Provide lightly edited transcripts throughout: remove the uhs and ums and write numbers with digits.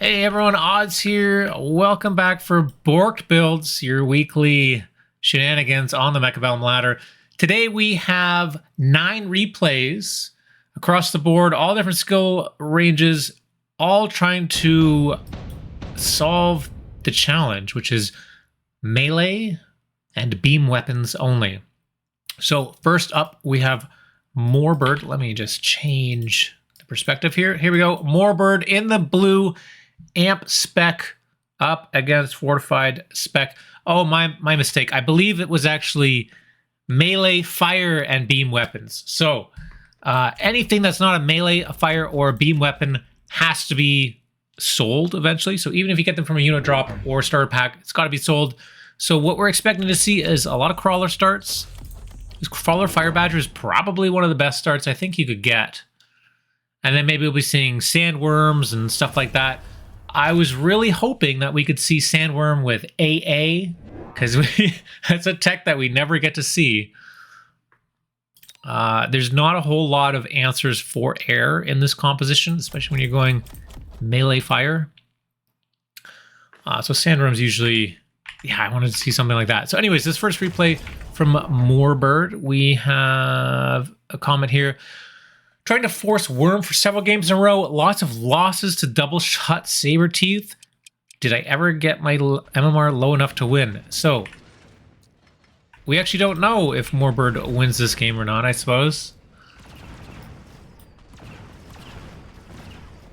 Hey everyone, Odds here. Welcome back for Borked Builds, your weekly shenanigans on the mechabellum ladder. Today we have 9 replays across the board, all different skill ranges, all trying to solve the challenge, which is melee and beam weapons only. So first up, we have Morbird. Let me just change the perspective here. Here we go. Morbird in the blue. Amp spec up against fortified spec. Oh, my mistake. I believe it was actually melee, fire, and beam weapons. So anything that's not a melee, a fire, or a beam weapon has to be sold eventually. So even if you get them from a unit drop or starter pack, it's got to be sold. So what we're expecting to see is a lot of crawler starts. This crawler fire badger is probably one of the best starts I think you could get. And then maybe we'll be seeing sandworms and stuff like that. I was really hoping that we could see sandworm with AA, because that's a tech that we never get to see. There's not a whole lot of answers for air in this composition, especially when you're going melee fire. So sandworm's usually, yeah, I wanted to see something like that. So anyways, this first replay from Morbird, we have a comment here. Trying to force worm for several games in a row. Lots of losses to double shot saber teeth. Did I ever get my MMR low enough to win? So we actually don't know if Morbird wins this game or not, I suppose.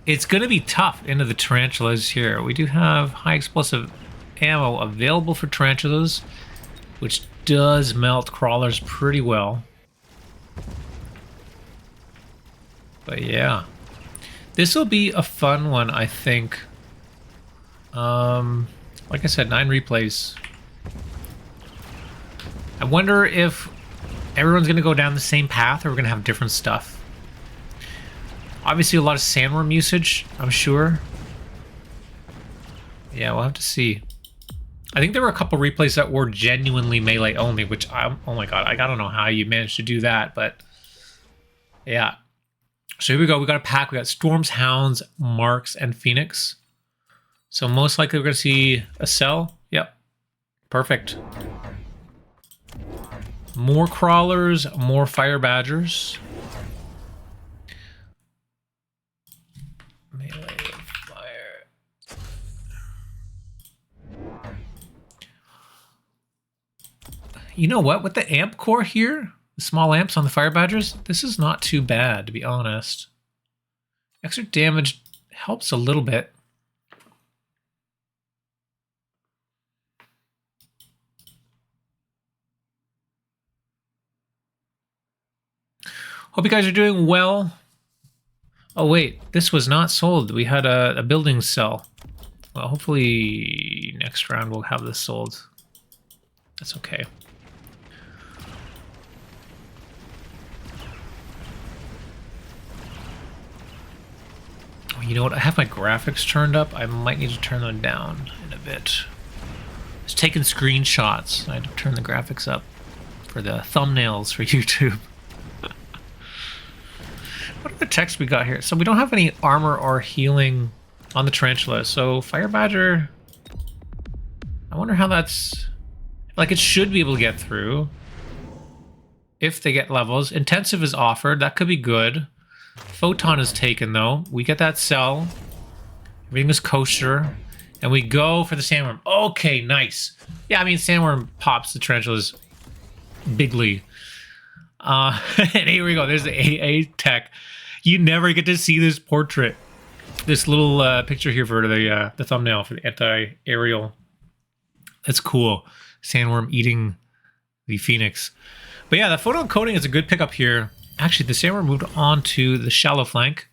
It's going to be tough into the tarantulas here. We do have high explosive ammo available for tarantulas, which does melt crawlers pretty well. But yeah, this will be a fun one, I think. Like I said, 9 replays. I wonder if everyone's going to go down the same path or we're going to have different stuff. Obviously, a lot of sandworm usage, I'm sure. Yeah, we'll have to see. I think there were a couple replays that were genuinely melee only, which, oh my god, I don't know how you managed to do that, but yeah. So here we go. We got a pack. We got Storms, Hounds, Marks, and Phoenix. So most likely we're going to see a cell. Yep. Perfect. More crawlers, more fire badgers. Melee fire. You know what? With the amp core here, the small amps on the fire badgers, this is not too bad, to be honest. Extra damage helps a little bit. Hope you guys are doing well. Oh wait, this was not sold. We had a building cell. Well, hopefully next round we'll have this sold. That's okay. You know what? I have my graphics turned up. I might need to turn them down in a bit. I was taking screenshots. I had to turn the graphics up for the thumbnails for YouTube. What are the texts we got here? So we don't have any armor or healing on the tarantula. So Fire Badger, I wonder how that's... Like, it should be able to get through if they get levels. Intensive is offered. That could be good. Photon is taken, though. We get that cell. Everything is kosher. And we go for the sandworm. Okay, nice. Yeah, I mean, sandworm pops the tarantulas bigly. And here we go. There's the AA tech. You never get to see this portrait. This little picture here for the thumbnail for the anti-aerial. That's cool. Sandworm eating the Phoenix. But yeah, the photon coating is a good pickup here. Actually, the sandworm moved on to the shallow flank.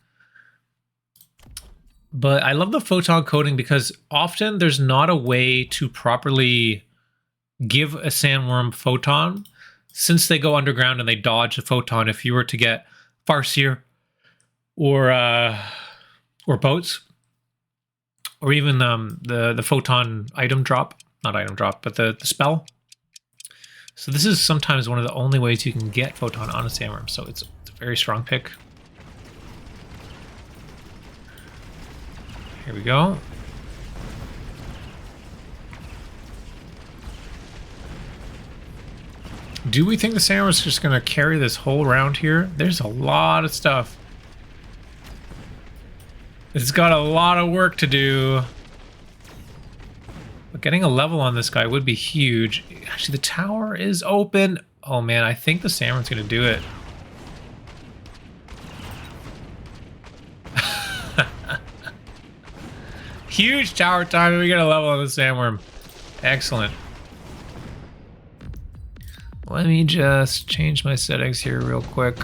But I love the photon coating because often there's not a way to properly give a sandworm photon since they go underground and they dodge the photon. If you were to get Farseer or boats, or even the photon item drop, not item drop, but the spell. So this is sometimes one of the only ways you can get photon on a sandworm. So it's a very strong pick. Here we go. Do we think the Samurai is just going to carry this whole round here? There's a lot of stuff. It's got a lot of work to do. But getting a level on this guy would be huge. Actually, the tower is open. Oh man, I think the Samurai's going to do it. Huge tower time and we get a level on the sandworm. Excellent. Let me just change my settings here real quick.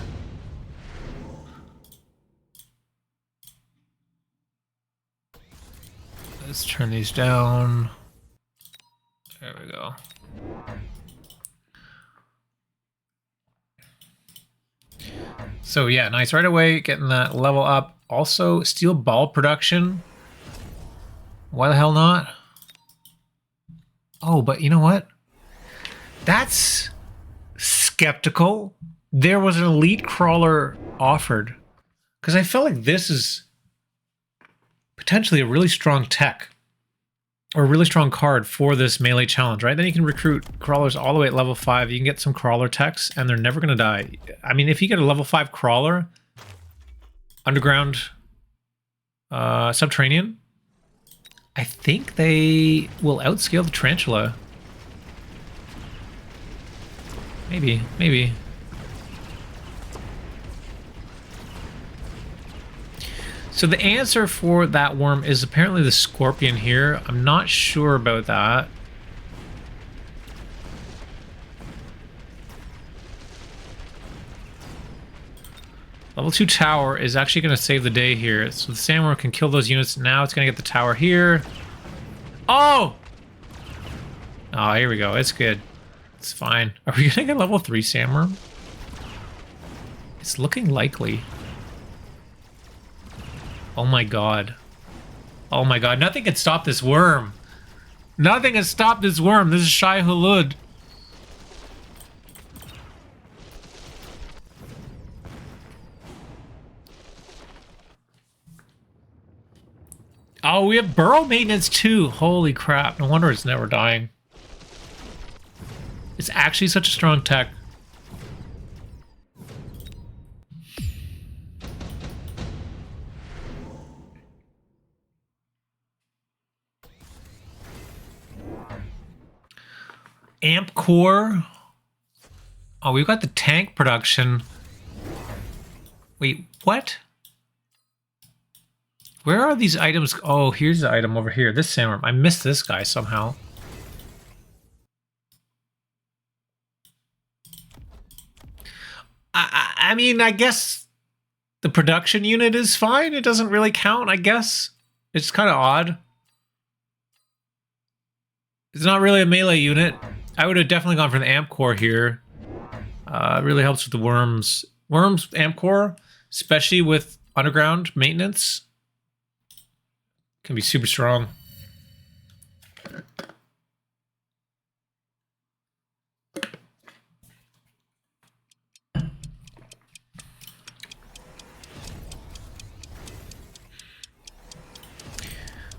Let's turn these down. There we go. So yeah, nice. Right away, getting that level up. Also, steel ball production. Why the hell not? Oh, but you know what? That's skeptical. There was an elite crawler offered. Because I felt like this is potentially a really strong tech. Or a really strong card for this melee challenge, right? Then you can recruit crawlers all the way at level 5. You can get some crawler techs, and they're never going to die. I mean, if you get a level 5 crawler, underground, subterranean, I think they will outscale the tarantula. Maybe, maybe. So the answer for that worm is apparently the scorpion here. I'm not sure about that. Level 2 tower is actually going to save the day here. So the sandworm can kill those units. Now it's going to get the tower here. Oh! Oh, here we go. It's good. It's fine. Are we going to get level 3 sandworm? It's looking likely. Oh my god. Oh my god. Nothing can stop this worm. Nothing can stop this worm. This is Shai Hulud. Oh, we have burrow maintenance too. Holy crap. No wonder it's never dying. It's actually such a strong tech. Amp core. Oh, we've got the tank production. Wait, what? Where are these items? Oh, here's the item over here. This sandworm. I missed this guy somehow. I mean, I guess the production unit is fine. It doesn't really count, I guess. It's kind of odd. It's not really a melee unit. I would have definitely gone for the amp core here. It really helps with the worms. Worms, amp core, especially with underground maintenance, can be super strong.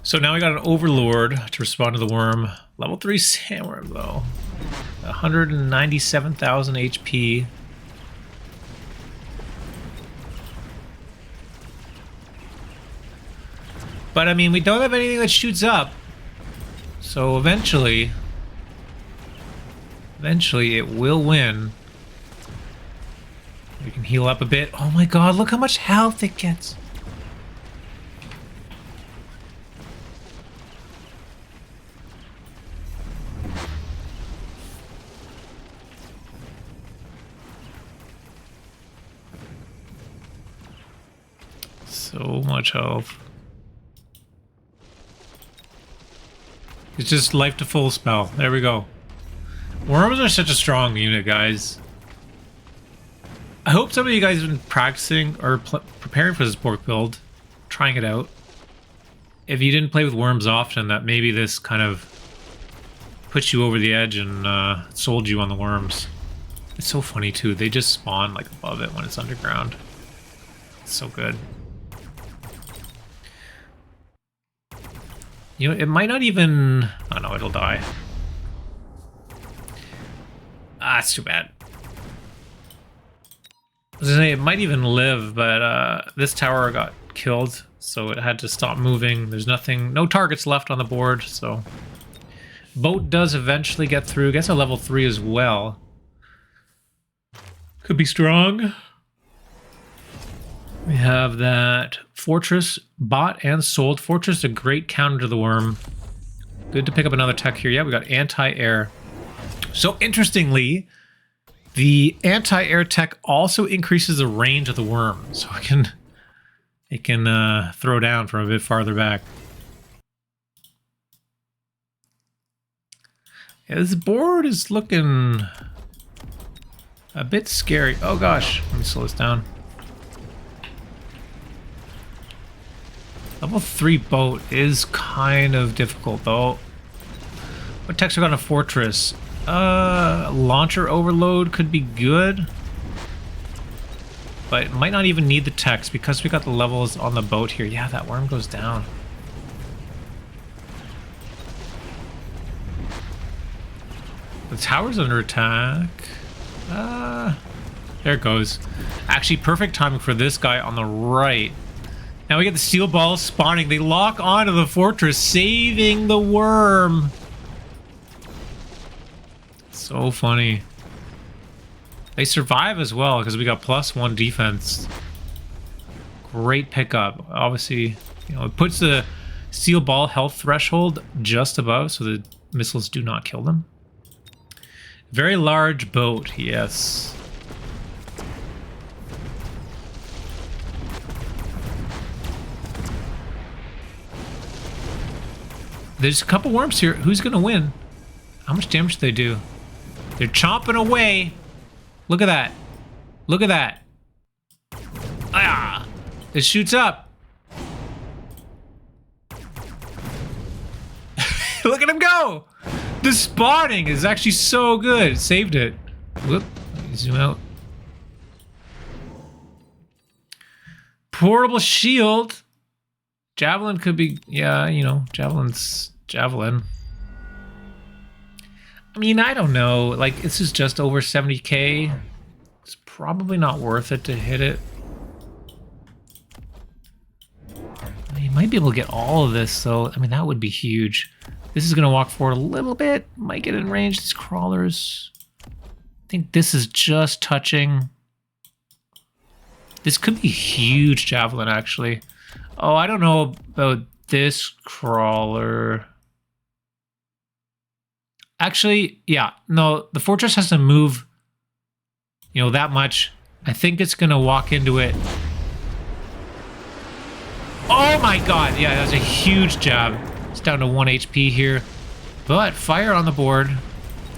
So now we got an overlord to respond to the worm. Level 3 sandworm though. 197,000 HP. But I mean, we don't have anything that shoots up. So eventually it will win. We can heal up a bit. Oh my god, look how much health it gets. So much health. It's just life to full spell. There we go. Worms are such a strong unit, guys. I hope some of you guys have been practicing or preparing for this Borked build, trying it out. If you didn't play with worms often, that maybe this kind of pushed you over the edge and sold you on the worms. It's so funny too. They just spawn like above it when it's underground. It's so good. You know, it might not even... Oh no, it'll die. Ah, it's too bad. I was gonna say, it might even live, but this tower got killed, so it had to stop moving. There's nothing, no targets left on the board, so... Boat does eventually get through. Gets a level 3 as well. Could be strong. We have that Fortress bought and sold. Fortress, a great counter to the worm. Good to pick up another tech here. Yeah, we got anti-air. So interestingly, the anti-air tech also increases the range of the worm. So it can throw down from a bit farther back. Yeah, this board is looking a bit scary. Oh gosh, let me slow this down. Level 3 boat is kind of difficult though. What techs are on a fortress? Launcher overload could be good. But it might not even need the techs because we got the levels on the boat here. Yeah, that worm goes down. The tower's under attack. There it goes. Actually, perfect timing for this guy on the right. Now we get the steel balls spawning. They lock onto the fortress, saving the worm. So funny. They survive as well because we got +1 defense. Great pickup. Obviously, you know, it puts the steel ball health threshold just above so the missiles do not kill them. Very large boat, yes. There's a couple worms here. Who's gonna win? How much damage do they do? They're chomping away. Look at that. Look at that. Ah! It shoots up. Look at him go! The spawning is actually so good. It saved it. Whoop. Zoom out. Portable shield. Javelin could be, yeah, you know, javelin's javelin. I mean, I don't know. Like, this is just over 70k. It's probably not worth it to hit it. You might be able to get all of this, though. I mean, that would be huge. This is going to walk forward a little bit. Might get in range. These crawlers. I think this is just touching. This could be huge javelin, actually. Oh, I don't know about this crawler. Actually, yeah. No, the fortress has to move, you know, that much. I think it's going to walk into it. Oh my god. Yeah, that was a huge jab. It's down to 1 HP here. But fire on the board.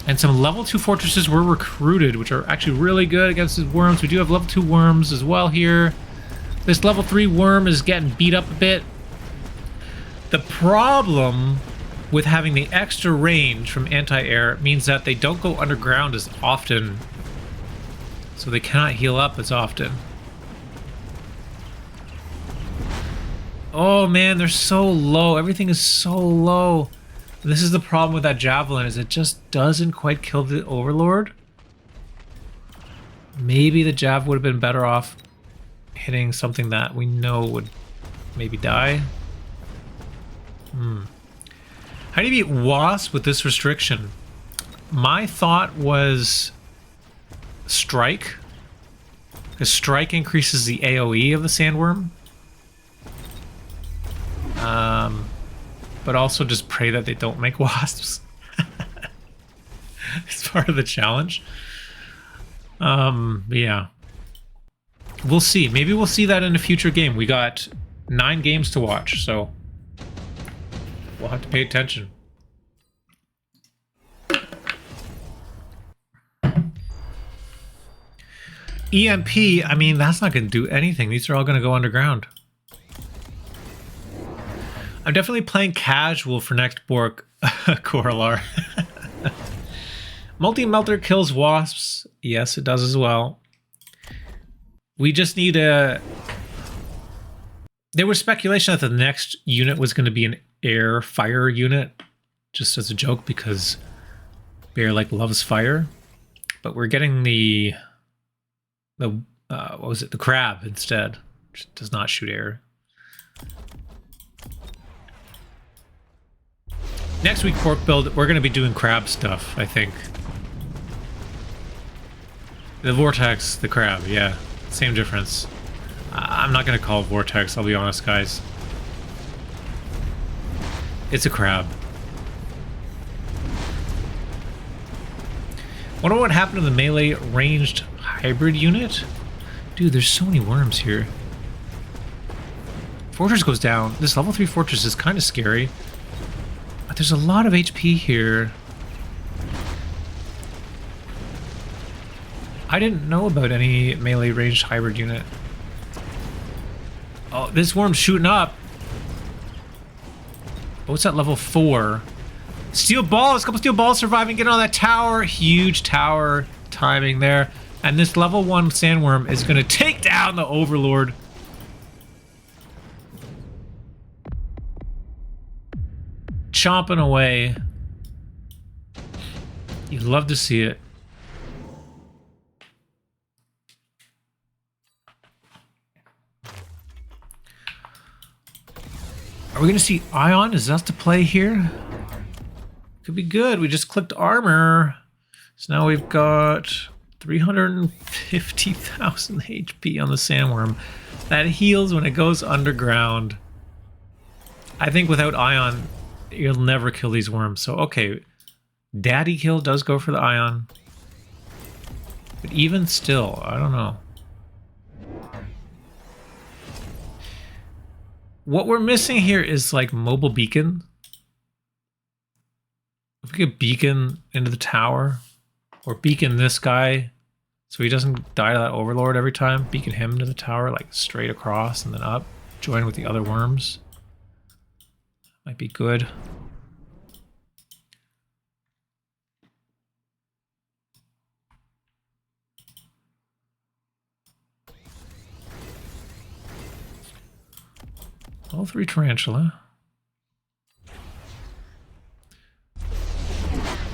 And some level 2 fortresses were recruited, which are actually really good against the worms. We do have level 2 worms as well here. This level 3 worm is getting beat up a bit. The problem with having the extra range from anti-air means that they don't go underground as often. So they cannot heal up as often. Oh man, they're so low. Everything is so low. This is the problem with that javelin, is it just doesn't quite kill the overlord. Maybe the jav would have been better off hitting something that we know would maybe die. How do you beat wasp with this restriction? My thought was strike, because strike increases the AoE of the sandworm. But also just pray that they don't make wasps. It's part of the challenge. Yeah. We'll see. Maybe we'll see that in a future game. We got 9 games to watch, so we'll have to pay attention. EMP, I mean, that's not going to do anything. These are all going to go underground. I'm definitely playing casual for next Bork Corelar. Multi-melter kills wasps. Yes, it does as well. We just need a... There was speculation that the next unit was going to be an air fire unit just as a joke because bear like loves fire. But we're getting the what was it? The crab instead, which does not shoot air. Next week, Borked Build, we're going to be doing crab stuff, I think. The Vortex, the crab, yeah. Same difference. I'm not going to call it Vortex, I'll be honest, guys. It's a crab. Wonder what happened to the melee ranged hybrid unit? Dude, there's so many worms here. Fortress goes down. This level 3 fortress is kind of scary. But there's a lot of HP here. I didn't know about any melee ranged hybrid unit. Oh, this worm's shooting up. What's that, level 4? Steel balls, a couple steel balls surviving, getting on that tower. Huge tower timing there. And this level 1 sandworm is going to take down the Overlord. Chomping away. You'd love to see it. Are we going to see Ion? Is that the play here? Could be good. We just clicked armor. So now we've got 350,000 HP on the sandworm. That heals when it goes underground. I think without Ion, you'll never kill these worms. So, okay. Daddy kill does go for the Ion. But even still, I don't know. What we're missing here is like mobile beacon. If we could beacon into the tower, or beacon this guy so he doesn't die to that Overlord every time, beacon him to the tower, like straight across and then up, join with the other worms. Might be good. All 3 tarantula.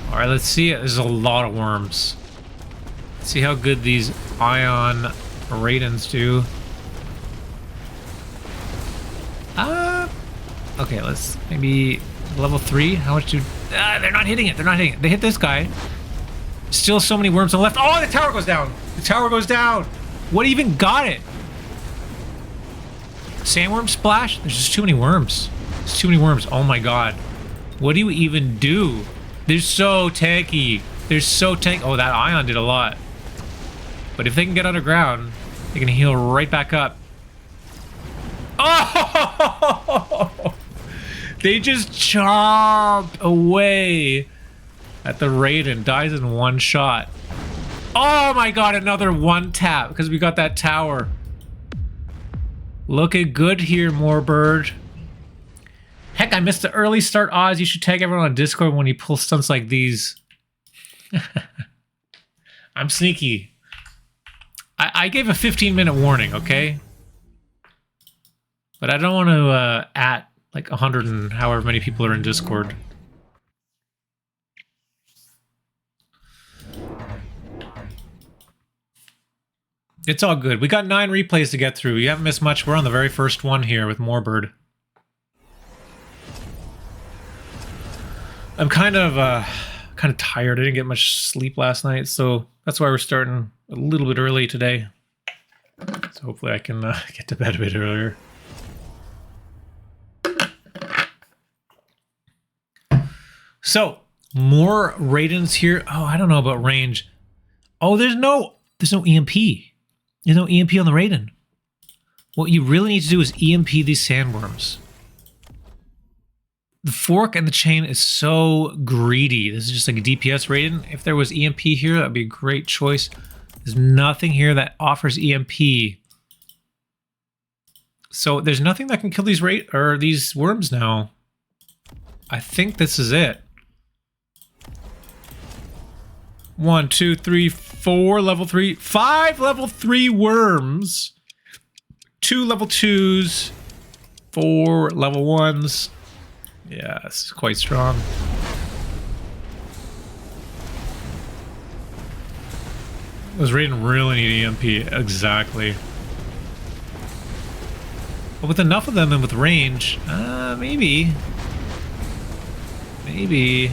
Alright, let's see it. There's a lot of worms. Let's see how good these Ion Raidens do. Okay, let's maybe level 3. How much do... they're not hitting it. They're not hitting it. They hit this guy. Still so many worms on the left. Oh, the tower goes down. The tower goes down. What even got it? Sandworm splash? There's just too many worms. There's too many worms. Oh my god. What do you even do? They're so tanky. They're so tanky. Oh, that Ion did a lot. But if they can get underground, they can heal right back up. Oh! They just chomp away at the Raiden. Dies in one shot. Oh my god, another one tap because we got that tower. Looking good here, Morbird. Heck, I missed the early start odds. You should tag everyone on Discord when you pull stunts like these. I'm sneaky. I gave a 15-minute warning, okay? But I don't want to at like 100 and however many people are in Discord. It's all good. We got 9 replays to get through. You haven't missed much. We're on the very first one here with Morbird. I'm kind of tired. I didn't get much sleep last night, so that's why we're starting a little bit early today. So hopefully I can get to bed a bit earlier. So, more Raidens here. Oh, I don't know about range. Oh, there's no EMP. There's no EMP on the Raiden. What you really need to do is EMP these sandworms. The fork and the chain is so greedy. This is just like a DPS Raiden. If there was EMP here, that'd be a great choice. There's nothing here that offers EMP. So there's nothing that can kill these these worms now. I think this is it. 1, 2, 3, 4 level 3, 5 level 3 worms, 2 level 2s, 4 level 1s. Yeah, this is quite strong. This Raiden really need EMP. Exactly. But with enough of them and with range, maybe. Maybe.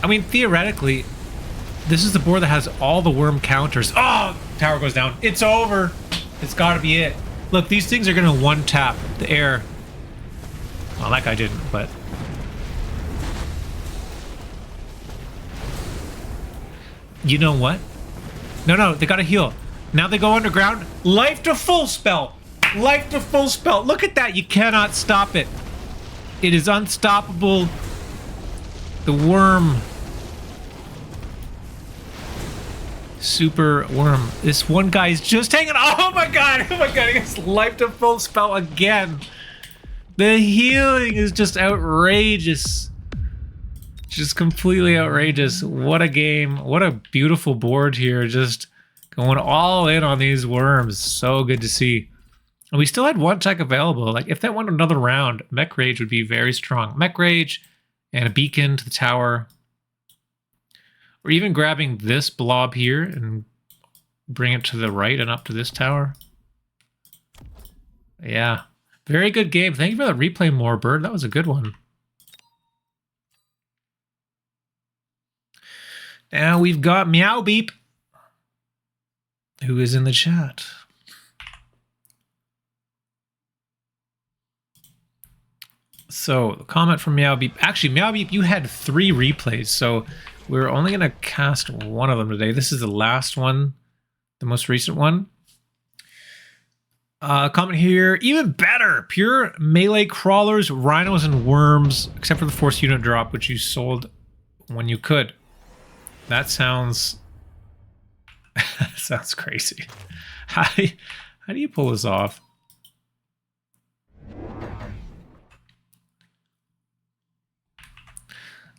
I mean, theoretically, this is the board that has all the worm counters. Oh, tower goes down. It's over. It's got to be it. Look, these things are going to one-tap the air. Well, that guy didn't, but... You know what? No, they got to heal. Now they go underground. Life to full spell. Life to full spell. Look at that. You cannot stop it. It is unstoppable. The worm. Super worm. This one guy is just hanging. Oh my god. Oh my god. He has life to full spell again. The healing is just outrageous. Just completely outrageous. What a game. What a beautiful board here. Just going all in on these worms. So good to see. And we still had one tech available. Like, if that went another round, Mech Rage would be very strong. Mech Rage and a beacon to the tower. Or even grabbing this blob here and bring it to the right and up to this tower. Yeah. Very good game. Thank you for that replay, Morbird. That was a good one. Now we've got MeowBeep, who is in the chat. So, the comment from MeowBeep. Actually, MeowBeep, you had 3 replays, so we're only going to cast one of them today. This is the last one, the most recent one. Comment here, even better. Pure melee crawlers, rhinos, and worms, except for the force unit drop, which you sold when you could. That sounds... sounds crazy. How do you pull this off?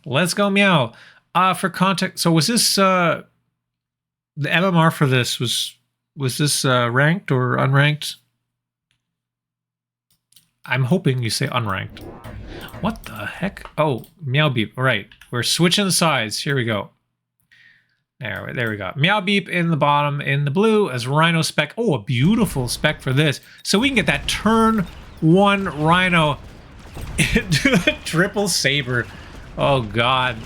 Let's go, Meow. For context, so was this the MMR for this was this ranked or unranked? I'm hoping you say unranked. What the heck? Oh, MeowBeep. All right, we're switching sides. Here we go. There we go. MeowBeep in the bottom in the blue as Rhino spec. Oh, a beautiful spec for this. So we can get that turn 1 Rhino into the triple saber. Oh god.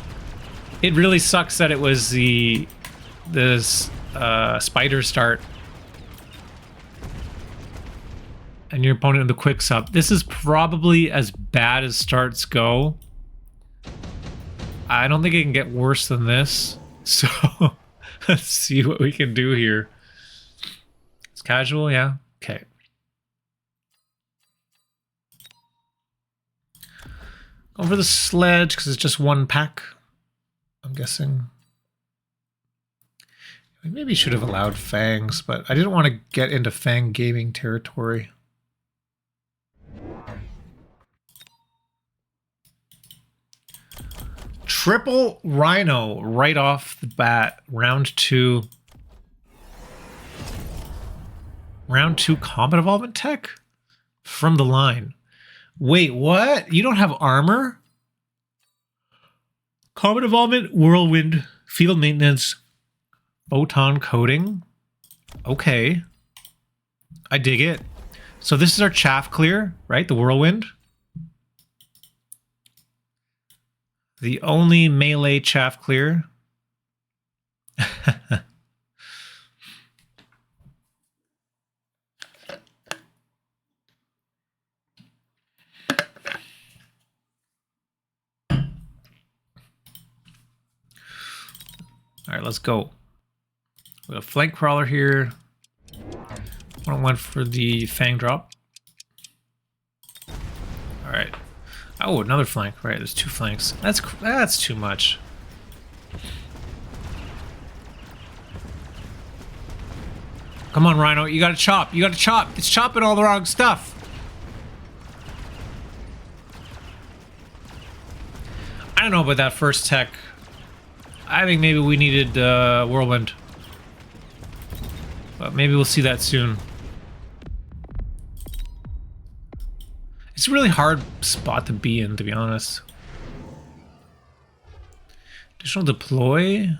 It really sucks that it was this spider start. And your opponent in the quick sub. This is probably as bad as starts go. I don't think it can get worse than this. So, let's see what we can do here. It's casual, yeah? Okay. Going for the sledge, because it's just 1 pack, I'm guessing. We maybe should have allowed fangs, but I didn't want to get into fang gaming territory. Triple Rhino right off the bat. Round 2. Round 2 combat evolvement tech from the line. Wait, what? You don't have armor? Combat evolvement, whirlwind, field maintenance, photon coating. Okay. I dig it. So this is our chaff clear, right? The whirlwind. The only melee chaff clear. All right, let's go. We have a flank crawler here. 1-on-1 for the fang drop. All right. Oh, another flank. Right, there's 2 flanks. That's too much. Come on, Rhino. You gotta chop. You gotta chop. It's chopping all the wrong stuff. I don't know about that first tech. I think maybe we needed whirlwind. But maybe we'll see that soon. It's a really hard spot to be in, to be honest. Additional deploy.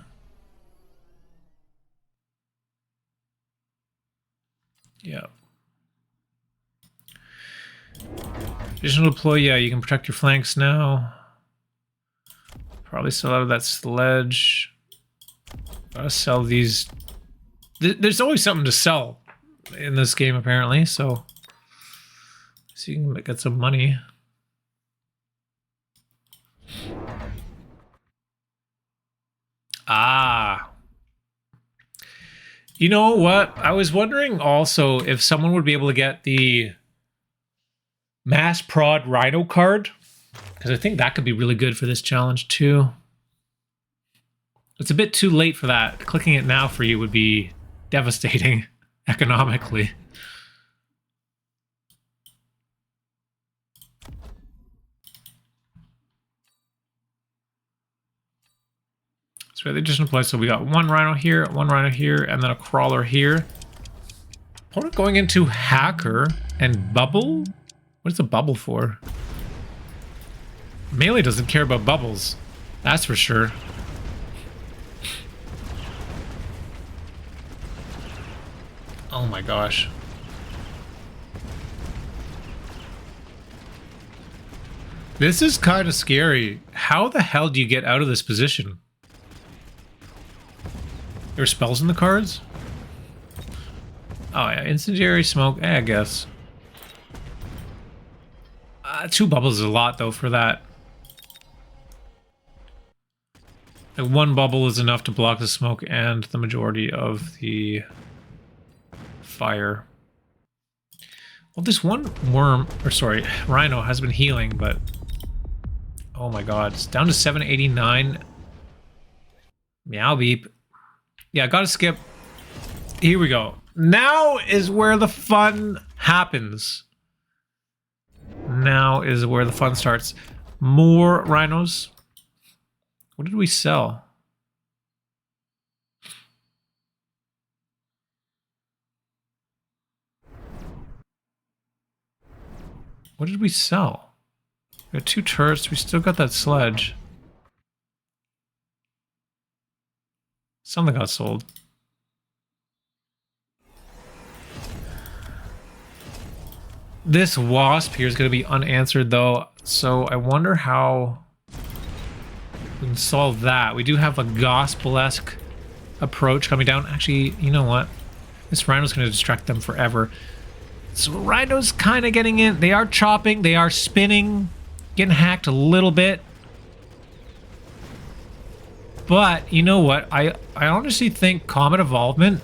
Yeah. Additional deploy, yeah, you can protect your flanks now. Probably sell out of that sledge. Gotta sell these. There's always something to sell in this game, apparently, so you can get some money. Ah. You know what? I was wondering also if someone would be able to get the Mass Prod Rhino card, because I think that could be really good for this challenge too. It's a bit too late for that. Clicking it now for you would be devastating economically. So the additional place, so we got one rhino here, and then a crawler here. Opponent going into hacker and bubble? What is a bubble for? Melee doesn't care about bubbles. That's for sure. Oh my gosh. This is kind of scary. How the hell do you get out of this position? There are spells in the cards? Oh yeah, incendiary smoke, I guess. 2 bubbles is a lot though for that. Like 1 bubble is enough to block the smoke and the majority of the fire. Well, this one worm, or sorry, rhino has been healing, but oh my god, it's down to 789. MeowBeep. Yeah, gotta skip. Here we go. Now is where the fun happens. Now is where the fun starts. More rhinos. What did we sell? What did we sell? We got 2 turrets. We still got that sledge. Something got sold. This wasp here is going to be unanswered though, so I wonder how we can solve that. We do have a gospel-esque approach coming down. Actually, you know what? This rhino's going to distract them forever. So rhino's kind of getting in. They are chopping. They are spinning. Getting hacked a little bit. But, you know what? I honestly think Comet Evolvement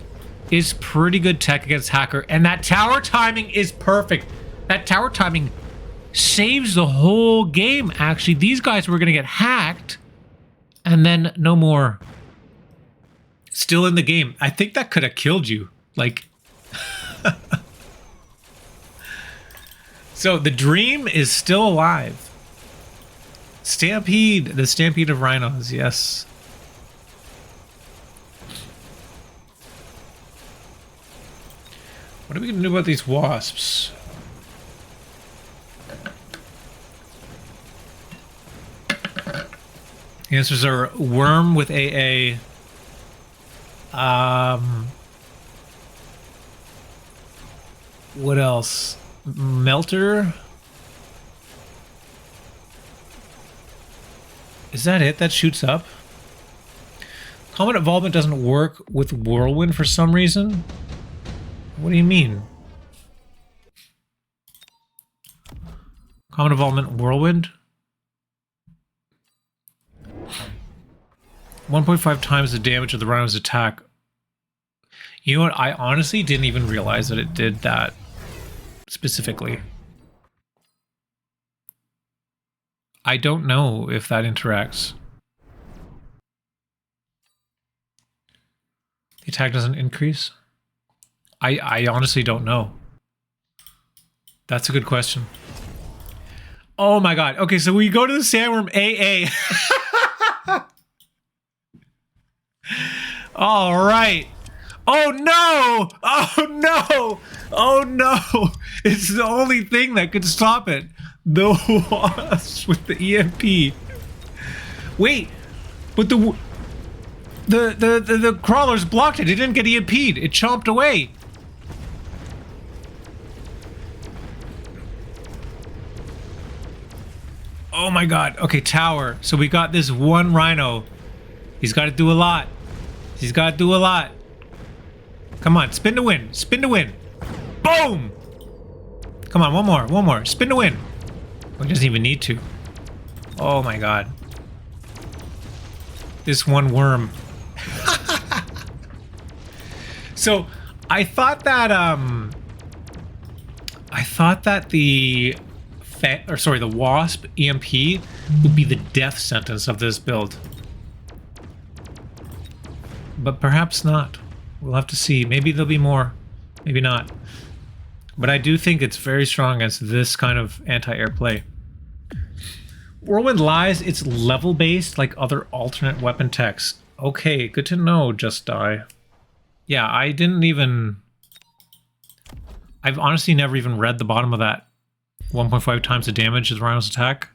is pretty good tech against Hacker. And that tower timing is perfect. That tower timing saves the whole game, actually. These guys were going to get hacked. And then no more. Still in the game. I think that could have killed you. Like... So the dream is still alive. Stampede. The stampede of rhinos, yes. What are we going to do about these wasps? The answers are worm with AA. What else? Melter? Is that it? That shoots up? Comet Evolvement doesn't work with Whirlwind for some reason? What do you mean? Comet Evolvement Whirlwind? 1.5 times the damage of the rhino's attack. You know what? I honestly didn't even realize that it did that specifically. I don't know if that interacts. The attack doesn't increase? I honestly don't know. That's a good question. Oh my god. Okay, so we go to the sandworm AA. All right. Oh no! Oh no! Oh no! It's the only thing that could stop it. The wasp with the EMP. Wait, but the crawlers blocked it. It didn't get EMP'd. It chomped away. Oh my god. Okay, tower. So we got this one rhino. He's got to do a lot. He's got to do a lot. Come on, spin to win. Spin to win. Boom! Come on, one more. Spin to win. Oh, he doesn't even need to. Oh my god. This one worm. So, I thought that the wasp EMP would be the death sentence of this build. But perhaps not. We'll have to see. Maybe there'll be more. Maybe not. But I do think it's very strong against this kind of anti-air play. Whirlwind Lies, it's level-based like other alternate weapon techs. Okay, good to know, Just Die. Yeah, I've honestly never even read the bottom of that. 1.5 times the damage of the Rhino's attack.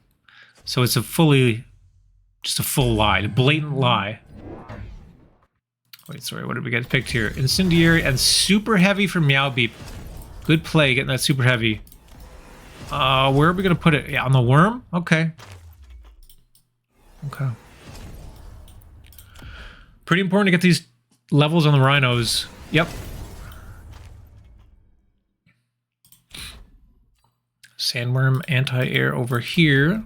So it's just a full lie, a blatant lie. Wait, sorry, what did we get picked here? Incendiary and super heavy for MeowBeep. Good play, getting that super heavy. Where are we gonna put it? Yeah, on the worm? Okay. Okay. Pretty important to get these levels on the rhinos. Yep. Sandworm anti-air over here.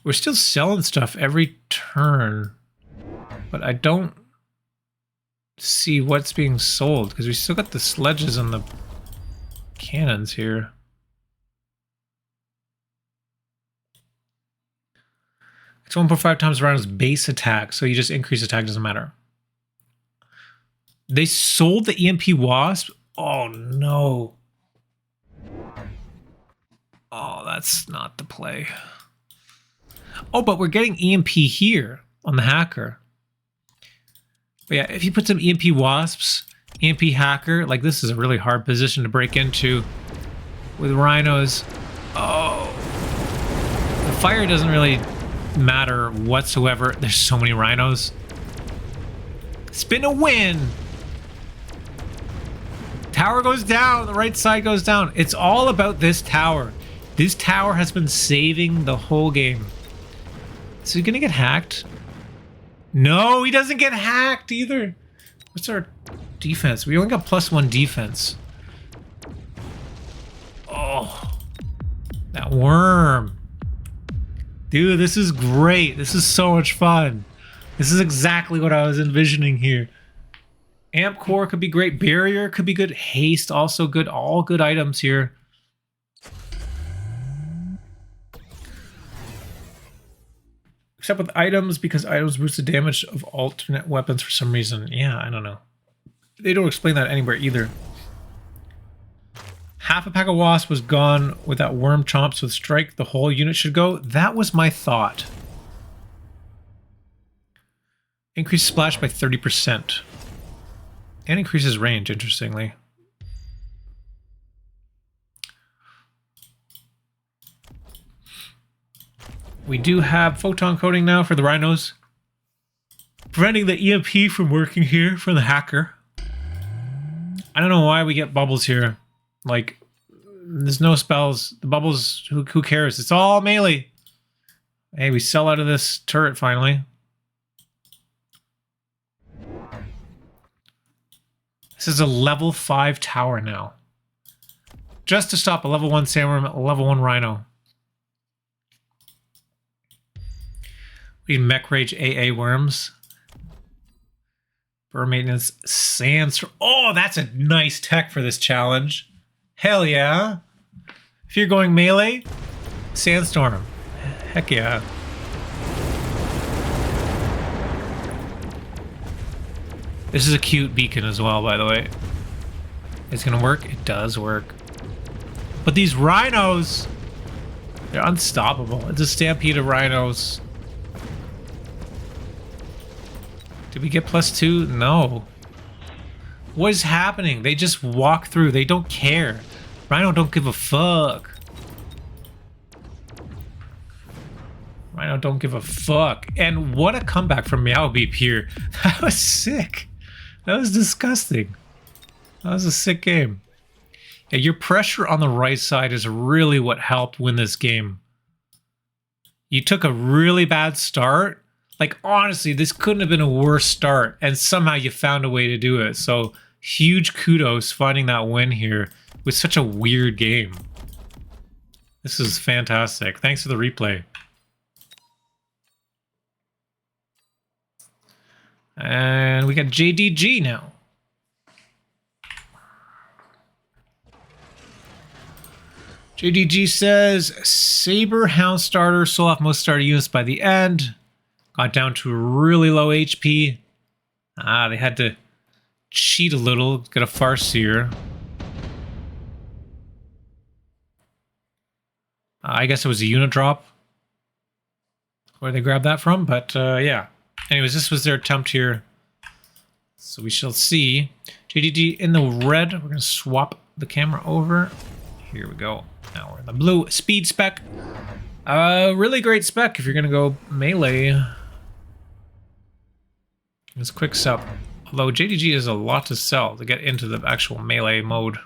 We're still selling stuff every turn, but I don't see what's being sold because we still got the sledges and the cannons here. It's 1.5 times around his base attack, so you just increase attack, doesn't matter. They sold the EMP Wasp? Oh no. Oh, that's not the play. Oh, but we're getting EMP here on the hacker. But yeah, if you put some EMP Wasps, EMP Hacker, like this is a really hard position to break into with rhinos. Oh. The fire doesn't really matter whatsoever. There's so many rhinos. Spin a win! Tower goes down, the right side goes down. It's all about this tower. This tower has been saving the whole game. Is he gonna get hacked? No, he doesn't get hacked either. What's our defense? We only got +1 defense. Oh, that worm. Dude, this is great. This is so much fun. This is exactly what I was envisioning here. Amp Core could be great. Barrier could be good. Haste also good. All good items here. Except with items, because items boost the damage of alternate weapons for some reason. Yeah, I don't know. They don't explain that anywhere either. Half a pack of wasp was gone with that worm chomps with strike. The whole unit should go. That was my thought. Increase splash by 30%. And increases range, interestingly. We do have photon coating now for the rhinos. Preventing the EMP from working here for the hacker. I don't know why we get bubbles here. Like, there's no spells. The bubbles, who cares? It's all melee. Hey, we sell out of this turret finally. This is a level 5 tower now. Just to stop a level 1 sandworm, a level 1 rhino. We need Mech Rage AA worms. Burr maintenance, sandstorm. Oh, that's a nice tech for this challenge. Hell yeah. If you're going melee, sandstorm. Heck yeah. This is a cute beacon as well, by the way. It's gonna work? It does work. But these rhinos, they're unstoppable. It's a stampede of rhinos. Did we get +2? No. What is happening? They just walk through. They don't care. Rhino don't give a fuck. Rhino don't give a fuck. And what a comeback from MeowBeep here. That was sick. That was disgusting. That was a sick game. Yeah, your pressure on the right side is really what helped win this game. You took a really bad start. Like, honestly, this couldn't have been a worse start. And somehow you found a way to do it. So, huge kudos finding that win here with such a weird game. This is fantastic. Thanks for the replay. And we got JDG now. JDG says, Saber Hound starter sold off most starter units by the end. Got down to really low HP. They had to cheat a little, get a Farseer. I guess it was a unit drop where they grabbed that from, but yeah. Anyways, this was their attempt here. So we shall see. JDG in the red. We're going to swap the camera over. Here we go. Now we're in the blue. Speed spec. Really great spec if you're going to go melee. It's quick sell. Although JDG has a lot to sell to get into the actual melee mode.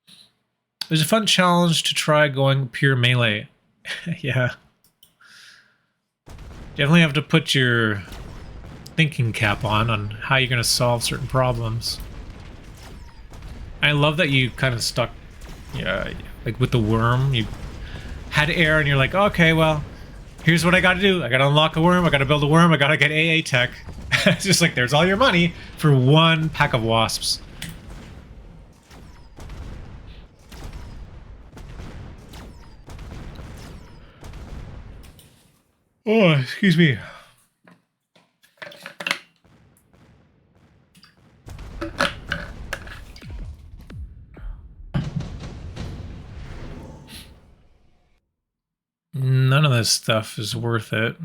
It was a fun challenge to try going pure melee. Yeah. Definitely have to put your thinking cap on how you're going to solve certain problems. I love that you kind of stuck, yeah, like with the worm. You had air and you're like, okay, well, here's what I got to do. I got to unlock a worm. I got to build a worm. I got to get AA tech. It's just like, there's all your money for one pack of wasps. Oh, excuse me. None of this stuff is worth it.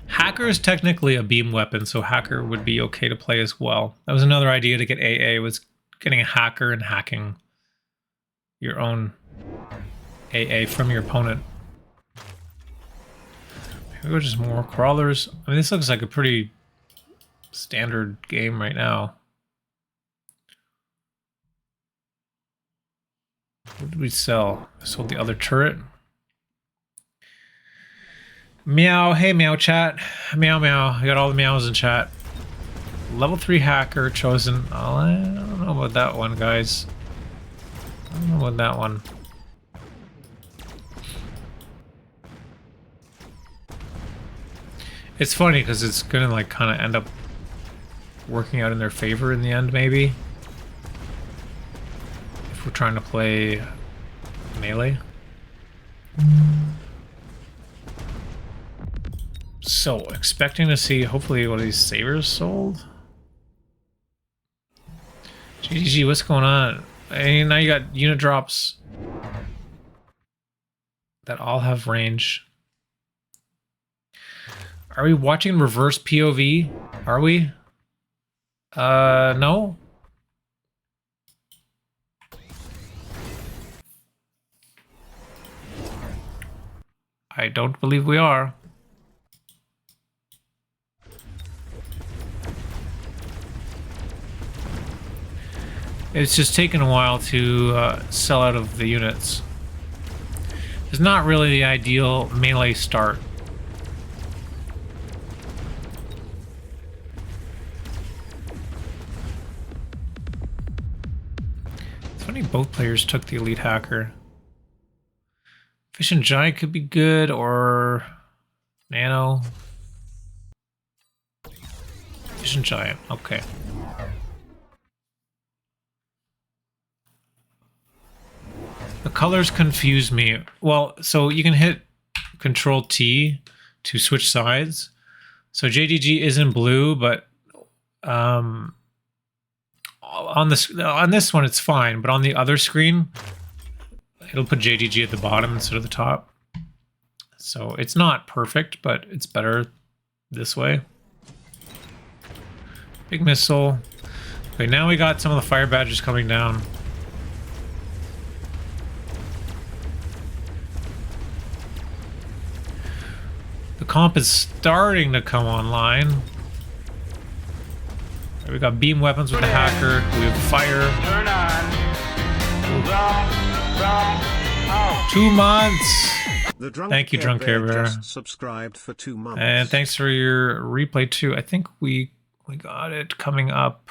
Hacker is technically a beam weapon, so Hacker would be okay to play as well. That was another idea to get AA, was getting a Hacker and hacking your own AA from your opponent. Here we go, just more crawlers. I mean, this looks like a pretty standard game right now. What did we sell? I sold the other turret. Meow, hey meow chat. Meow meow, I got all the meows in chat. Level 3 hacker chosen. Oh, I don't know about that one, guys. I don't know about that one. It's funny because it's gonna like kind of end up working out in their favor in the end, maybe. If we're trying to play melee. So, expecting to see hopefully one of these sabers sold. GG, what's going on? And now you got unit drops that all have range. Are we watching reverse POV? Are we? No. I don't believe we are. It's just taken a while to sell out of the units. It's not really the ideal melee start. It's funny both players took the elite hacker. Efficient Giant could be good, or Nano. Efficient Giant, okay. The colors confuse me. Well, so you can hit Control T to switch sides. So JDG is in blue, but on this one it's fine, but on the other screen it'll put JDG at the bottom instead of the top. So it's not perfect, but it's better This way. Big missile. Okay, now we got some of the fire badges coming down. The comp is starting to come online. Right, we got beam weapons with the hacker. We have fire. Turn on. 2 months. Thank you, DrunkCareBear. Just subscribed for 2 months. And thanks for your replay too. I think we got it coming up.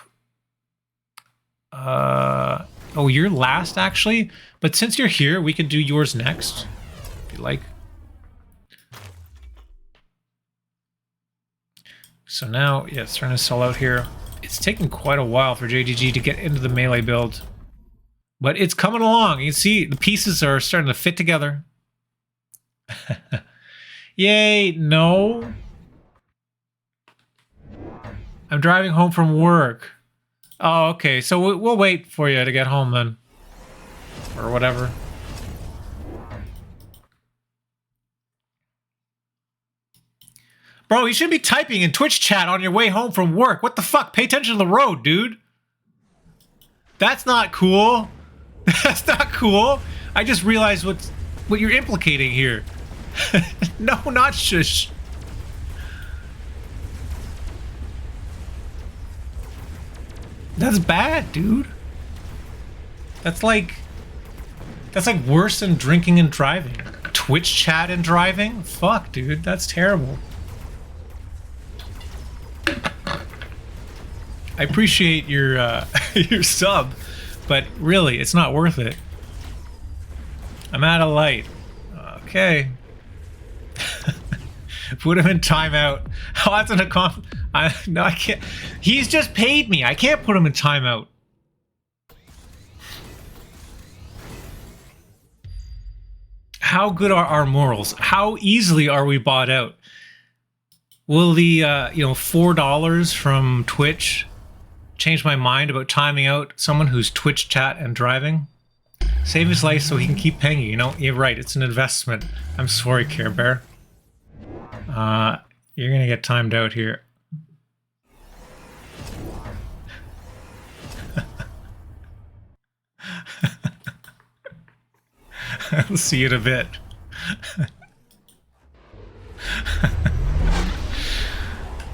Oh, you're last actually. But since you're here, we can do yours next, if you like. So now, yeah, it's trying to sell out here. It's taking quite a while for JDG to get into the melee build, but it's coming along. You can see the pieces are starting to fit together. Yay, no. I'm driving home from work. Oh, okay, so we'll wait for you to get home then. Or whatever. Bro, you should be typing in Twitch chat on your way home from work. What the fuck? Pay attention to the road, dude. That's not cool. That's not cool. I just realized what you're implicating here. No, not shush. That's bad, dude. That's like worse than drinking and driving. Twitch chat and driving? Fuck, dude. That's terrible. I appreciate your your sub, but really, it's not worth it. I'm out of light. Okay. Put him in timeout. Oh, that's an no, I can't. He's just paid me. I can't put him in timeout. How good are our morals? How easily are we bought out? Will the $4 from Twitch change my mind about timing out someone who's Twitch chat and driving? Save his life so he can keep paying you. You know, you're right. It's an investment. I'm sorry, Care Bear. You're gonna get timed out here. I'll see you in a bit.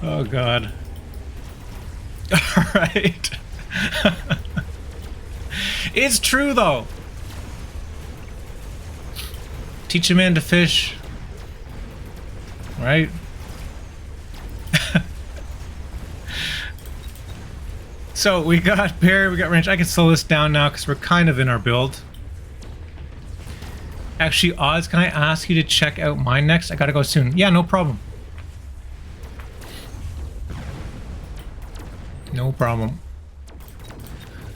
Oh God. All right. It's true though. Teach a man to fish. Right? So we got Bear, we got Ranch. I can slow this down now because we're kind of in our build. Actually, Oz, can I ask you to check out mine next? I gotta go soon. Yeah, no problem. No problem.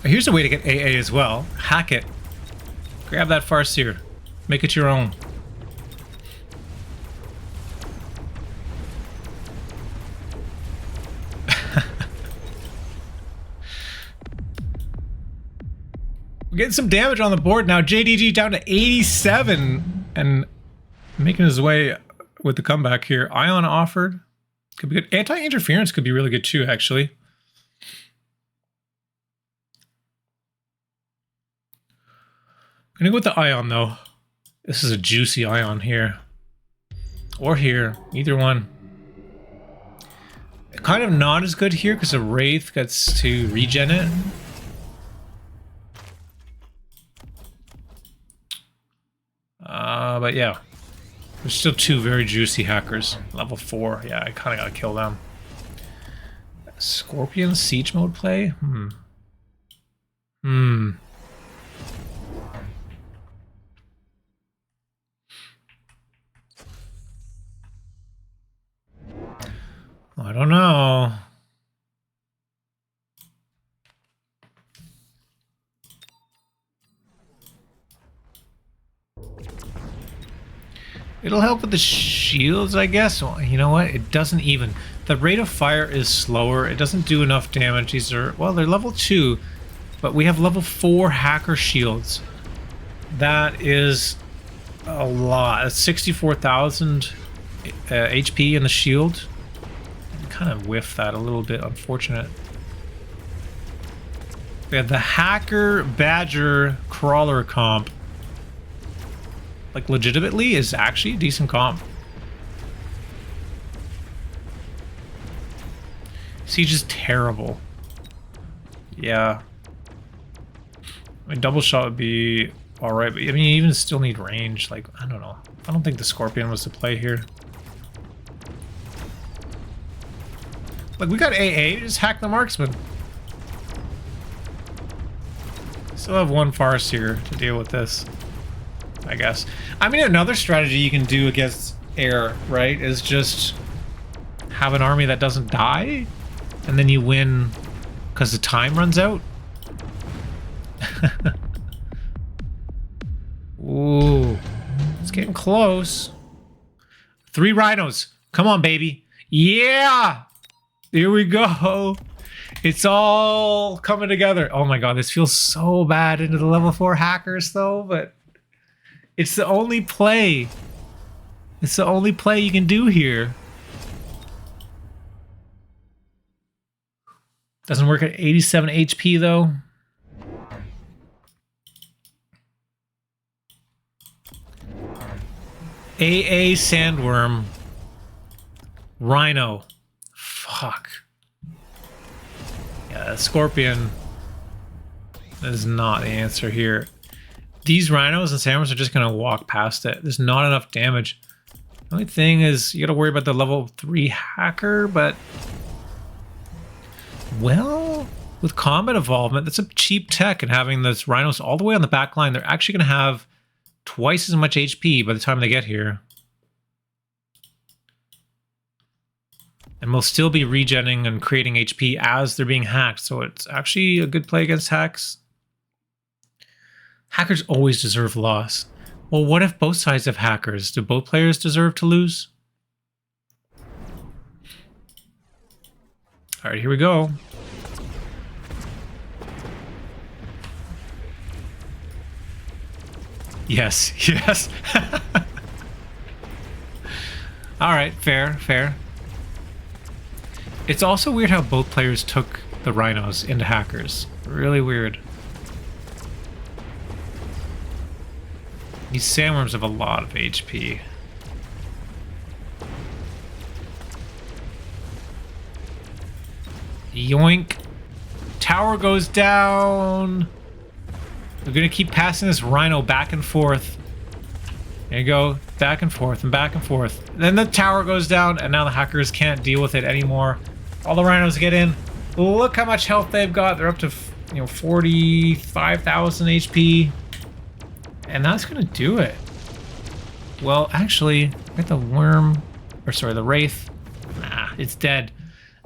Here's a way to get AA as well. Hack it. Grab that farseer. Make it your own. We're getting some damage on the board now. JDG down to 87 and making his way with the comeback here. Ion offered. Could be good. Anti-interference could be really good too, actually. I'm gonna go with the Ion though. This is a juicy Ion here. Or here. Either one. Kind of not as good here because the Wraith gets to regen it. But yeah. There's still 2 very juicy hackers. Level 4. Yeah, I kind of gotta kill them. Scorpion siege mode play? I don't know. It'll help with the shields, I guess. Well, you know what? It doesn't even. The rate of fire is slower. It doesn't do enough damage. These are, well, they're level 2, but we have level 4 hacker shields. That is a lot. It's 64,000 HP in the shield. kind of whiffed that a little bit. Unfortunate. We have the Hacker Badger Crawler comp. Like, legitimately is actually a decent comp. Siege is terrible. Yeah. I mean, double shot would be alright, but I mean, you even still need range. Like, I don't know. I don't think the Scorpion was the play here. Like, we got AA, just hack the marksman. Still have one Farseer to deal with this, I guess. I mean, another strategy you can do against air, right, is just have an army that doesn't die, and then you win because the time runs out. Ooh, it's getting close. 3 rhinos. Come on, baby. Yeah! Here we go. It's all coming together. Oh my god, this feels so bad into the level 4 hackers, though, but it's the only play. It's the only play you can do here. Doesn't work at 87 HP, though. AA Sandworm. Rhino. Fuck. Yeah, Scorpion is not the answer here. These rhinos and sandworms are just going to walk past it. There's not enough damage. The only thing is you got to worry about the level 3 hacker, but... Well, with combat involvement, that's a cheap tech, and having those rhinos all the way on the back line, they're actually going to have twice as much HP by the time they get here. And we'll still be regenning and creating HP as they're being hacked, so it's actually a good play against hacks. Hackers always deserve loss. Well, what if both sides have hackers? Do both players deserve to lose? Alright, here we go. Yes, yes. Alright, fair, fair. It's also weird how both players took the rhinos into hackers. Really weird. These sandworms have a lot of HP. Yoink. Tower goes down. We're gonna keep passing this rhino back and forth. There you go. Back and forth and back and forth. Then the tower goes down, and now the hackers can't deal with it anymore. All the rhinos get in. Look how much health they've got. They're up to, 45,000 HP. And that's gonna do it. Well, actually, get the worm, or sorry, the wraith. Nah, it's dead.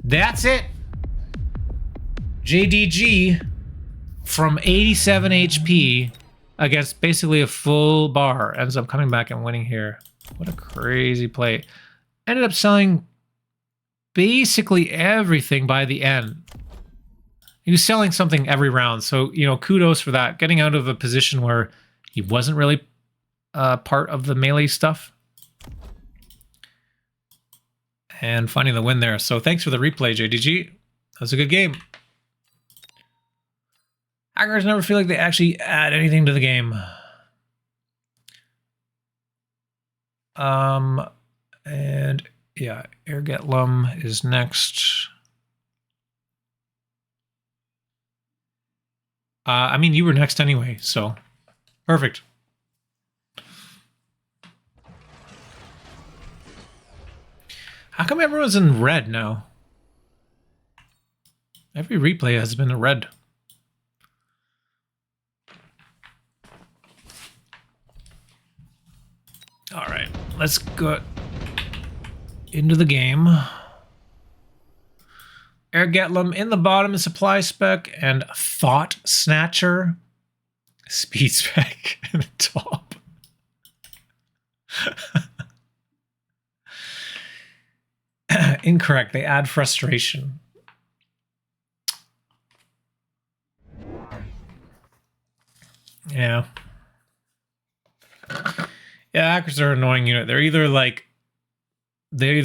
That's it. JDG from 87 HP against basically a full bar ends up coming back and winning here. What a crazy play. Ended up selling basically everything by the end. He was selling something every round, so kudos for that. Getting out of a position where he wasn't really part of the melee stuff and finding the win there. So thanks for the replay, JDG. That was a good game. Hackers never feel like they actually add anything to the game. And yeah, Airgetlam is next. I mean, you were next anyway, so perfect. How come everyone's in red now? Every replay has been in red. All right, let's go into the game. Airgetlam in the bottom is supply spec, and Thought Snatcher speed spec in the top. Incorrect. They add frustration. Yeah. Yeah, hackers are an annoying unit. They're either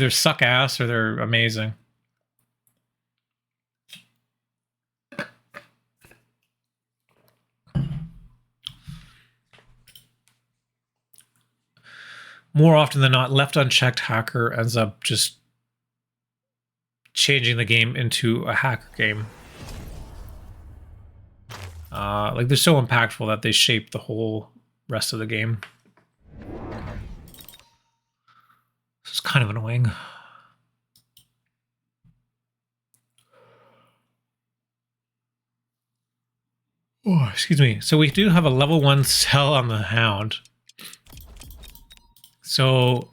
suck ass or they're amazing. more often than not, left unchecked, hacker ends up just changing the game into a hacker game. Like, they're so impactful that they shape the whole rest of the game. This is kind of annoying. Oh, excuse me. So we do have a level 1 cell on the Hound. So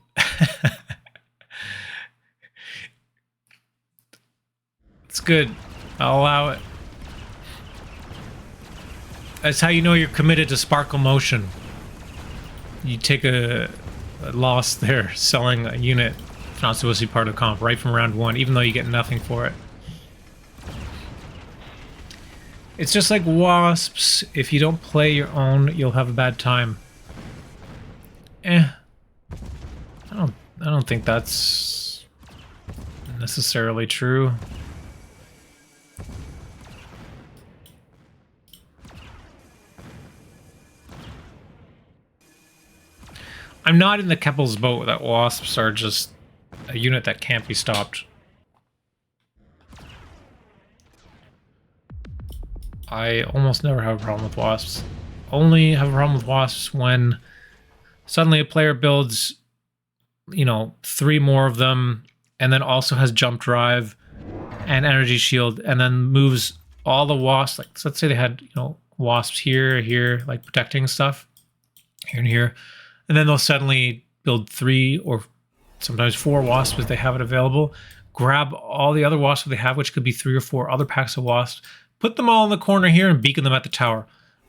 it's good. I'll allow it. That's how you know you're committed to Sparkle Motion. You take a loss there, selling a unit, if not supposed to be part of the comp, right from round 1, even though you get nothing for it. It's just like wasps. If you don't play your own, you'll have a bad time. I don't think that's necessarily true. I'm not in the Keppel's boat that wasps are just a unit that can't be stopped. I almost never have a problem with wasps. Only have a problem with wasps when suddenly a player builds, you know, 3 more of them, and then also has jump drive and energy shield, and then moves all the wasps. Like, so let's say they had, you know, wasps here, like protecting stuff, here and here. And then they'll suddenly build 3 or sometimes 4 wasps if they have it available. Grab all the other wasps they have, which could be 3 or 4 other packs of wasps. Put them all in the corner here and beacon them at the tower.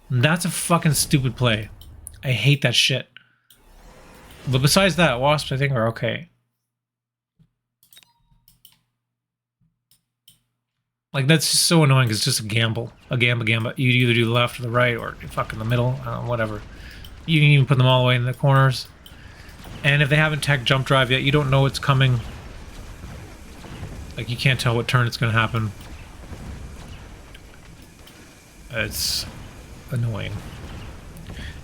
That's a fucking stupid play. I hate that shit. But besides that, wasps I think are okay. Like, that's just so annoying because it's just a gamble. A gamble. You either do the left or the right or fucking the middle. Whatever. You can even put them all the way in the corners. And if they haven't tech jump drive yet, you don't know what's coming. Like, you can't tell what turn it's going to happen. It's annoying.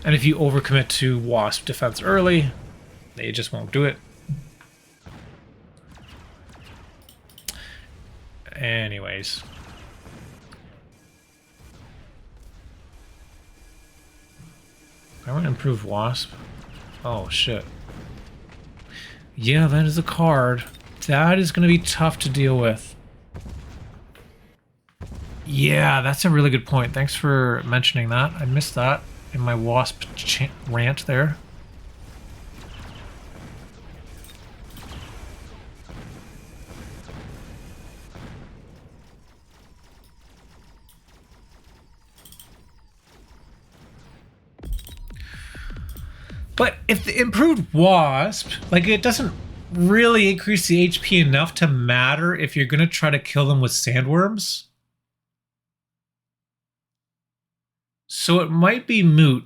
And if you overcommit to wasp defense early, they just won't do it. Anyways. I want to improve wasp. Oh, shit. Yeah, that is a card. That is going to be tough to deal with. Yeah, that's a really good point. Thanks for mentioning that. I missed that in my wasp rant there. But if the improved wasp, like, it doesn't really increase the HP enough to matter if you're going to try to kill them with sandworms. So it might be moot.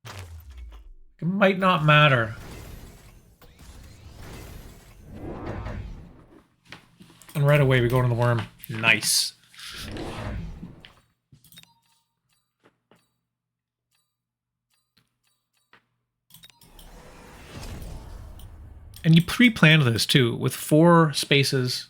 It might not matter. And right away we go to the worm. Nice. And you pre-planned this too, with 4 spaces.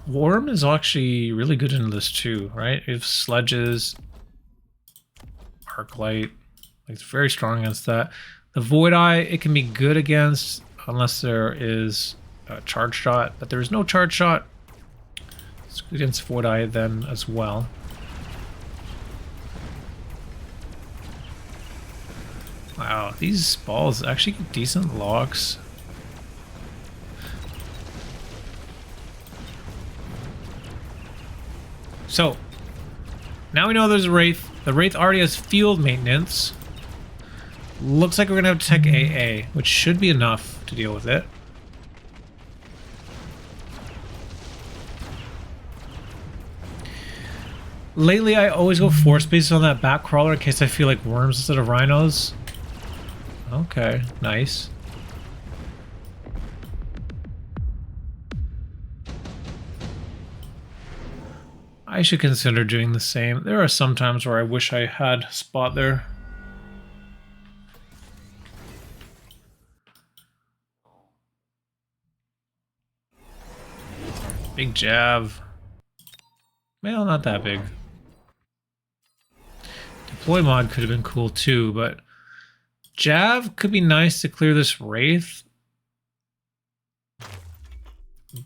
Worm is actually really good into this too, right? If sledges, arc light, like, it's very strong against that. The Void Eye, it can be good against, unless there is a charge shot, but there is no charge shot. It's good against Void Eye then as well. Wow, these balls actually get decent logs. So, now we know there's a Wraith. The Wraith already has field maintenance. Looks like we're going to have to tech AA, which should be enough to deal with it. Lately, I always go 4 spaces on that back crawler in case I feel like worms instead of rhinos. Okay, nice. I should consider doing the same. There are some times where I wish I had a spot there. Big jab. Well, not that big. Deploy mod could have been cool too, but jab could be nice to clear this Wraith.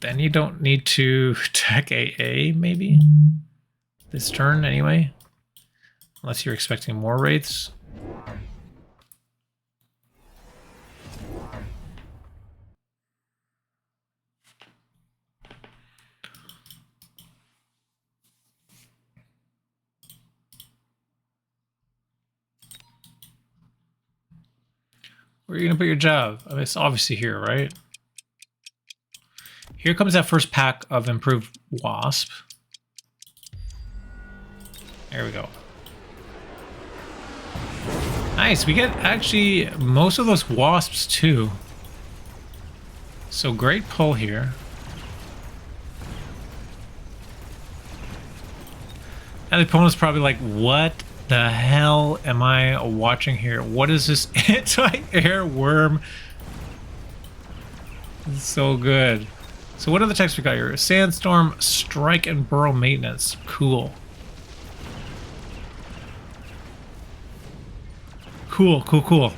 Then you don't need to attack AA, maybe? This turn, anyway. Unless you're expecting more Wraiths. Where are you going to put your jab? I mean, it's obviously here, right? Here comes that first pack of improved Wasp. There we go. Nice, we get actually most of those Wasps too. So great pull here. And the opponent's probably like, what the hell am I watching here? What is this anti-air worm? It's so good. So what are the texts we got here? Sandstorm, Strike, and Burrow Maintenance. Cool. Cool, cool, cool.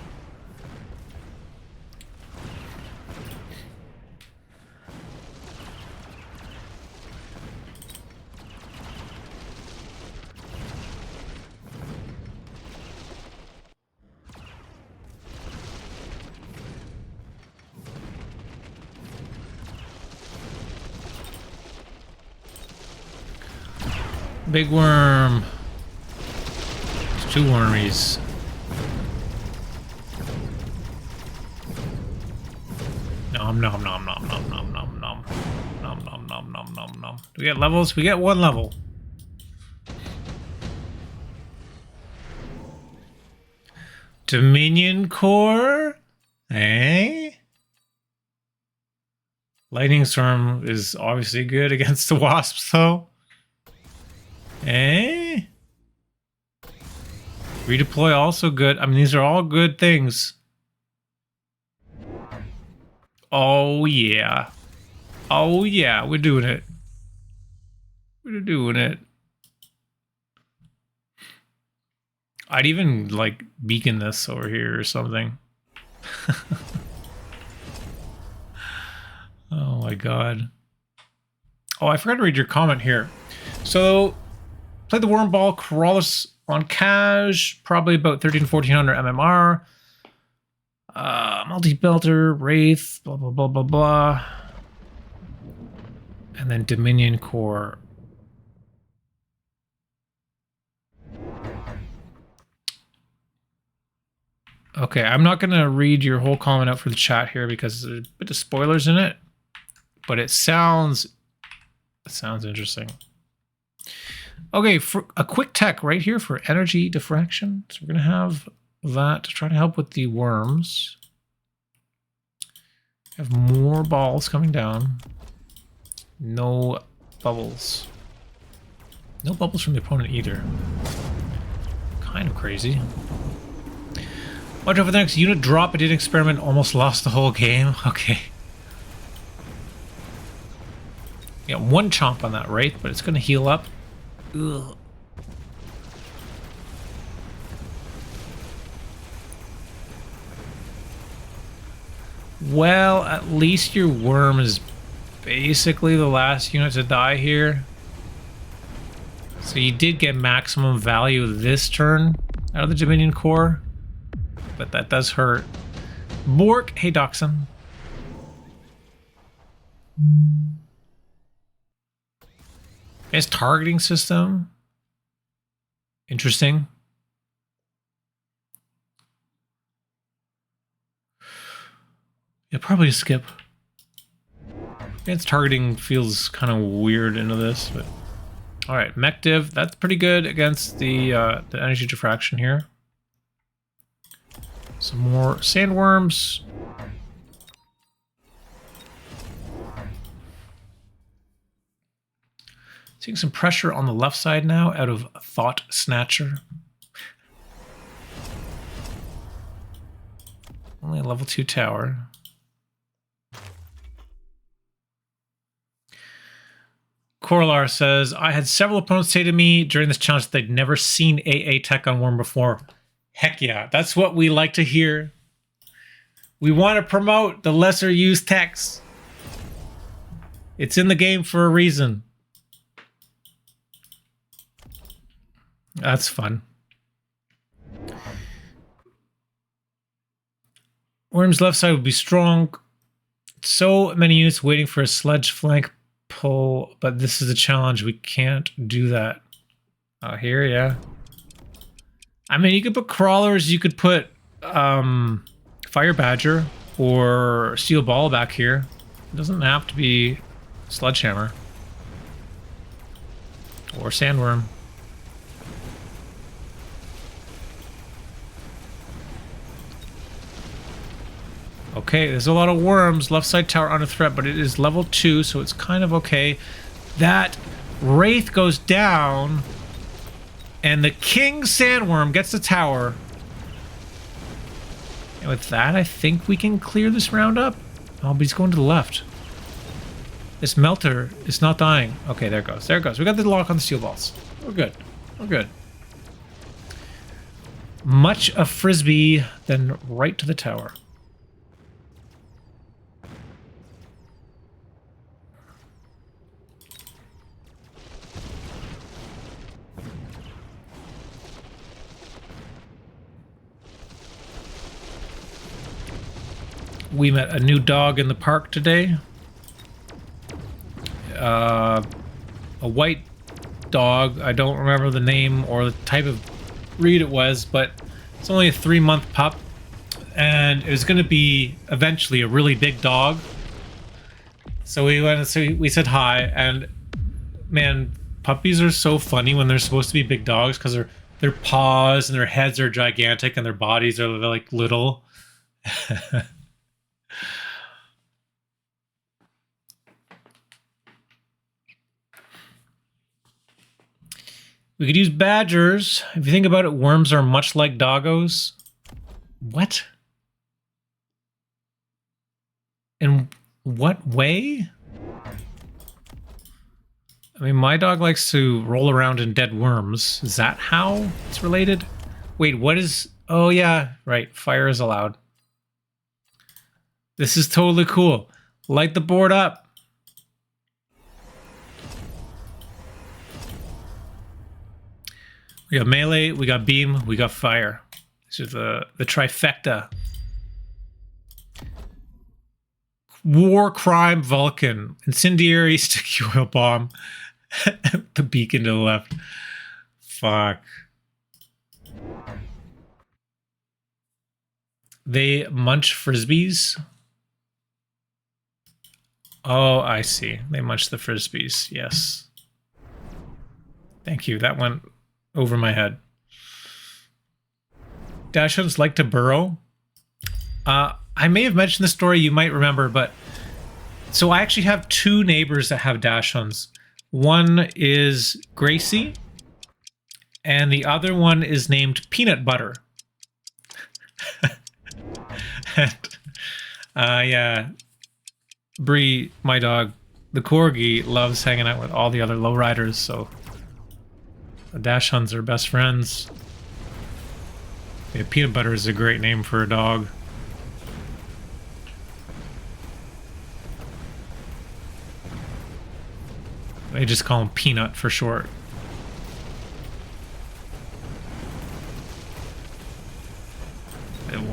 Big worm. There's two wormies. Nom nom nom nom nom nom nom nom nom nom nom nom nom nom. Do we get levels? We get one level. Dominion Core? Eh? Lightning Storm is obviously good against the Wasps, though. Eh? Redeploy also good. I mean, these are all good things. Oh, yeah. Oh, yeah. We're doing it. We're doing it. I'd even, like, beacon this over here or something. Oh, my God. Oh, I forgot to read your comment here. So, play the Worm Ball, Corelar on Cash, probably about 1400 MMR. Multi-belter, Wraith, blah, blah, blah, blah, blah. And then Dominion Core. Okay, I'm not going to read your whole comment out for the chat here because there's a bit of spoilers in it. But it sounds interesting. Okay, for a quick tech right here for energy diffraction. So we're going to have that to try to help with the worms. Have more balls coming down. No bubbles. No bubbles from the opponent either. Kind of crazy. Watch out for the next unit drop. I did experiment, almost lost the whole game. Okay. Yeah, one chomp on that, right? But it's going to heal up. Ugh. Well, at least your worm is basically the last unit to die here. So you did get maximum value this turn out of the Dominion Core. But that does hurt. Bork, hey Dachshund. His targeting system. Interesting. Yeah, probably skip. Its targeting feels kind of weird into this, but all right, mech div. That's pretty good against the energy diffraction here. Some more sandworms. Taking some pressure on the left side now out of Thought Snatcher. Only a level 2 tower. Corelar says, I had several opponents say to me during this challenge that they'd never seen AA tech on Worm before. Heck yeah, that's what we like to hear. We want to promote the lesser used techs. It's in the game for a reason. That's fun. Worm's left side would be strong. So many units waiting for a sledge flank pull, but this is a challenge. We can't do that. Oh, here, yeah. I mean, you could put crawlers, you could put Fire Badger or Steel Ball back here. It doesn't have to be Sledgehammer or Sandworm. Okay, there's a lot of worms. Left side tower under threat, but it is level 2, so it's kind of okay. That Wraith goes down, and the King Sandworm gets the tower. And with that, I think we can clear this round up. Oh, but he's going to the left. This Melter is not dying. Okay, there it goes. There it goes. We got the lock on the steel balls. We're good. We're good. Much a frisbee, then right to the tower. We met a new dog in the park today. A white dog. I don't remember the name or the type of breed it was, but it's only a 3-month pup. And it was going to be eventually a really big dog. So we went and we said hi. And man, puppies are so funny when they're supposed to be big dogs because their paws and their heads are gigantic and their bodies are like little. We could use badgers. If you think about it, worms are much like doggos. What? In what way? I mean, my dog likes to roll around in dead worms. Is that how it's related? Wait, what is... Oh, yeah, right. Fire is allowed. This is totally cool. Light the board up. We got melee, we got beam, we got fire. These are the trifecta. War, crime, Vulcan. Incendiary, sticky oil bomb. The beacon to the left. Fuck. They munch frisbees. Oh, I see. They munch the frisbees. Yes. Thank you. That went over my head. Dachshunds like to burrow. I may have mentioned the story, you might remember, but so I actually have 2 neighbors that have dachshunds. One is Gracie, and the other one is named Peanut Butter. And, yeah, Bree, my dog, the corgi, loves hanging out with all the other lowriders, so the dachshunds are best friends. Yeah, Peanut Butter is a great name for a dog. They just call him Peanut for short.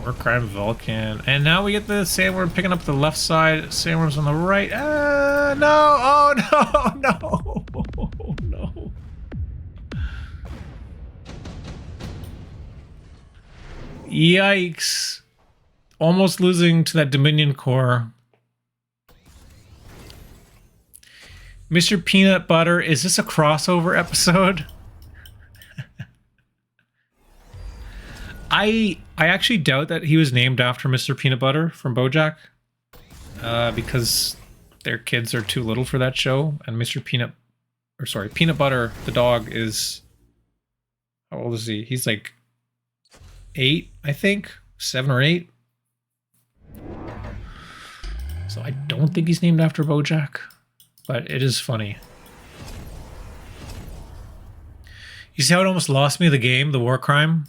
War crime Vulcan. And now we get the sandworm picking up the left side. Sandworm's on the right. No! Oh no! No! No! Yikes. Almost losing to that Dominion core. Mr. Peanut Butter, is this a crossover episode? I actually doubt that he was named after Mr. Peanut Butter from BoJack. Because their kids are too little for that show. And Mr. Peanut... or sorry, Peanut Butter, the dog, is, how old is he? He's like 8, I think, 7 or 8. So I don't think he's named after Bojack, but it is funny. You see how it almost lost me the game, the war crime?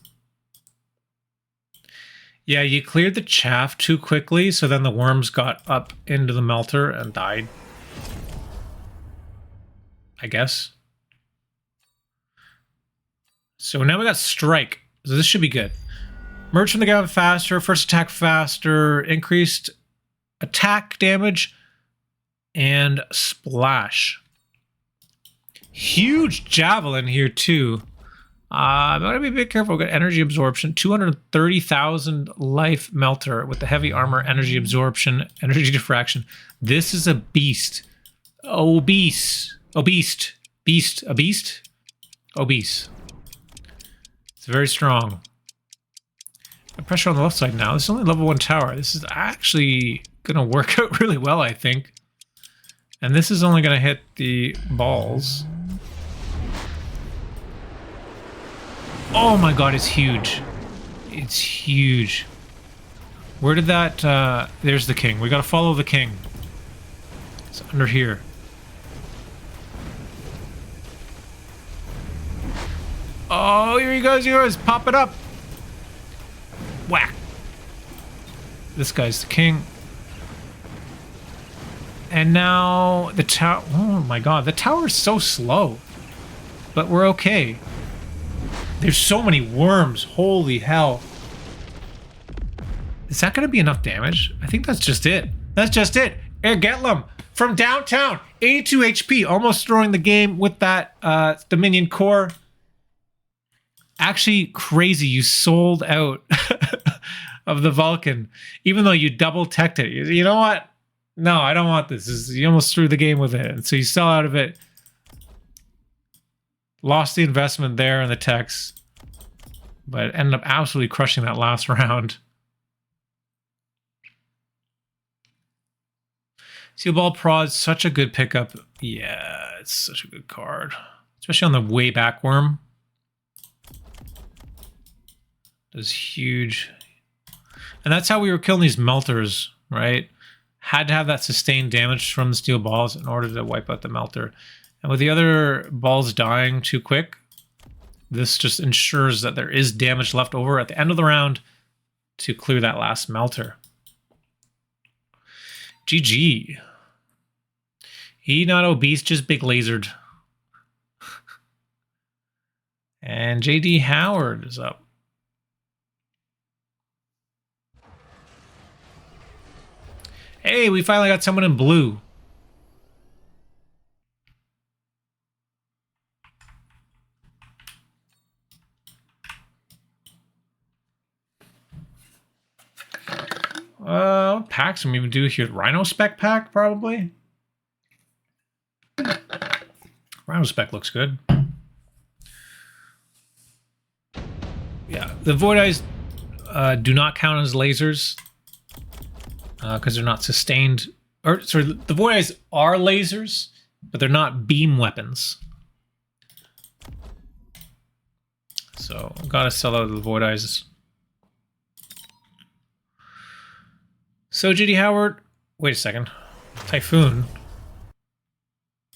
Yeah, you cleared the chaff too quickly, so then the worms got up into the melter and died. I guess. So now we got strike. So this should be good. Merge from the ground faster, first attack faster, increased attack damage, and splash. Huge javelin here too. I'm gonna be a bit careful. We've got energy absorption, 230,000 life melter with the heavy armor, energy absorption, energy diffraction. This is a beast. Obese. Obese. Beast. A beast? Obese. It's very strong. Pressure on the left side now. This is only level 1 tower. This is actually going to work out really well, I think. And this is only going to hit the balls. Oh my god, it's huge. It's huge. Where did that... there's the king. We got to follow the king. It's under here. Oh, here he goes, here he goes. Pop it up. Whack. This guy's the king. And now the tower... Oh my god, the tower is so slow. But we're okay. There's so many worms. Holy hell. Is that going to be enough damage? I think that's just it. That's just it. Airgetlam from downtown. 82 HP. Almost throwing the game with that Dominion core. Actually, crazy. You sold out of the Vulcan. Even though you double teched it. You know what? No, I don't want this. You almost threw the game with it. And so you sell out of it. Lost the investment there in the techs. But ended up absolutely crushing that last round. Steel Ball Prod, such a good pickup. Yeah, it's such a good card. Especially on the way back worm. Does huge. And that's how we were killing these melters, right? Had to have that sustained damage from the steel balls in order to wipe out the melter. And with the other balls dying too quick, this just ensures that there is damage left over at the end of the round to clear that last melter. GG. He not obese, just big lasered. And JD Howard is up. Hey, we finally got someone in blue. What packs can we even do here? Rhino Spec pack, probably? Rhino Spec looks good. Yeah, the Void Eyes do not count as lasers because they're not sustained. Or sorry, the Void Eyes are lasers, but they're not beam weapons. So gotta sell out the Void Eyes. So JD Howard, wait a second. Typhoon.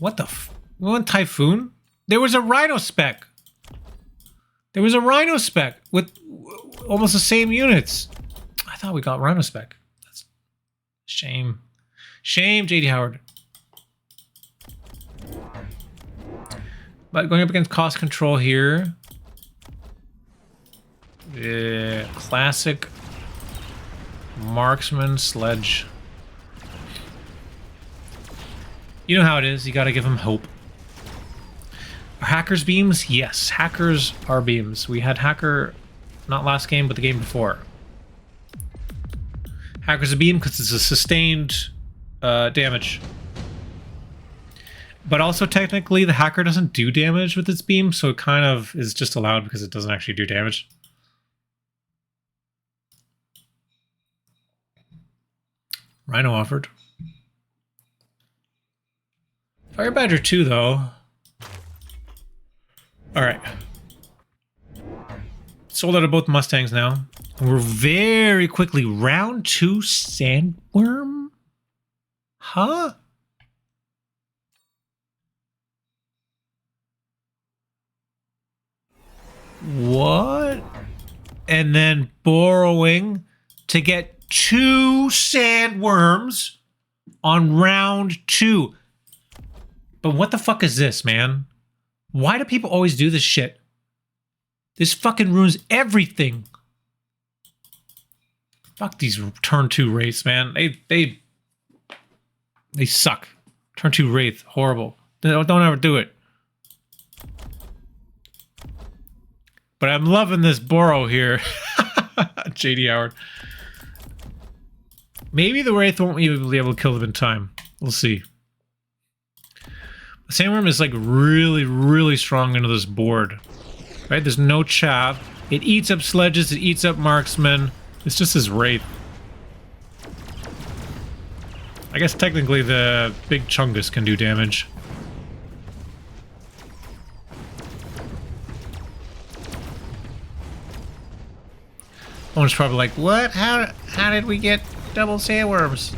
What the f? We went Typhoon? There was a Rhino Spec. There was a Rhino Spec with almost the same units. I thought we got Rhino Spec. That's shame. Shame, JD Howard. But going up against cost control here. The classic marksman sledge. You know how it is. You got to give them hope. Are hackers beams? Yes, hackers are beams. We had hacker not last game, but the game before. Hacker's a beam because it's a sustained damage. But also technically the hacker doesn't do damage with its beam, so it kind of is just allowed because it doesn't actually do damage. Rhino offered. Fire Badger 2, though. All right. Sold out of both Mustangs now. We're very quickly round 2 sandworm? Huh? What? And then borrowing to get 2 sandworms on round 2. But what the fuck is this, man? Why do people always do this shit? This fucking ruins everything. Fuck these turn 2 wraiths, man. They suck. Turn 2 wraith, horrible. Don't ever do it. But I'm loving this Burrow here. JD Howard. Maybe the Wraith won't even be able to kill them in time. We'll see. The Sandworm is like really, really strong into this board. Right? There's no chaff. It eats up sledges. It eats up marksmen. It's just this Wraith. I guess technically the big Chungus can do damage. Someone's probably like, what? How did we get double sandworms?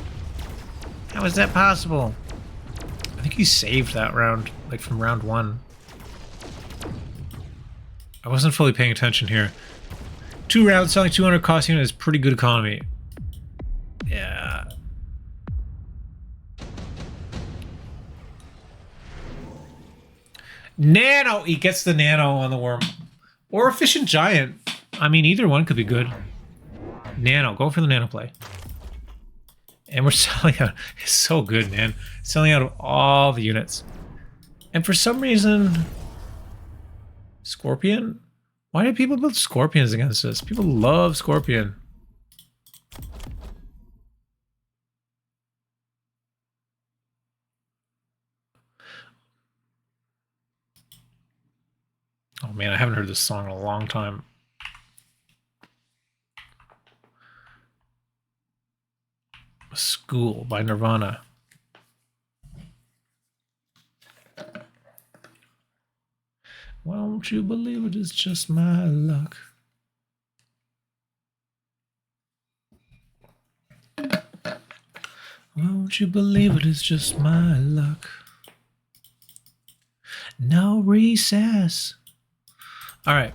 How is that possible? I think he saved that round, like from round 1. I wasn't fully paying attention here. 2 rounds selling 200 cost unit is pretty good economy. Yeah. Nano! He gets the nano on the worm. Or efficient giant. I mean, either one could be good. Nano. Go for the nano play. And we're selling out. It's so good, man. Selling out of all the units. And for some reason... Scorpion? Why do people build Scorpions against us? People love Scorpion. Oh man, I haven't heard this song in a long time. School by Nirvana. Won't you believe it is just my luck? Won't you believe it is just my luck? No recess. All right.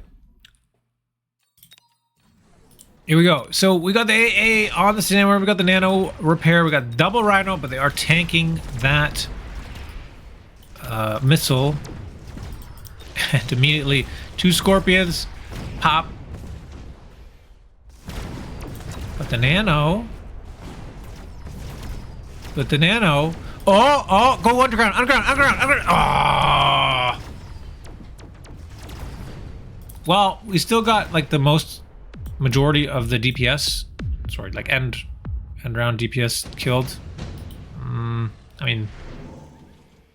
Here we go. So we got the AA on the Sandworm. We got the Nano repair. We got double Rhino, but they are tanking that missile. And immediately 2 Scorpions pop. But the Nano. But the Nano. Oh, go underground. Oh. Well, we still got like the most majority of the DPS. Sorry, like end round DPS killed. I mean,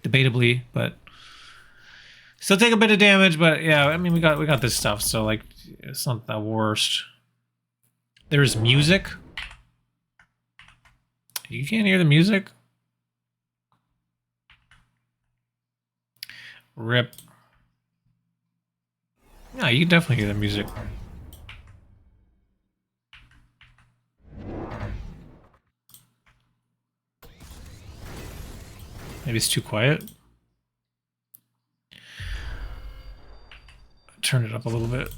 debatably, but still take a bit of damage. But yeah, I mean, we got this stuff, so like it's not the worst. There's music. You can't hear the music. Rip. Yeah, you can definitely hear the music. Maybe it's too quiet. Turn it up a little bit.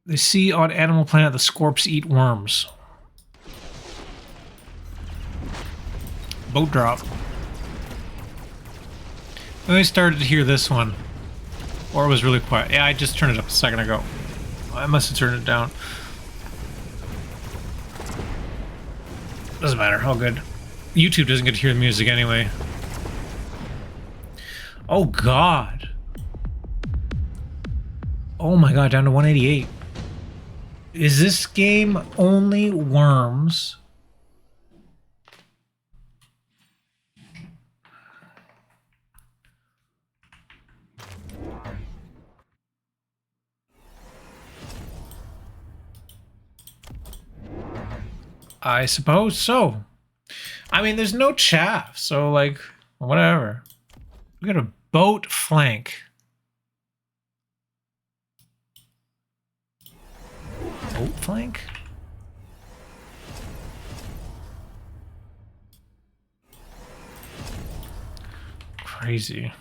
They see on Animal Planet the Scorps eat worms. Boat drop. And I started to hear this one. Or it was really quiet. Yeah, I just turned it up a second ago. I must have turned it down. Doesn't matter, all good. YouTube doesn't get to hear the music anyway. Oh god. Oh my god, down to 188. Is this game only worms? I suppose so. I mean, there's no chaff, so like, whatever. We got a boat flank. Boat flank? Crazy.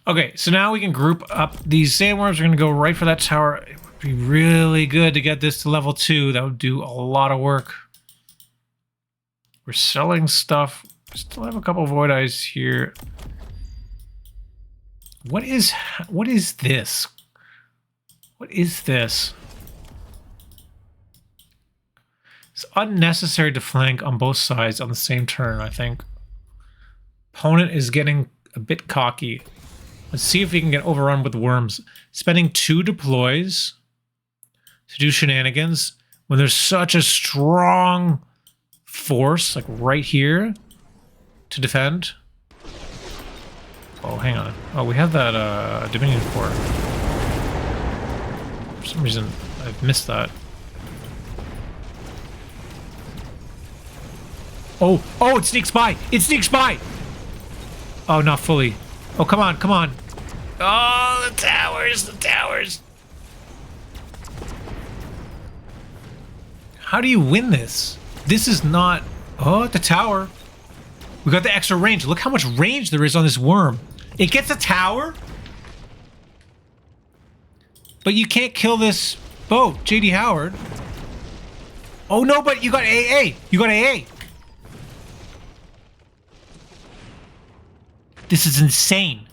Okay, so now we can group up these sandworms. We're going to go right for that tower. It would be really good to get this to level 2. That would do a lot of work. We're selling stuff. Still have a couple void eyes here. What is this? What is this? It's unnecessary to flank on both sides on the same turn, I think. Opponent is getting a bit cocky. Let's see if we can get overrun with worms. Spending 2 deploys to do shenanigans when there's such a strong force, like right here, to defend. Oh, hang on. Oh, we have that Dominion Core. For some reason, I've missed that. Oh, oh, it sneaks by! It sneaks by! Oh, not fully. Oh, come on, come on. Oh, the towers, the towers. How do you win this? This is not... Oh, the tower. We got the extra range. Look how much range there is on this worm. It gets a tower? But you can't kill this boat, JD Howard. Oh, no, but you got AA. You got AA. This is insane.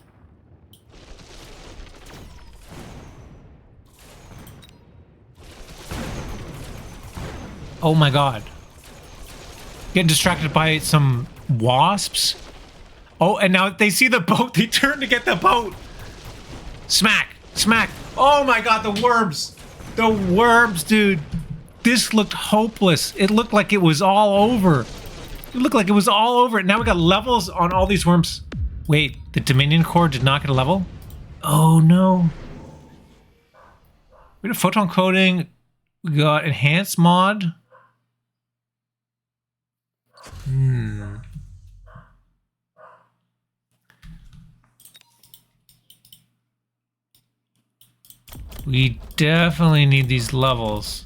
Oh my god. Getting distracted by some wasps. Oh, and now they see the boat. They turn to get the boat. Smack. Smack. Oh my god, the worms. The worms, dude. This looked hopeless. It looked like it was all over. It looked like it was all over. Now we got levels on all these worms. Wait, the Dominion Core did not get a level? Oh no. We got photon coating. We got enhanced mod. We definitely need these levels.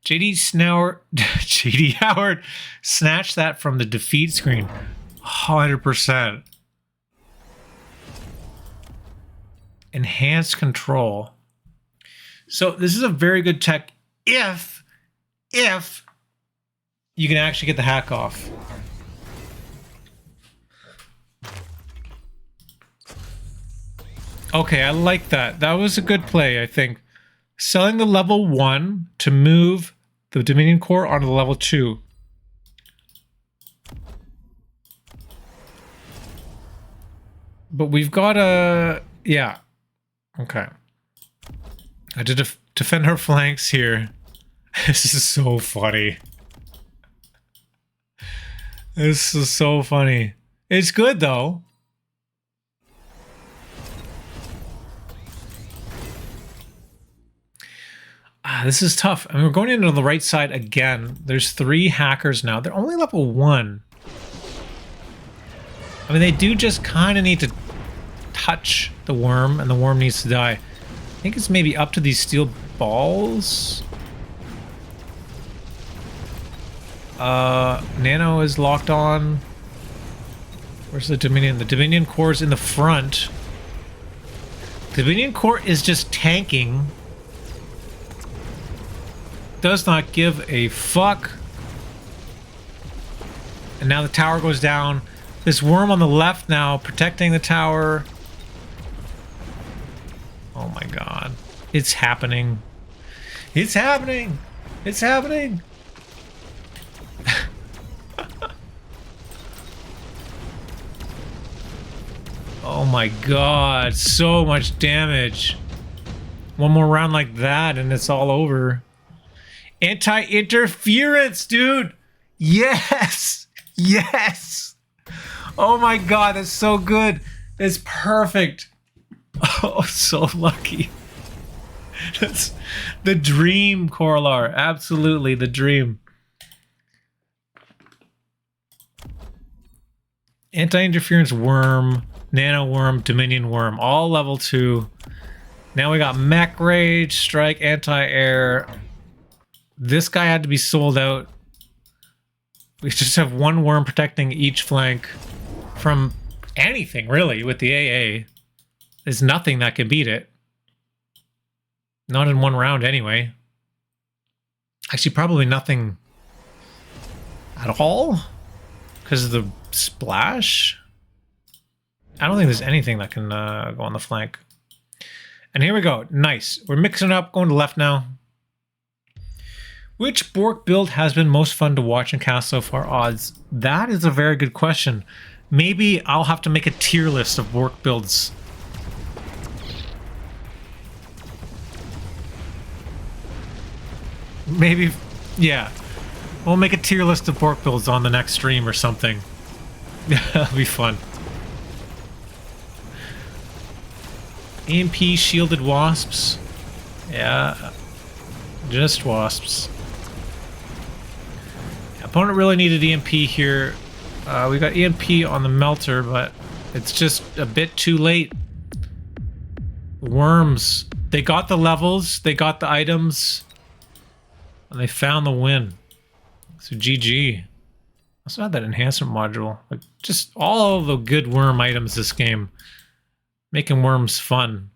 JD Howard snatched that from the defeat screen. 100%. Enhanced control. So this is a very good tech if you can actually get the hack off. Okay, I like that. That was a good play, I think. Selling the level 1 to move the Dominion Core onto the level 2. But we've got a... Yeah. Okay. I did defend her flanks here. This is so funny. This is so funny. It's good, though. This is tough. I mean, we're going into on the right side again. There's 3 hackers now. They're only level 1. I mean, they do just kind of need to touch the worm, and the worm needs to die. I think it's maybe up to these steel balls. Nano is locked on. Where's the Dominion? The Dominion Core is in the front. The Dominion Core is just tanking. Does not give a fuck. And now the tower goes down. This worm on the left now protecting the tower. Oh my god. It's happening. It's happening. It's happening. Oh my god. So much damage. One more round like that and it's all over. Anti-interference, dude. Yes. Yes. Oh my god, that's so good. It's perfect. Oh, so lucky. That's the dream, Corelar. Absolutely the dream. Anti-interference worm, nano worm, dominion worm, all level 2. Now we got mech rage, strike, anti-air. This guy had to be sold out. We just have one worm protecting each flank from anything, really, with the AA. There's nothing that can beat it. Not in one round, anyway. Actually, probably nothing at all. Because of the splash? I don't think there's anything that can go on the flank. And here we go. Nice. We're mixing it up, going to left now. Which Borked build has been most fun to watch and cast so far? Odds. That is a very good question. Maybe I'll have to make a tier list of Borked builds. Maybe, yeah. We'll make a tier list of Borked builds on the next stream or something. That'll be fun. EMP shielded wasps. Yeah. Just wasps. Opponent really needed EMP here. We got EMP on the melter, but it's just a bit too late. Worms. They got the levels, they got the items, and they found the win. So GG. Also had that enhancement module. Like just all of the good worm items this game. Making worms fun.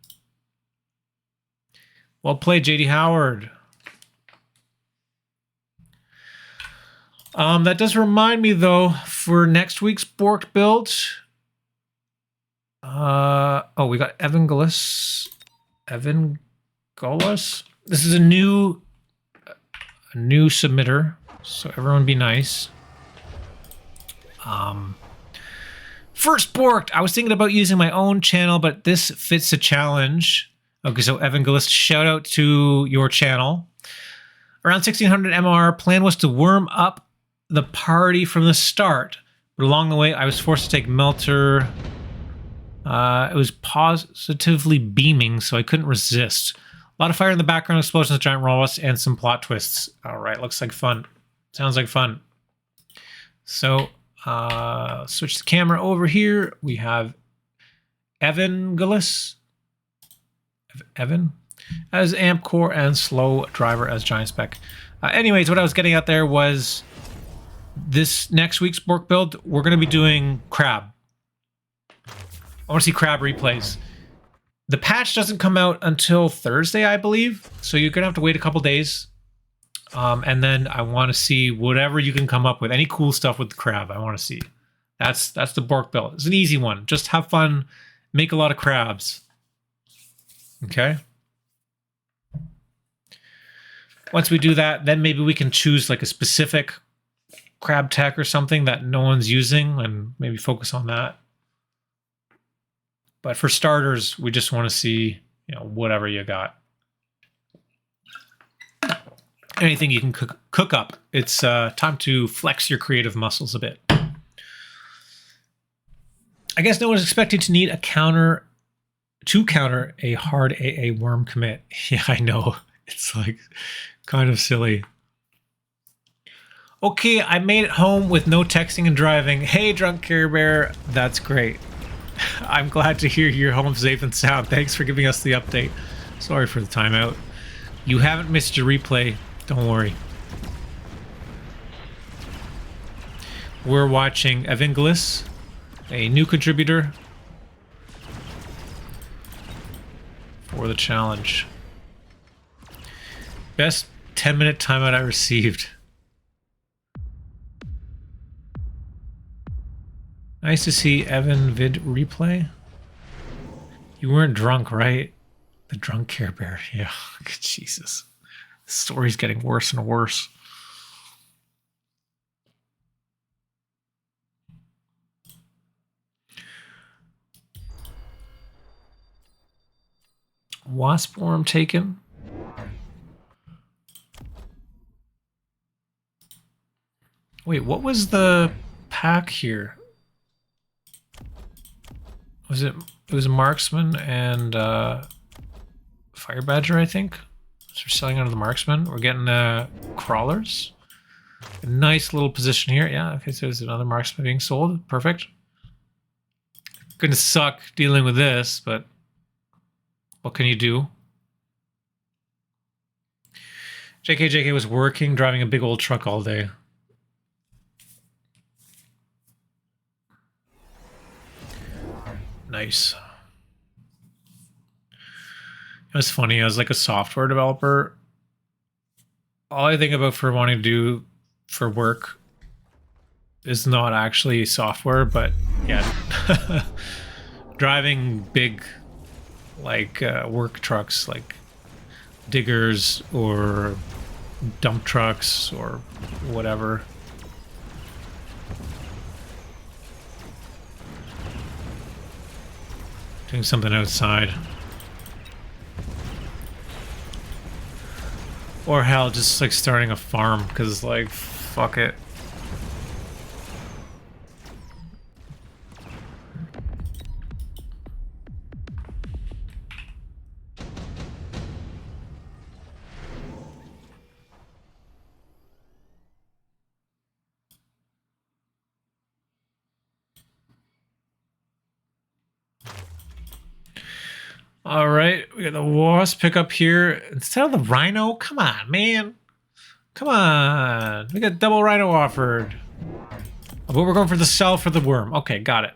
Well played, JD Howard. That does remind me, though, for next week's Borked build. Oh, we got evingolis. Evingolis. This is a new submitter, so everyone be nice. First Borked. I was thinking about using my own channel, but this fits the challenge. Okay, so evingolis, shout out to your channel. Around 1600 MR, plan was to worm up the party from the start, but along the way I was forced to take melter. It was positively beaming, so I couldn't resist. A lot of fire in the background, explosions, giant robots, and some plot twists. All right, looks like fun. Sounds like fun. So switch the camera over here. We have evingolis. Evan as amp core and slow driver as giant spec. Anyways, what I was getting at there was this next week's Borked build, we're going to be doing crab. I want to see crab replays. The patch doesn't come out until Thursday, I believe. So you're going to have to wait a couple days. And then I want to see whatever you can come up with. Any cool stuff with the crab, I want to see. That's the Borked build. It's an easy one. Just have fun. Make a lot of crabs. Okay. Once we do that, then maybe we can choose like a specific crab tech or something that no one's using and maybe focus on that. But for starters, we just want to see, you know, whatever you got. Anything you can cook up. It's time to flex your creative muscles a bit. I guess no one is expected to need a counter to counter a hard AA worm commit. Yeah, I know. It's like kind of silly. Okay, I made it home with no texting and driving. Hey, DrunkCareBear, that's great. I'm glad to hear you're home safe and sound. Thanks for giving us the update. Sorry for the timeout. You haven't missed your replay. Don't worry. We're watching evingolis, a new contributor for the challenge. Best 10-minute timeout I received. Nice to see Evan vid replay. You weren't drunk, right? The DrunkCareBear. Yeah, Jesus. The story's getting worse and worse. Wasp worm taken. Wait, what was the pack here? Was it? It was a marksman and Fire Badger, I think. So we're selling under the marksman. We're getting crawlers. A nice little position here. Yeah, okay, so there's another marksman being sold. Perfect. Gonna suck dealing with this, but what can you do? JK was working, driving a big old truck all day. Nice. It was funny, as like a software developer, all I think about for wanting to do for work is not actually software, but yeah, driving big like work trucks, like diggers or dump trucks or whatever. Doing something outside. Or hell, just like starting a farm, because like, fuck it. All right, we got the wasp pick up here instead of the rhino. Come on, man. Come on. We got double rhino offered. But we're going for the sell for the worm. Okay, got it.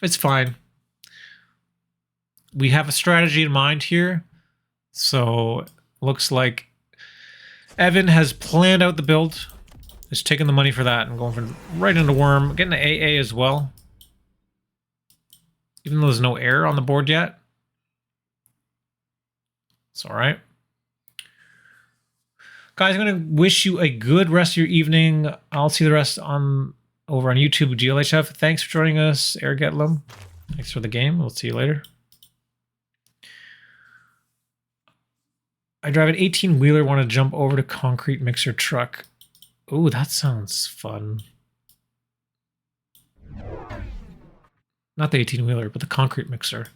It's fine. We have a strategy in mind here. So looks like Evan has planned out the build. Is taking the money for that and going for right into worm. Getting the AA as well. Even though there's no air on the board yet. It's all right. Guys, I'm going to wish you a good rest of your evening. I'll see the rest on over on YouTube, GLHF. Thanks for joining us, Airgetlam. Thanks for the game. We'll see you later. I drive an 18-wheeler, want to jump over to concrete mixer truck. Oh, that sounds fun. Not the 18-wheeler, but the concrete mixer.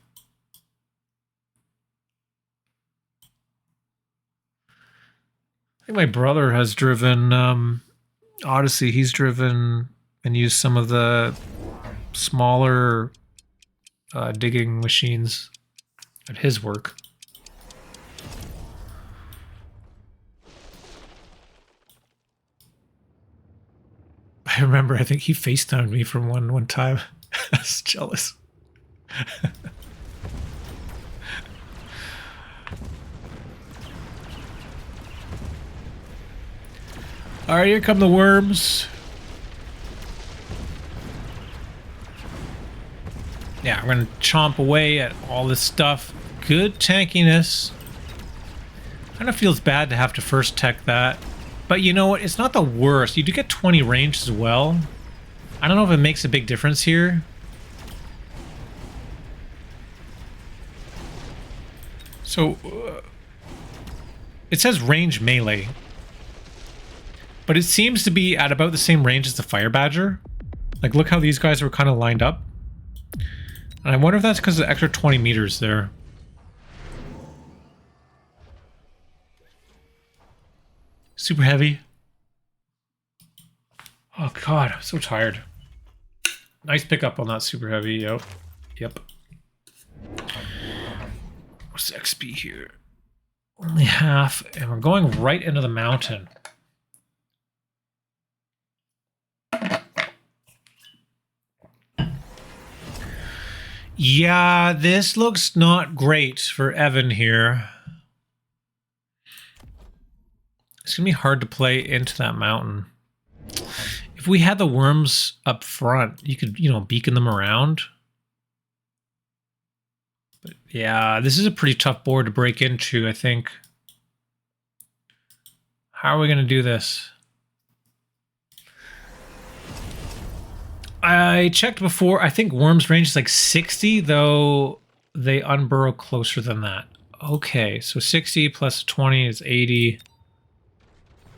I think my brother has driven Odyssey. He's driven and used some of the smaller digging machines at his work. I remember, I think he FaceTimed me from one time. I was jealous. All right, here come the worms. Yeah, I'm gonna chomp away at all this stuff. Good tankiness. Kind of feels bad to have to first tech that. But you know what? It's not the worst. You do get 20 range as well. I don't know if it makes a big difference here. So, it says range melee. But it seems to be at about the same range as the Fire Badger. Like, look how these guys were kind of lined up. And I wonder if that's because of the extra 20 meters there. Super heavy. Oh god, I'm so tired. Nice pickup on that super heavy, yep. Yep. What's the XP here? Only half, and we're going right into the mountain. Yeah, this looks not great for Evan here. It's gonna be hard to play into that mountain. If we had the worms up front, you could, you know, beacon them around. But yeah, this is a pretty tough board to break into, I think. How are we gonna do this? I checked before. I think worms range is like 60, though they unburrow closer than that. Okay, so 60 plus 20 is 80.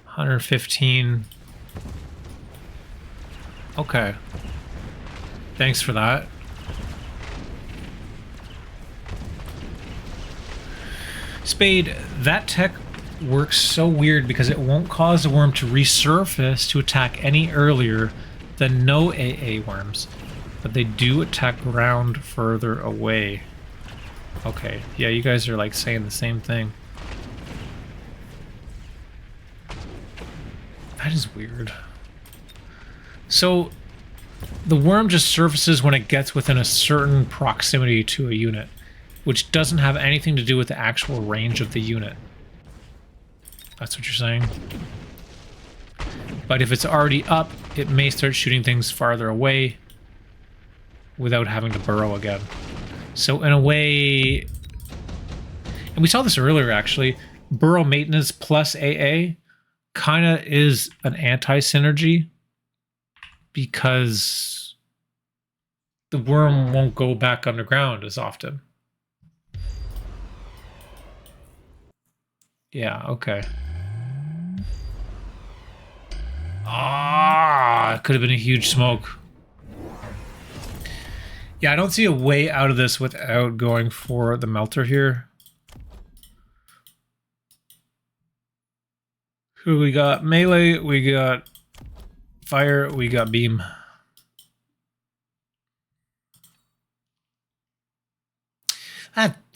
115. Okay. Thanks for that. Spade, that tech works so weird because it won't cause the worm to resurface to attack any earlier than no AA worms, but they do attack ground further away. Okay, yeah, you guys are like saying the same thing. That is weird. So the worm just surfaces when it gets within a certain proximity to a unit, which doesn't have anything to do with the actual range of the unit. That's what you're saying? But if it's already up, it may start shooting things farther away without having to burrow again. So in a way, and we saw this earlier actually, burrow maintenance plus AA kind of is an anti-synergy because the worm won't go back underground as often. Yeah, okay. Ah, it could have been a huge smoke. Yeah, I don't see a way out of this without going for the melter here. Who we got? Melee, we got fire, we got beam.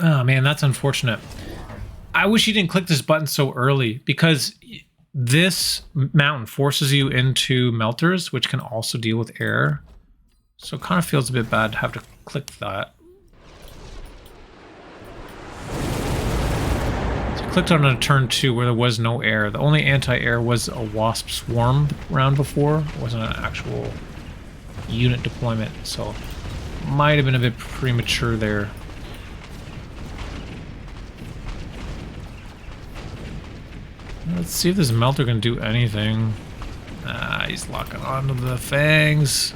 Oh man, that's unfortunate. I wish you didn't click this button so early because this mountain forces you into melters, which can also deal with air. So it kind of feels a bit bad to have to click that. So I clicked on a turn 2 where there was no air. The only anti-air was a wasp swarm round before. It wasn't an actual unit deployment, so might have been a bit premature there. Let's see if this melter can do anything. Ah, he's locking onto the fangs.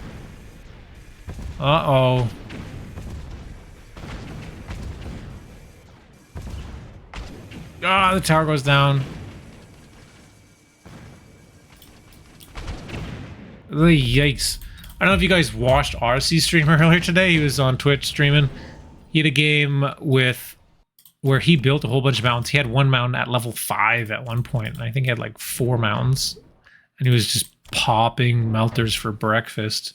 Uh-oh. Ah, the tower goes down. Yikes. I don't know if you guys watched Odyssey's stream earlier today. He was on Twitch streaming. He had a game with where he built a whole bunch of mountains. He had one mountain at level 5 at one point, and I think he had like 4 mountains. And he was just popping melters for breakfast.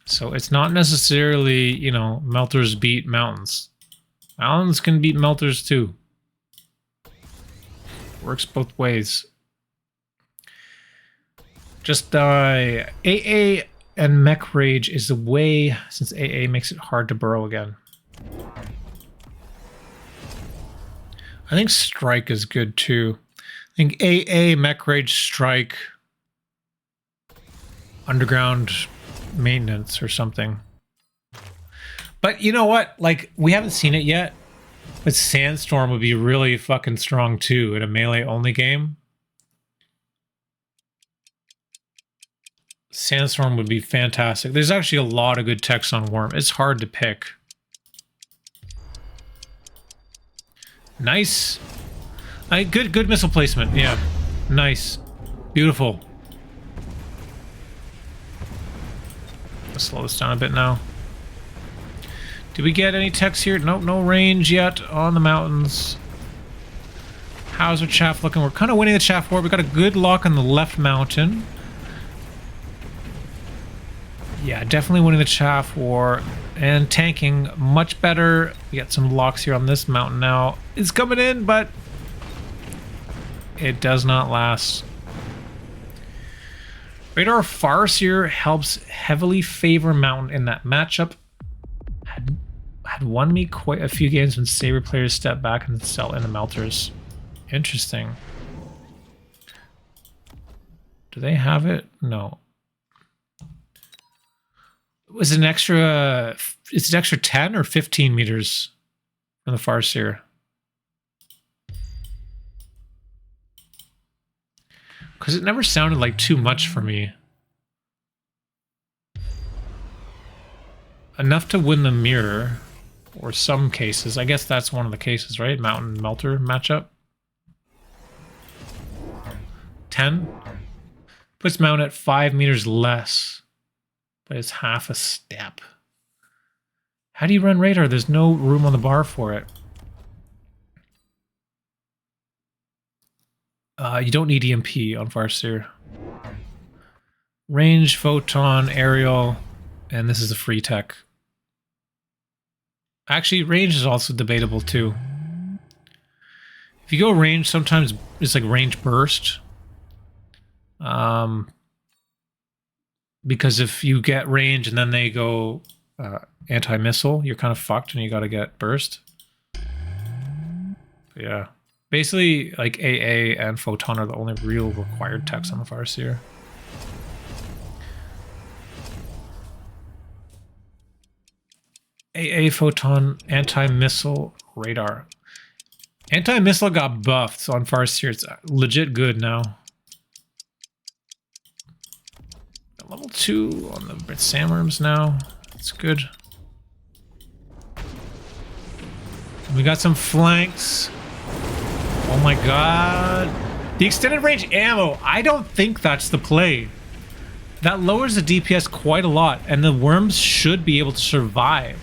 So it's not necessarily, you know, melters beat mountains. Mountains can beat melters too. Works both ways. Just die. AA and Mech Rage is the way, since AA makes it hard to burrow again. I think Strike is good too. I think AA, Mech Rage, Strike, Underground Maintenance or something. But you know what? Like, we haven't seen it yet, but Sandstorm would be really fucking strong too in a melee only game. Sandstorm would be fantastic. There's actually a lot of good techs on Worm. It's hard to pick. Nice. Good missile placement. Yeah. Nice. Beautiful. Let's slow this down a bit now. Did we get any techs here? Nope, no range yet on the mountains. How's our chaff looking? We're kind of winning the chaff war. We got a good lock on the left mountain. Yeah, definitely winning the chaff war and tanking much better. We got some locks here on this mountain now. It's coming in, but it does not last. Radar Farseer helps heavily favor mountain in that matchup. Had won me quite a few games when Saber players step back and sell into melters. Interesting. Do they have it? No. Was it an extra? It's an extra 10 or 15 meters from the Farseer. Because it never sounded like too much for me. Enough to win the mirror, or some cases. I guess that's one of the cases, right? Mountain Melter matchup. 10. Puts Mount at 5 meters less, but it's half a step. How do you run radar? There's no room on the bar for it. You don't need EMP on Farseer. Range, photon, aerial, and this is a free tech. Actually, range is also debatable too. If you go range, sometimes it's like range burst. Because if you get range and then they go anti-missile, you're kind of fucked and you got to get burst. Yeah. Basically, like AA and Photon are the only real required techs on the Farseer. AA, Photon, anti-missile, radar. Anti-missile got buffed, so on Farseer it's legit good now. Level 2 on the Sandworms now. That's good. We got some flanks. Oh my god. The extended range ammo, I don't think that's the play. That lowers the DPS quite a lot, and the worms should be able to survive.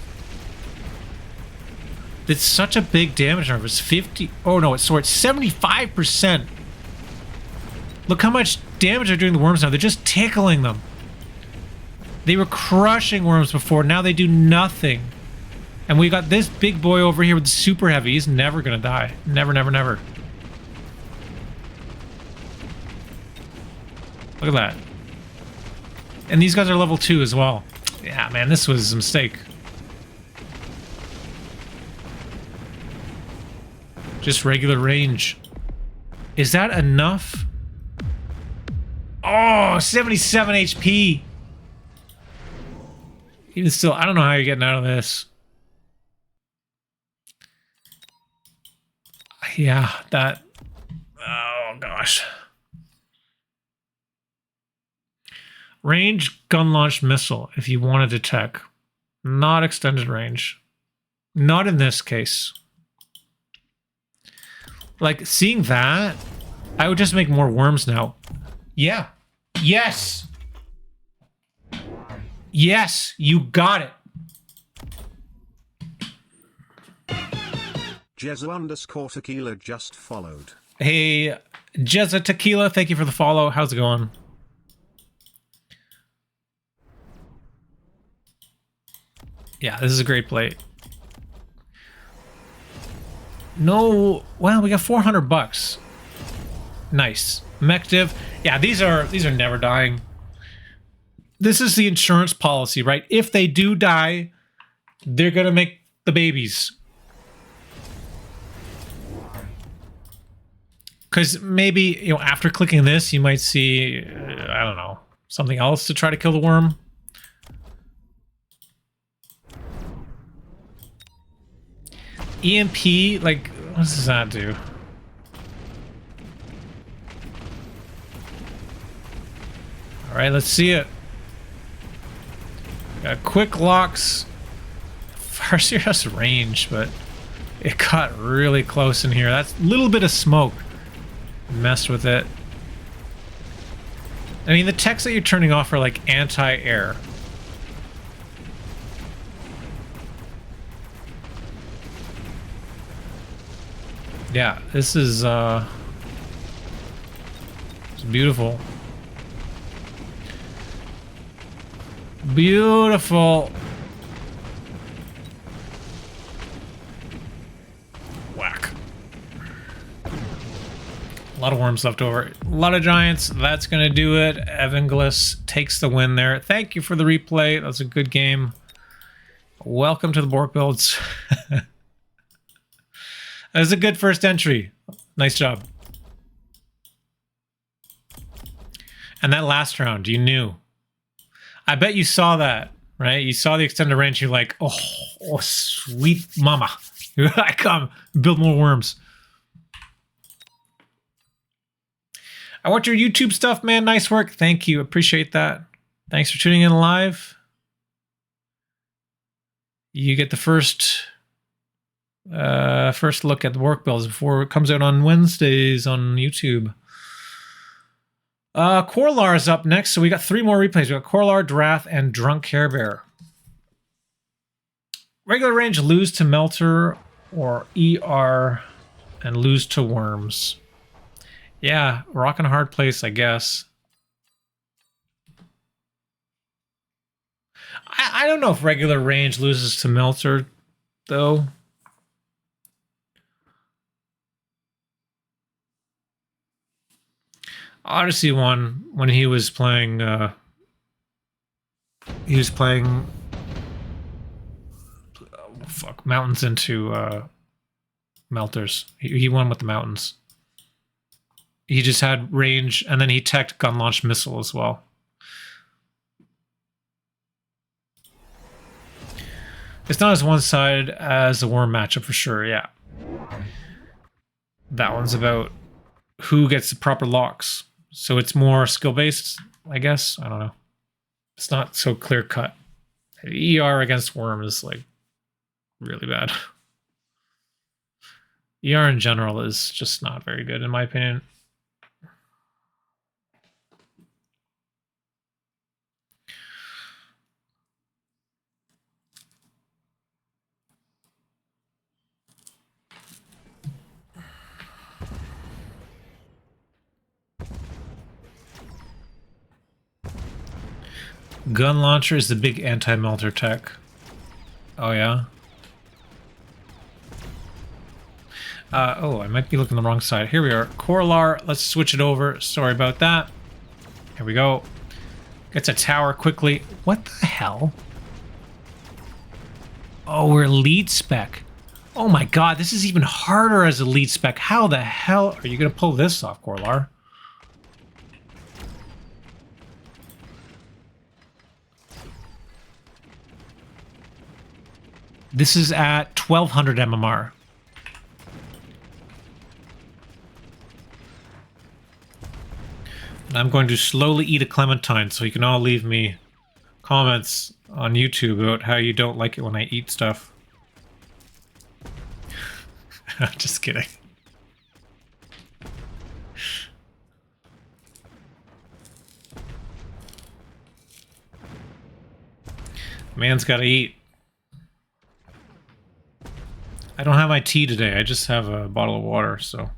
It's such a big damage number. It's 50. Oh no, it's 75%. Look how much damage they're doing to the worms now. They're just tickling them. They were crushing worms before. Now they do nothing. And we got this big boy over here with the super heavy. He's never gonna die. Never, never, never. Look at that. And these guys are level 2 as well. Yeah, man, this was a mistake. Just regular range. Is that enough? Oh, 77 HP. Even still, I don't know how you're getting out of this. Yeah, that... Oh, gosh. Range gun-launched missile, if you wanted to tech. Not extended range. Not in this case. Like, seeing that, I would just make more worms now. Yeah. Yes! Yes, you got it. Jezza_Tequila just followed. Hey, Jezza Tequila, thank you for the follow. How's it going? Yeah, this is a great play. No, well, we got 400 bucks. Nice. Mech div. Yeah, these are never dying. This is the insurance policy, right? If they do die, they're gonna make the babies. Because maybe, you know, after clicking this, you might see, I don't know, something else to try to kill the worm. EMP, like, what does that do? All right, let's see it. Got quick locks. Farseer has range, but it got really close in here. That's a little bit of smoke. Messed with it. I mean, the techs that you're turning off are like anti-air. Yeah, this is it's beautiful. Beautiful. Whack. A lot of worms left over. A lot of giants. That's going to do it. evingolis takes the win there. Thank you for the replay. That was a good game. Welcome to the Borked Builds. That was a good first entry. Nice job. And that last round, you knew. I bet you saw that, right? You saw the extended range. You're like, oh sweet mama. Here I come. Build more worms. I watch your YouTube stuff, man. Nice work. Thank you. Appreciate that. Thanks for tuning in live. You get the first look at the Borked Builds before it comes out on Wednesdays on YouTube. Corelar is up next, so we got 3 more replays. We got Corelar, Drath, and DrunkCareBear. Regular range, lose to Melter or ER, and lose to Worms. Yeah, rock and a hard place, I guess. I don't know if regular range loses to Melter, though. Odyssey won when he was playing. He was playing. Fuck, mountains into melters. He won with the mountains. He just had range, and then he teched gun launched missile as well. It's not as one-sided as the Worm matchup for sure, yeah. That one's about who gets the proper locks. So it's more skill-based, I guess. I don't know. It's not so clear-cut. ER against Worm is, like, really bad. ER in general is just not very good, in my opinion. Gun launcher is the big anti-melter tech. Oh, yeah? Oh, I might be looking the wrong side. Here we are. Corelar, let's switch it over. Sorry about that. Here we go. Gets a tower quickly. What the hell? Oh, we're lead spec. Oh my god, this is even harder as a lead spec. How the hell are you going to pull this off, Corelar? This is at 1200 MMR. And I'm going to slowly eat a clementine so you can all leave me comments on YouTube about how you don't like it when I eat stuff. I'm just kidding. Man's gotta eat. I don't have my tea today, I just have a bottle of water, so...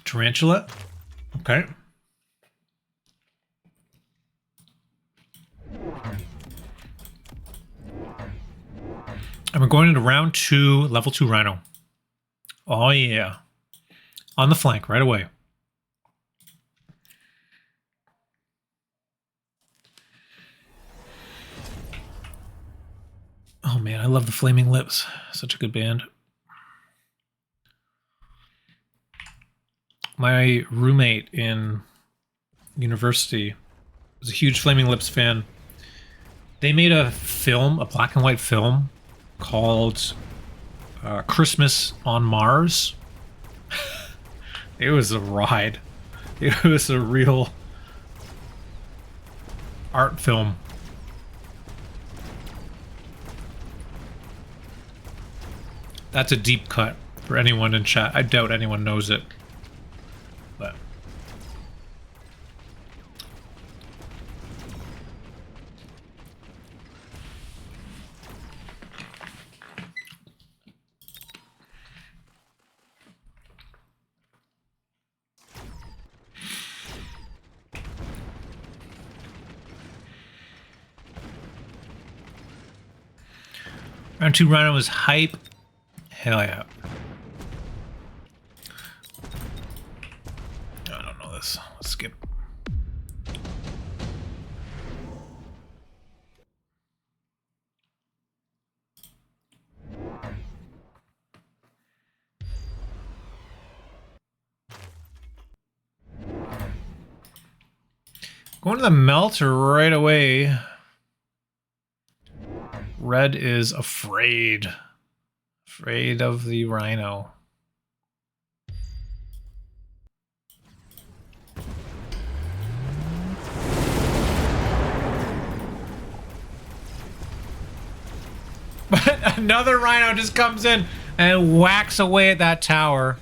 Tarantula? Okay. And we're going into round 2, level 2 Rhino. Oh yeah. On the flank, right away. Oh man, I love the Flaming Lips. Such a good band. My roommate in university was a huge Flaming Lips fan. They made a film, a black and white film, called Christmas on Mars. It was a ride. It was a real art film. That's a deep cut for anyone in chat. I doubt anyone knows it. But round 2 Rhino was hype. Hell yeah. I don't know this. Let's skip. Going to the melter right away. Red is afraid. Afraid of the Rhino. But another Rhino just comes in and whacks away at that tower.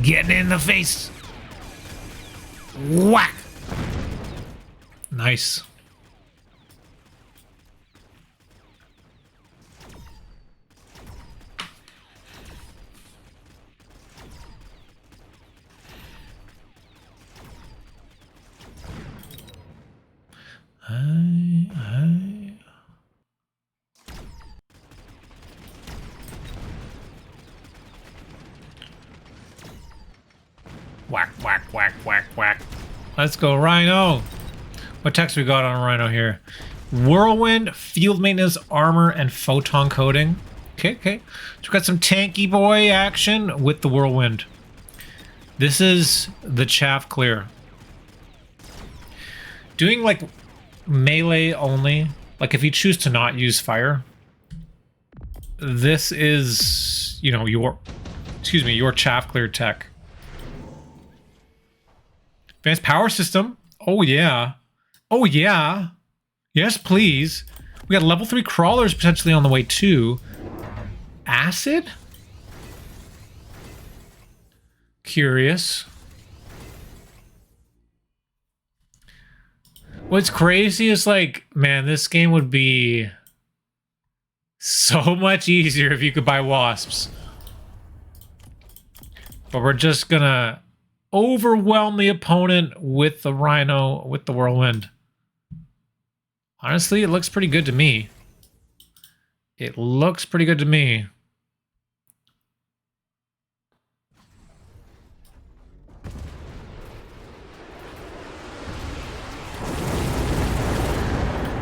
Getting in the face. Whack. Nice. Whack, whack, whack, whack, whack. Let's go, Rhino. What text we got on Rhino here? Whirlwind, field maintenance, armor, and photon coating. Okay, okay. So we've got some tanky boy action with the Whirlwind. This is the chaff clear. Doing like melee only, like if you choose to not use fire, this is, you know, your chaff clear tech. Advanced power system. Oh yeah. Oh yeah. Yes, please. We got level 3 crawlers potentially on the way too. Acid? Curious. What's crazy is like, man, this game would be so much easier if you could buy wasps. But we're just gonna overwhelm the opponent with the Rhino, with the Whirlwind. Honestly, it looks pretty good to me. It looks pretty good to me.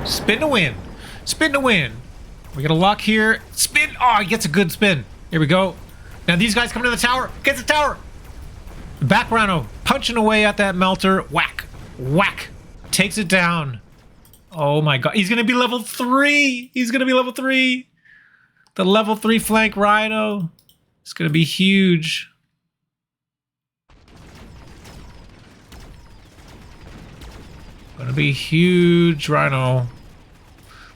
Spin to win. Spin to win. We got a lock here. Spin. Oh, he gets a good spin. Here we go. Now these guys come to the tower. Get the tower. Back Rhino. Punching away at that melter. Whack. Whack. Takes it down. Oh my god. He's going to be level 3. He's going to be level 3. The level 3 flank Rhino. It's going to be huge. Going to be huge, Rhino.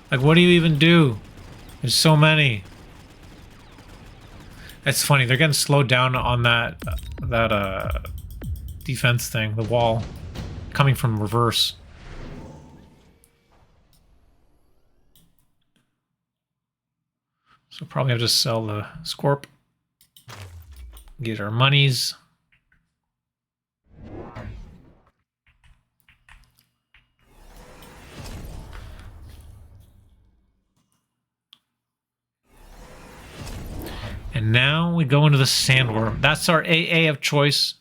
Like, what do you even do? There's so many. It's funny. They're getting slowed down on that defense thing, the wall, coming from reverse. So probably have to sell the Scorp. Get our monies. And now we go into the Sandworm. That's our AA of choice.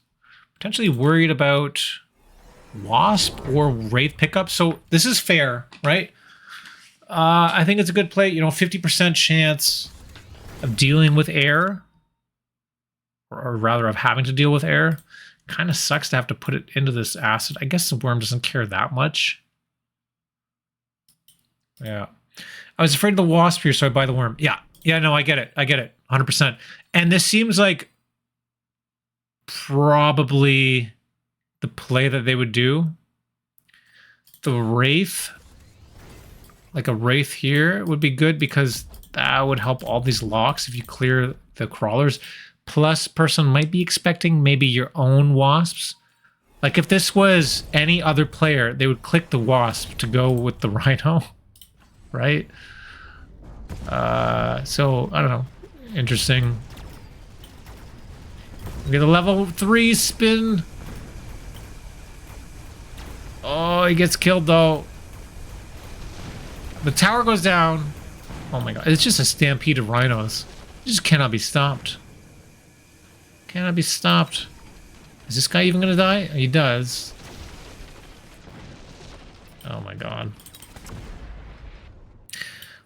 Potentially worried about Wasp or Wraith pickup. So this is fair, right? I think it's a good play. You know, 50% chance of dealing with air. Or rather of having to deal with air. Kind of sucks to have to put it into this acid. I guess the worm doesn't care that much. Yeah. I was afraid of the Wasp here, so I buy the worm. Yeah. Yeah, no, I get it. I get it. 100%. And this seems like probably the play that they would do. The Wraith, like a Wraith here, would be good because that would help all these locks if you clear the crawlers. Plus, person might be expecting maybe your own wasps. Like if this was any other player, they would click the wasp to go with the Rhino, right? So I don't know. Interesting. We get a level 3 spin. Oh, he gets killed though. The tower goes down. Oh my god. It's just a stampede of rhinos. It just cannot be stopped. Cannot be stopped. Is this guy even gonna die? He does. Oh my god.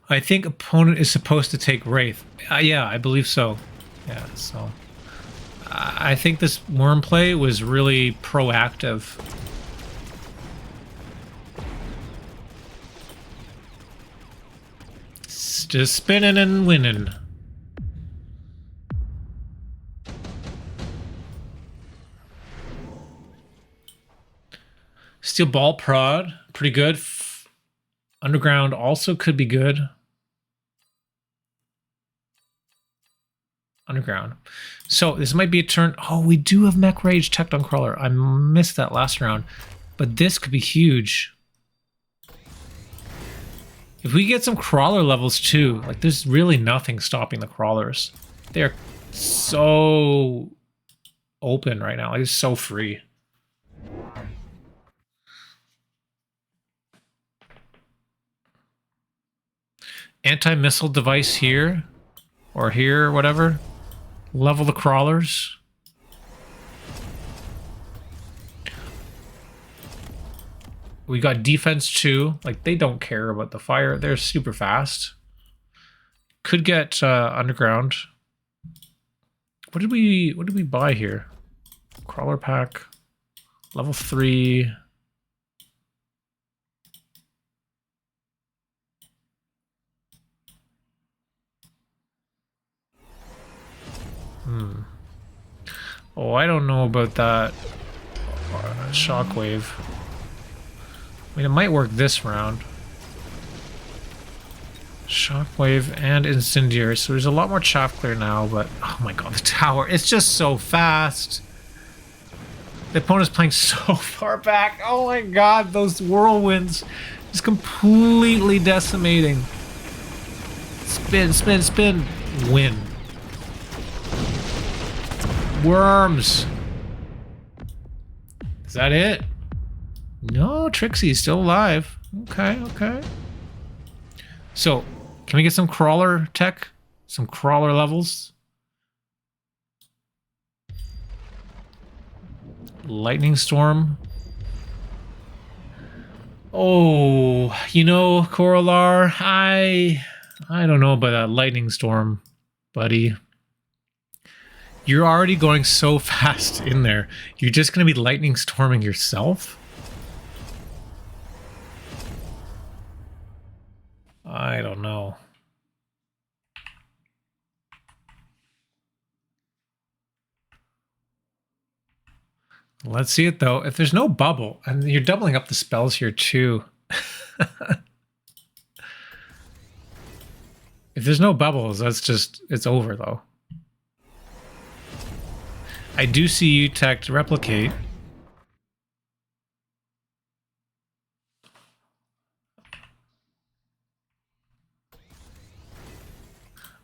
I think opponent is supposed to take Wraith. Yeah, I believe so. Yeah, so I think this worm play was really proactive. It's just spinning and winning. Steel ball prod, pretty good. Underground also could be good. underground. So this might be a turn. Oh, we do have Mech Rage teched on Crawler. I missed that last round. But this could be huge. If we get some Crawler levels too, like there's really nothing stopping the Crawlers. They're so open right now. Like it's so free. Anti-missile device here. Or here, or whatever. Level the Crawlers. We got defense too. Like they don't care about the fire. They're super fast. Could get underground. What did we buy here? Crawler pack. Level 3. Oh, I don't know about that. Shockwave. I mean, it might work this round. Shockwave and Incendiary. So there's a lot more chaff clear now, but oh my god, the tower. It's just so fast. The opponent's playing so far back. Oh my god, those whirlwinds. Just completely decimating. Spin, spin, spin. Win. Worms. Is that it? No, Trixie's still alive. Okay, okay. So, can we get some Crawler tech? Some Crawler levels? Lightning Storm. Oh, you know, Corelar, I don't know about that Lightning Storm, buddy. You're already going so fast in there. You're just going to be lightning storming yourself? I don't know. Let's see it though. If there's no bubble, and you're doubling up the spells here too. If there's no bubbles, that's just, it's over though. I do see you tech replicate.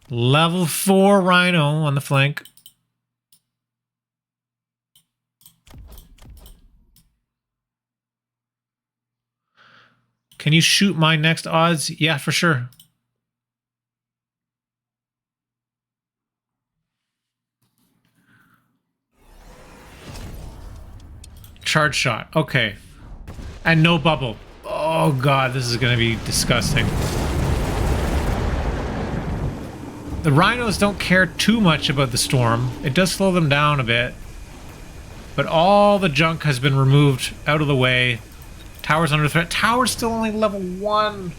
Level 4 Rhino on the flank. Can you shoot my next odds? Yeah, for sure. Charge shot. Okay. And no bubble. Oh god, this is going to be disgusting. The rhinos don't care too much about the storm. It does slow them down a bit. But all the junk has been removed out of the way. Tower's under threat. Tower's still only level 1.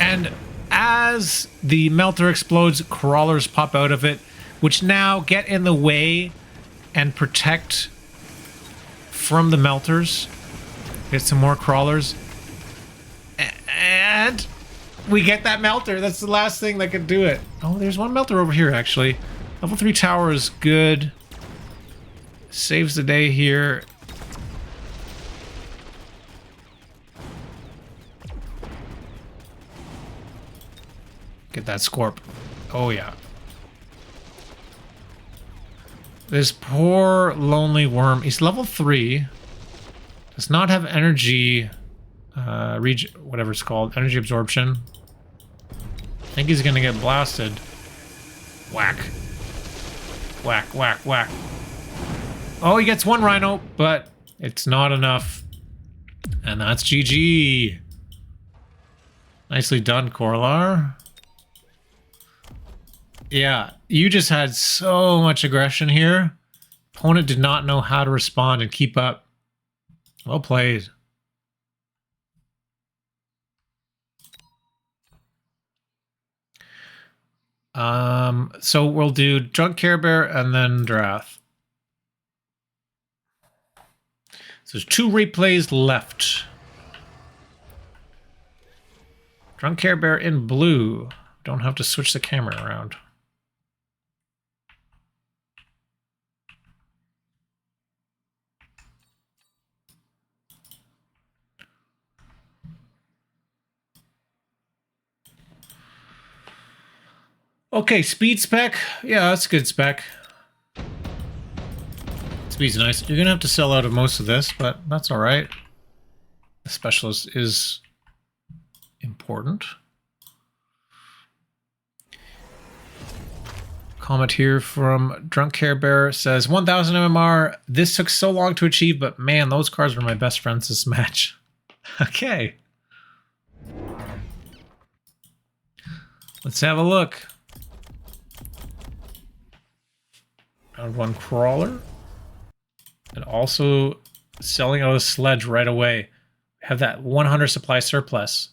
And as the melter explodes, crawlers pop out of it, which now get in the way and protect from the melters. Get some more crawlers. And we get that melter. That's the last thing that could do it. Oh, there's one melter over here, actually. Level 3 tower is good. Saves the day here. Get that Scorp. Oh, yeah. This poor, lonely worm. He's level 3. Does not have energy... whatever it's called. Energy absorption. I think he's gonna get blasted. Whack. Whack, whack, whack. Oh, he gets one rhino, but it's not enough. And that's GG. Nicely done, Corelar. Yeah, you just had so much aggression here. Opponent did not know how to respond and keep up. Well played. So we'll do DrunkCareBear and then Drath. So there's 2 replays left. DrunkCareBear in blue. Don't have to switch the camera around. Okay, speed spec. Yeah, that's a good spec. Speed's nice. You're gonna have to sell out of most of this, but that's all right. The specialist is important. Comment here from DrunkCareBear says 1000 MMR. This took so long to achieve, but man, those cards were my best friends this match. Okay. Let's have a look. Round 1 Crawler. And also selling out a sledge right away. Have that 100 supply surplus.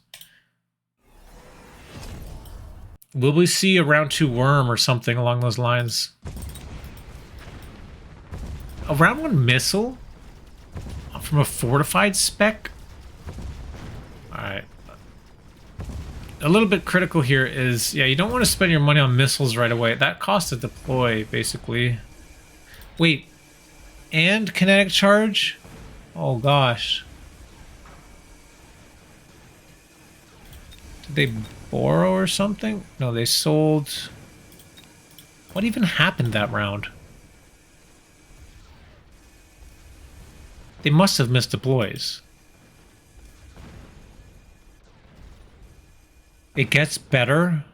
Will we see a round 2 worm or something along those lines? A round 1 missile? From a fortified spec? Alright. A little bit critical here is, yeah, you don't want to spend your money on missiles right away. That costs to deploy, basically. Wait. And kinetic charge? Oh gosh. Did they borrow or something? No, they sold... What even happened that round? They must have missed deploys. It gets better.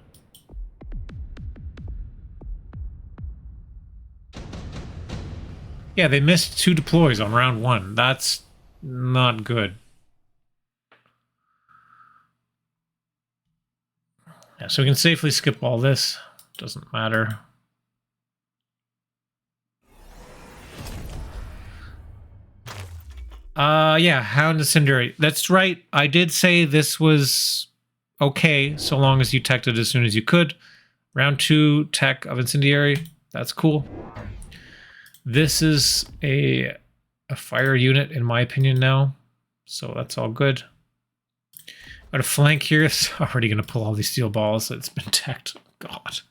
Yeah, they missed 2 deploys on round 1. That's not good. Yeah, so we can safely skip all this. Doesn't matter. Yeah, Hound Incendiary. That's right. I did say this was okay, so long as you teched it as soon as you could. Round 2 tech of Incendiary. That's cool. This is a fire unit, in my opinion, now. So that's all good. Got a flank here. It's already going to pull all these steel balls that's been teched. God.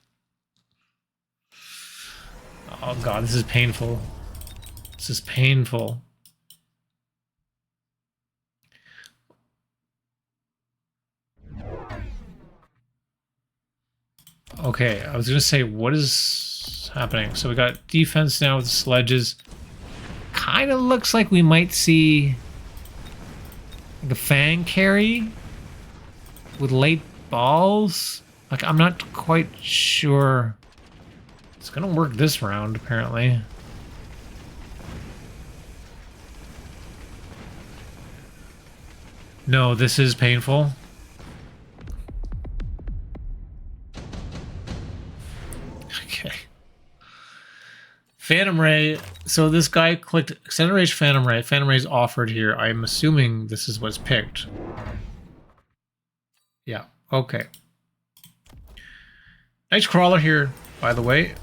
Oh, God. This is painful. This is painful. Okay, I was going to say, what is happening? So we got defense now with the sledges. Kind of looks like we might see the fang carry with late balls. Like, I'm not quite sure. It's going to work this round, apparently. No, this is painful. Okay. Phantom Ray. So this guy clicked Extended Range Phantom Ray. Phantom Ray's offered here. I'm assuming this is what's picked. Yeah, okay. Nice crawler here, by the way.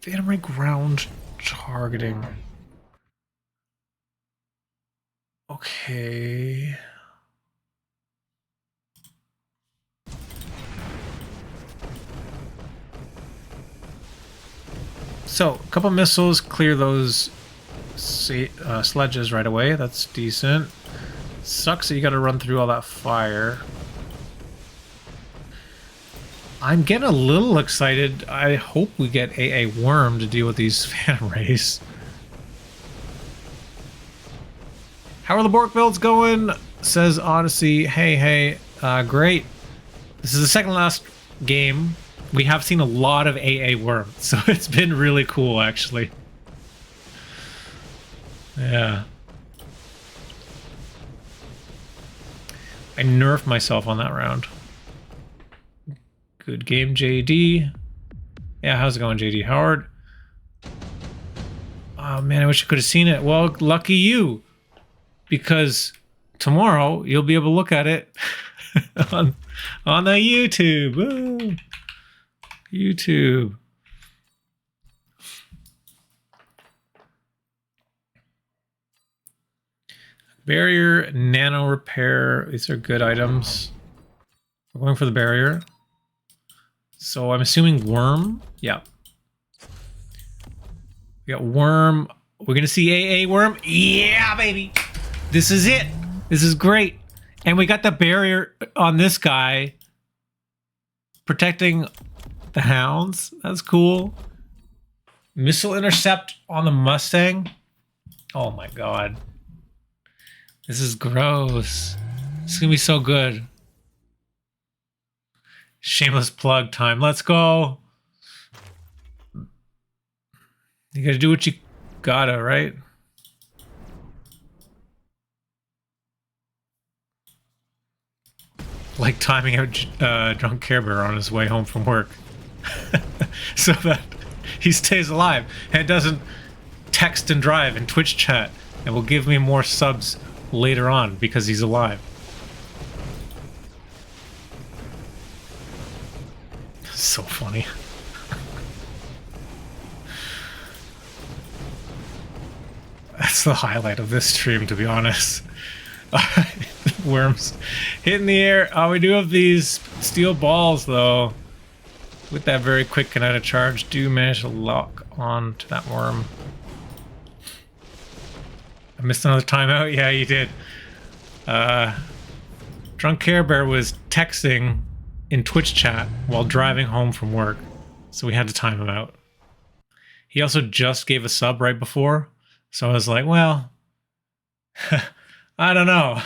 Phantom Ray ground targeting. Okay. So, a couple missiles, clear those sledges right away. That's decent. Sucks that you gotta run through all that fire. I'm getting a little excited. I hope we get a worm to deal with these Phantom Rays. How are the Borked Builds going? Says Odyssey. Hey, great. This is the second last game. We have seen a lot of AA worm, so it's been really cool, actually. Yeah. I nerfed myself on that round. Good game, JD. Yeah, how's it going, JD Howard? Oh man, I wish I could have seen it. Well, lucky you, because tomorrow you'll be able to look at it on the YouTube. Woo. YouTube. Barrier, nano repair. These are good items. We're going for the barrier. So I'm assuming worm. Yeah. We got worm. We're going to see AA worm. Yeah, baby. This is it. This is great. And we got the barrier on this guy protecting the hounds. That's cool. Missile intercept on the Mustang. Oh my god. This is gross. This is going to be so good. Shameless plug time. Let's go. You got to do what you gotta, right? Like timing out DrunkCareBear on his way home from work. So that he stays alive and doesn't text and drive and Twitch chat and will give me more subs later on because he's alive. So funny. That's the highlight of this stream, to be honest. Worms hitting the air. Oh, we do have these steel balls, though. With that very quick kinetic charge, do manage to lock on to that worm. I missed another timeout? Yeah, you did. DrunkCareBear was texting in Twitch chat while driving home from work, so we had to time him out. He also just gave a sub right before, so I was like, well, I don't know.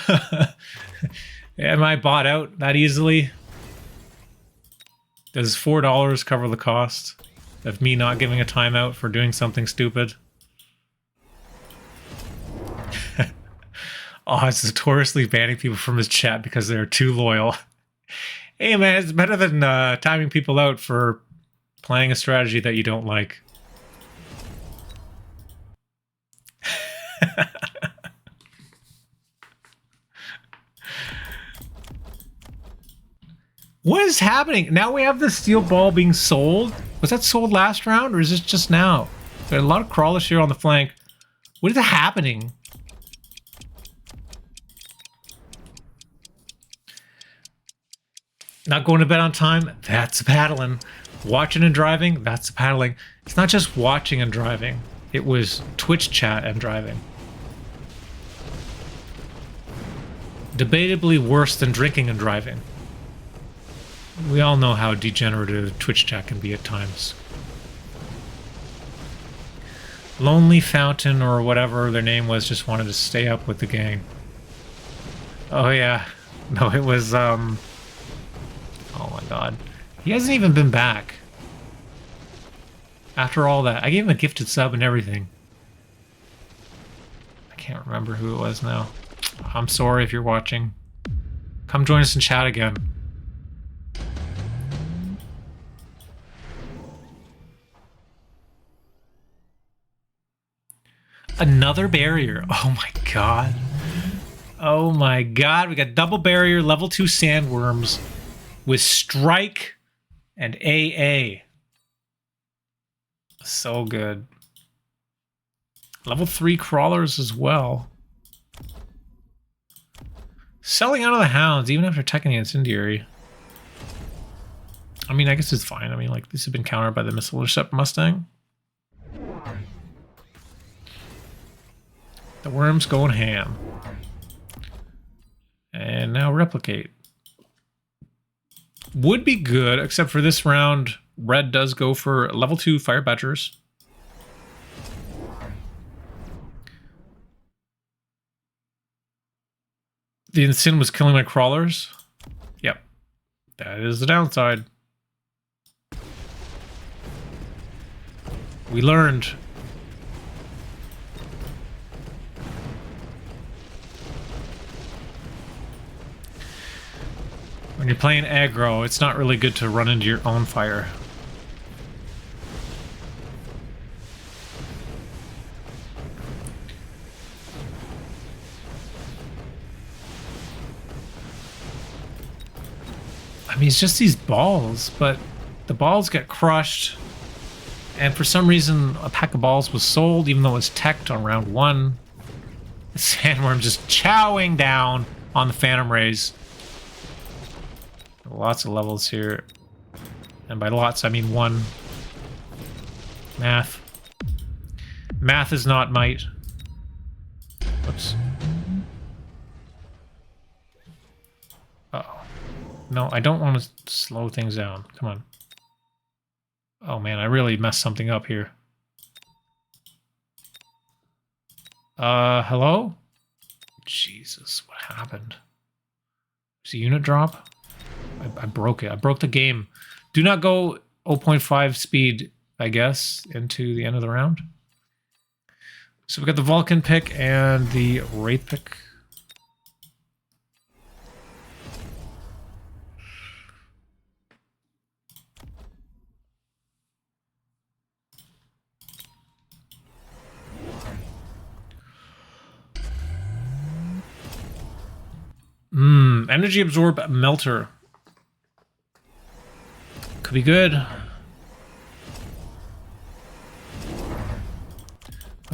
Am I bought out that easily? Does $4 cover the cost of me not giving a timeout for doing something stupid? Oh, it's notoriously banning people from his chat because they're too loyal. Hey man, it's better than timing people out for playing a strategy that you don't like. What is happening? Now we have the steel ball being sold. Was that sold last round or is this just now? There are a lot of crawlers here on the flank. What is happening? Not going to bed on time? That's paddling. Watching and driving? That's paddling. It's not just watching and driving. It was Twitch chat and driving. Debatably worse than drinking and driving. We all know how degenerative Twitch chat can be at times. Lonely Fountain or whatever their name was just wanted to stay up with the gang. Oh yeah. No, it was oh my god. He hasn't even been back. After all that. I gave him a gifted sub and everything. I can't remember who it was now. I'm sorry if you're watching. Come join us in chat again. Another barrier. Oh my god. Oh my god. We got double barrier, level 2 sandworms with strike and AA. So good. Level 3 crawlers as well. Selling out of the hounds even after teching the incendiary. I mean, I guess it's fine. I mean, like, this has been countered by the missile intercept Mustang. The worm's going ham. And now replicate. Would be good, except for this round, red does go for level 2 fire badgers. The Incin was killing my crawlers. Yep. That is the downside. We learned. When you're playing aggro, it's not really good to run into your own fire. I mean, it's just these balls, but the balls get crushed. And for some reason, a pack of balls was sold, even though it was teched on round 1. The sandworm just chowing down on the phantom rays. Lots of levels here. And by lots, I mean one. Math. Math is not might. Whoops. Uh-oh. No, I don't want to slow things down. Come on. Oh man, I really messed something up here. Hello? Jesus, what happened? Is a unit drop? I broke it. I broke the game. Do not go 0.5 speed, I guess, into the end of the round. So we got the Vulcan pick and the Wraith pick. Energy absorb melter. Could be good.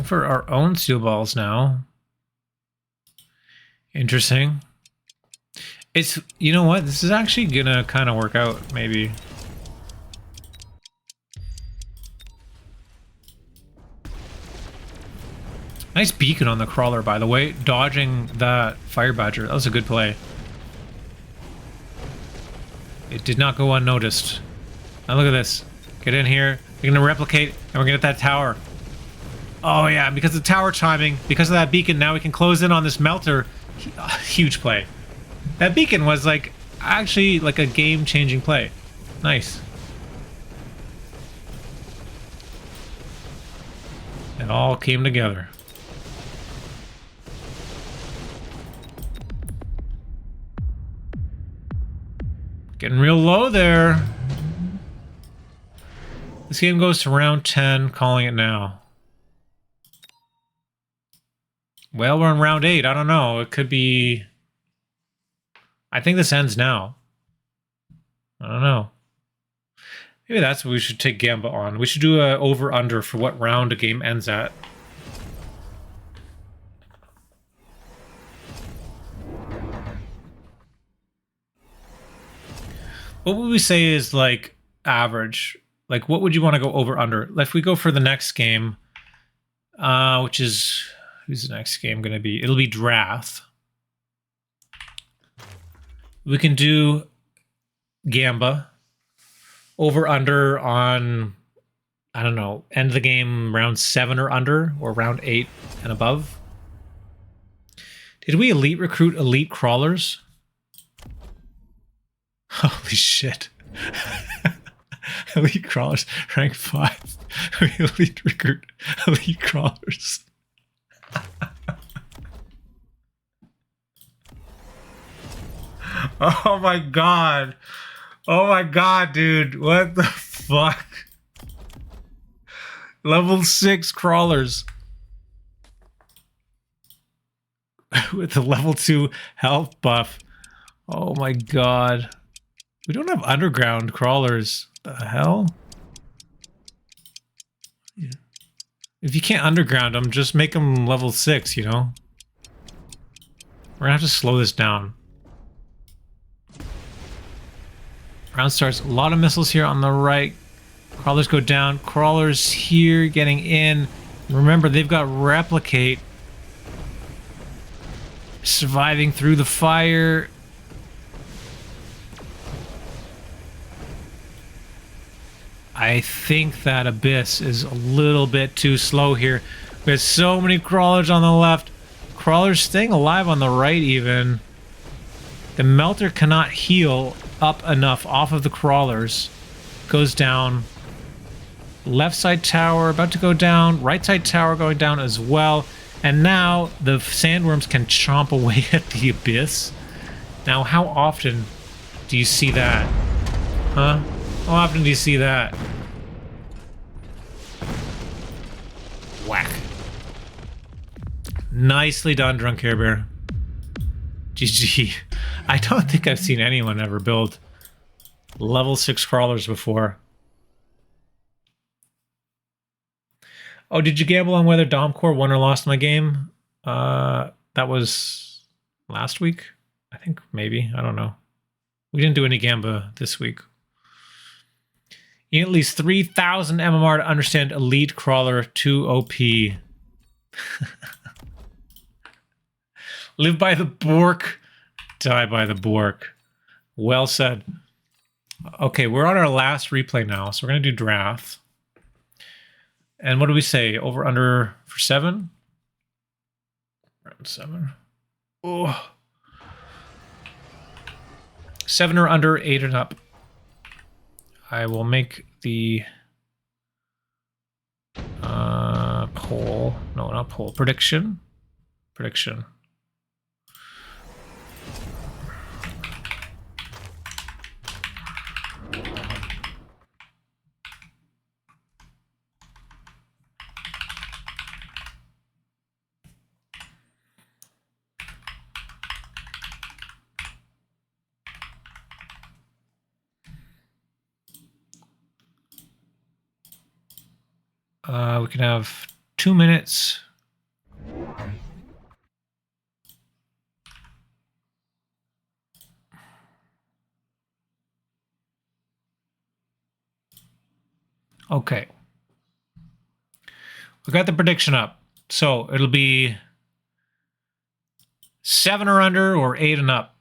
For our own steel balls now. Interesting. It's, you know what? This is actually gonna kind of work out, maybe. Nice beacon on the crawler, by the way. Dodging that fire badger. That was a good play. It did not go unnoticed. Now look at this. Get in here. We're gonna replicate, and we're gonna get that tower. Oh yeah, because of the tower chiming, because of that beacon, now we can close in on this melter. Huge play. That beacon was like, actually like a game-changing play. Nice. It all came together. Getting real low there. This game goes to round 10, calling it now. Well, we're on round 8. I don't know. It could be... I think this ends now. I don't know. Maybe that's what we should take Gamba on. We should do a over-under for what round a game ends at. What would we say is, like, average? Like, what would you want to go over-under? If we go for the next game, which is... Who's the next game going to be? It'll be Drath. We can do Gamba. Over-under on, I don't know, end the game round 7 or under, or round 8 and above. Did we elite recruit elite crawlers? Holy shit. Elite crawlers, rank 5. We elite recruit elite crawlers. Oh my god. Oh my god, dude. What the fuck? Level 6 crawlers. With the level 2 health buff. Oh my god. We don't have underground crawlers. The hell? Yeah. If you can't underground them, just make them level 6, you know? We're gonna have to slow this down. Round starts. A lot of missiles here on the right. Crawlers go down. Crawlers here getting in. Remember, they've got replicate. Surviving through the fire. I think that Abyss is a little bit too slow here. There's so many crawlers on the left. Crawlers staying alive on the right even. The melter cannot heal up enough off of the crawlers. Goes down. Left side tower about to go down. Right side tower going down as well. And now the sandworms can chomp away at the Abyss. Now, how often do you see that? Huh? How often do you see that? Whack. Nicely done, DrunkCareBear. GG. I don't think I've seen anyone ever build level 6 crawlers before. Oh, did you gamble on whether Domcore won or lost my game? That was last week, I think, maybe. I don't know. We didn't do any Gamba this week. You need at least 3,000 MMR to understand Elite Crawler 2 OP. Live by the Bork, die by the Bork. Well said. Okay, we're on our last replay now, so we're going to do Drath. And what do we say? Over, under for 7? Around 7. Oh. 7 or under, 8 and up. I will make the poll. No, not poll. Prediction. Prediction. We can have 2 minutes. Okay. We got the prediction up. So it'll be 7 or under or 8 and up.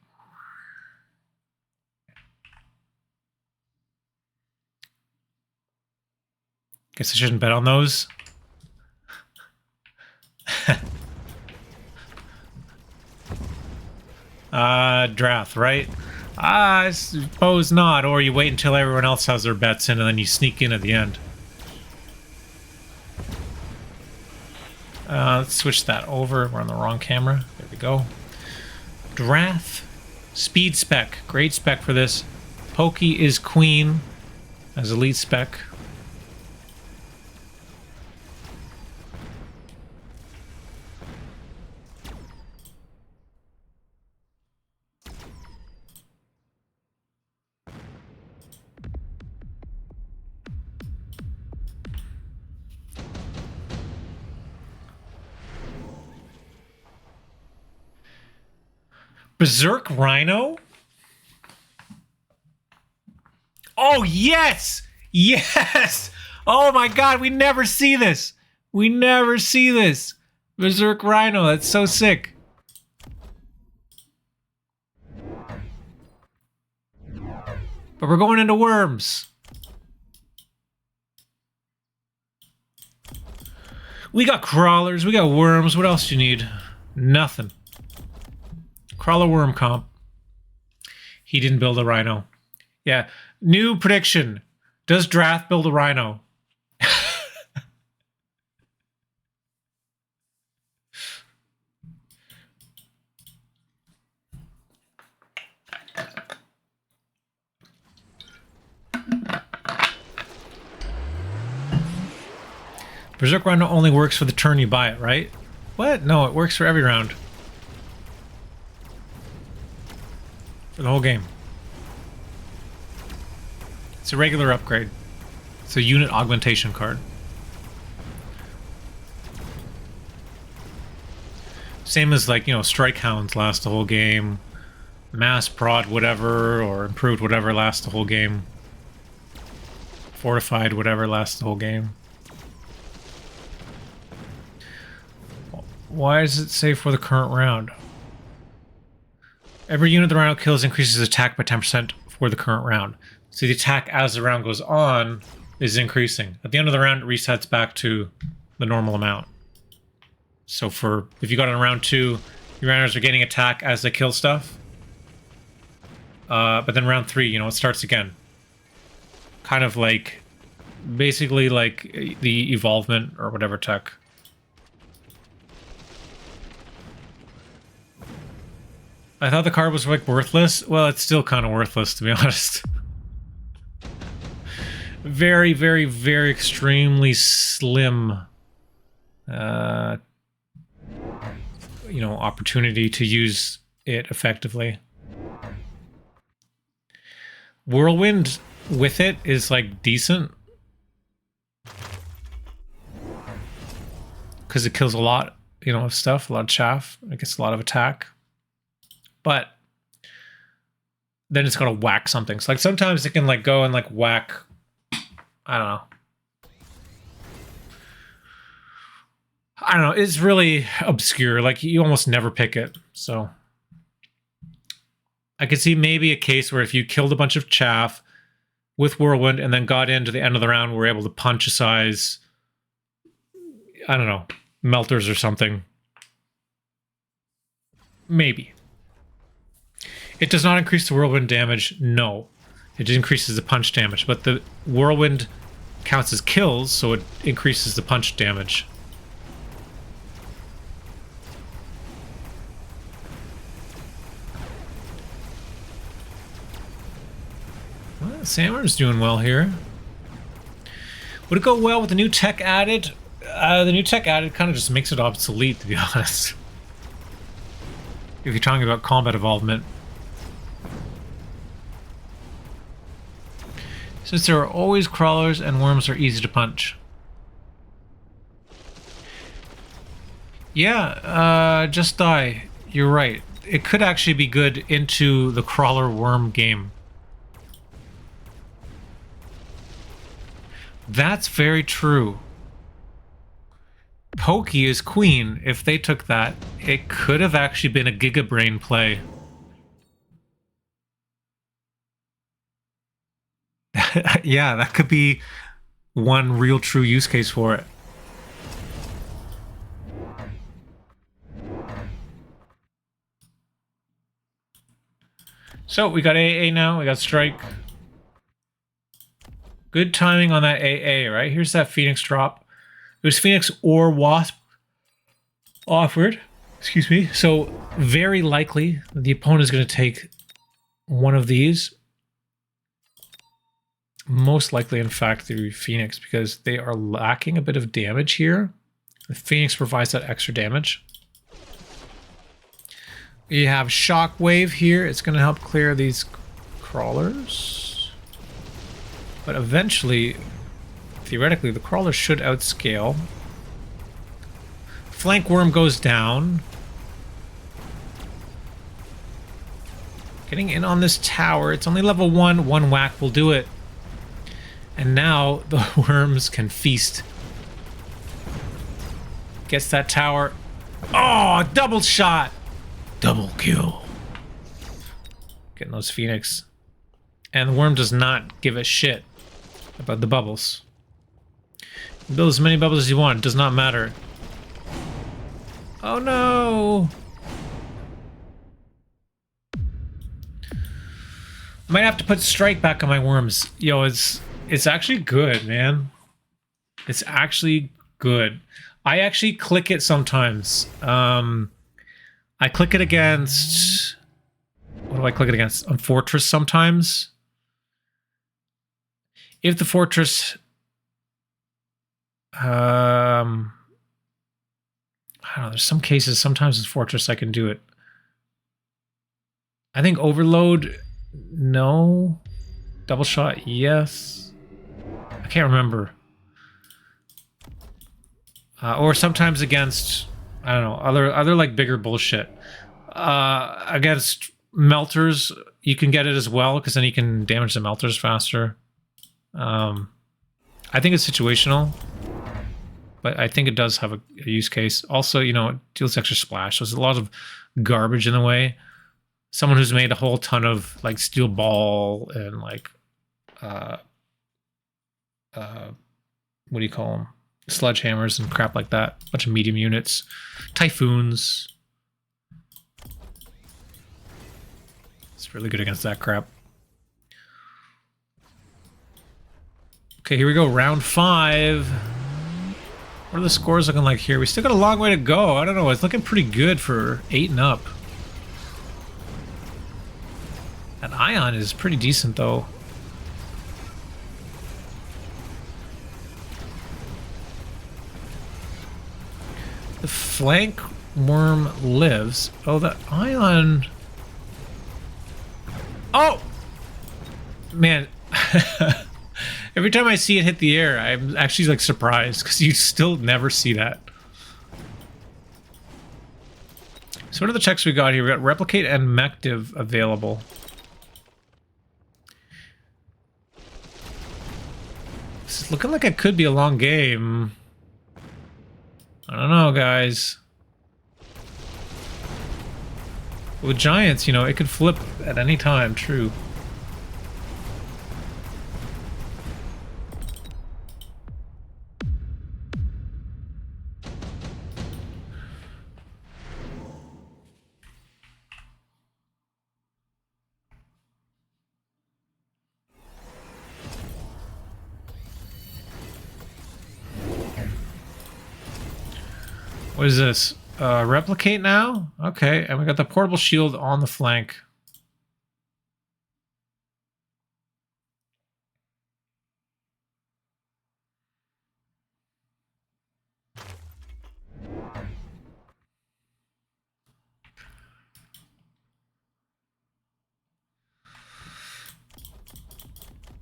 Guess I shouldn't bet on those. Drath, right? I suppose not. Or you wait until everyone else has their bets in and then you sneak in at the end. Let's switch that over. We're on the wrong camera. There we go. Drath. Speed spec. Great spec for this. Pokey is queen as elite spec. Berserk Rhino? Oh, yes! Yes! Oh my god, we never see this! We never see this! Berserk Rhino, that's so sick. But we're going into worms. We got crawlers, we got worms, what else do you need? Nothing. Crawler worm comp. He didn't build a rhino. Yeah. New prediction. Does Drath build a rhino? Berserk Rhino only works for the turn you buy it, right? What? No, it works for every round. For the whole game. It's a regular upgrade. It's a unit augmentation card. Same as, like, you know, strike hounds last the whole game. Mass prod whatever, or improved whatever lasts the whole game. Fortified whatever lasts the whole game. Why does it say for the current round? Every unit the Rhino kills increases attack by 10% for the current round. So the attack as the round goes on is increasing. At the end of the round, it resets back to the normal amount. So for if you got in round 2, your runners are getting attack as they kill stuff. But then round 3, you know, it starts again. Kind of like, basically like the evolvement or whatever tech. I thought the card was like worthless. Well, it's still kind of worthless, to be honest. Very, very, very extremely slim, you know, opportunity to use it effectively. Whirlwind with it is like decent. Because it kills a lot you know, of stuff, a lot of chaff. It gets a lot of attack. But then it's gonna whack something. So like sometimes it can like go and like whack, I don't know. I don't know, it's really obscure. Like you almost never pick it. So I could see maybe a case where if you killed a bunch of chaff with Whirlwind and then got into the end of the round, we're able to punch a size, I don't know, melters or something. Maybe. It does not increase the Whirlwind damage, no. It just increases the punch damage, but the Whirlwind counts as kills, so it increases the punch damage. Well, Sandworm's doing well here. Would it go well with the new tech added? The new tech added kind of just makes it obsolete, to be honest. If you're talking about combat involvement. Since there are always crawlers and worms are easy to punch. Yeah, just die. You're right. It could actually be good into the crawler worm game. That's very true. Pokey is queen. If they took that, it could have actually been a Gigabrain play. Yeah, that could be one real true use case for it. So we got AA now, we got Strike. Good timing on that AA, right? Here's that Phoenix drop. It was Phoenix or Wasp offered. Excuse me. So very likely the opponent is going to take one of these. Most likely, in fact, the Phoenix, because they are lacking a bit of damage here. The Phoenix provides that extra damage. You have Shockwave here. It's going to help clear these crawlers. But eventually, theoretically, the crawlers should outscale. Flank Worm goes down. Getting in on this tower. It's only level 1. One whack will do it. And now the worms can feast. Gets that tower. Oh, double shot. Double kill. Getting those Phoenix. And the worm does not give a shit about the bubbles. Build as many bubbles as you want. It does not matter. Oh no. Might have to put Strike back on my worms. Yo, it's actually good, man. It's actually good. I actually click it sometimes. I click it against... What do I click it against? On Fortress sometimes. If the Fortress... I don't know, there's some cases, sometimes with Fortress I can do it. I think Overload, no. Double Shot, yes. I can't remember. Or sometimes against, I don't know, other like bigger bullshit. Against Melters, you can get it as well, because then you can damage the Melters faster. I think it's situational, but I think it does have a use case. Also, you know, it deals extra splash. So there's a lot of garbage in the way. Someone who's made a whole ton of like Steel Ball and like what do you call them? Sledgehammers and crap like that. A bunch of medium units. Typhoons. It's really good against that crap. Okay, here we go. Round 5. What are the scores looking like here? We still got a long way to go. I don't know. It's looking pretty good for 8 and up. That Ion is pretty decent, though. The Flank Worm lives. Oh, the Ion... Oh! Man. Every time I see it hit the air, I'm actually like surprised, because you still never see that. So what are the checks we got here? We got replicate and mech div available. This is looking like it could be a long game. I don't know, guys. With giants, you know, it could flip at any time, true. What is this? Replicate now? Okay, and we got the portable shield on the flank.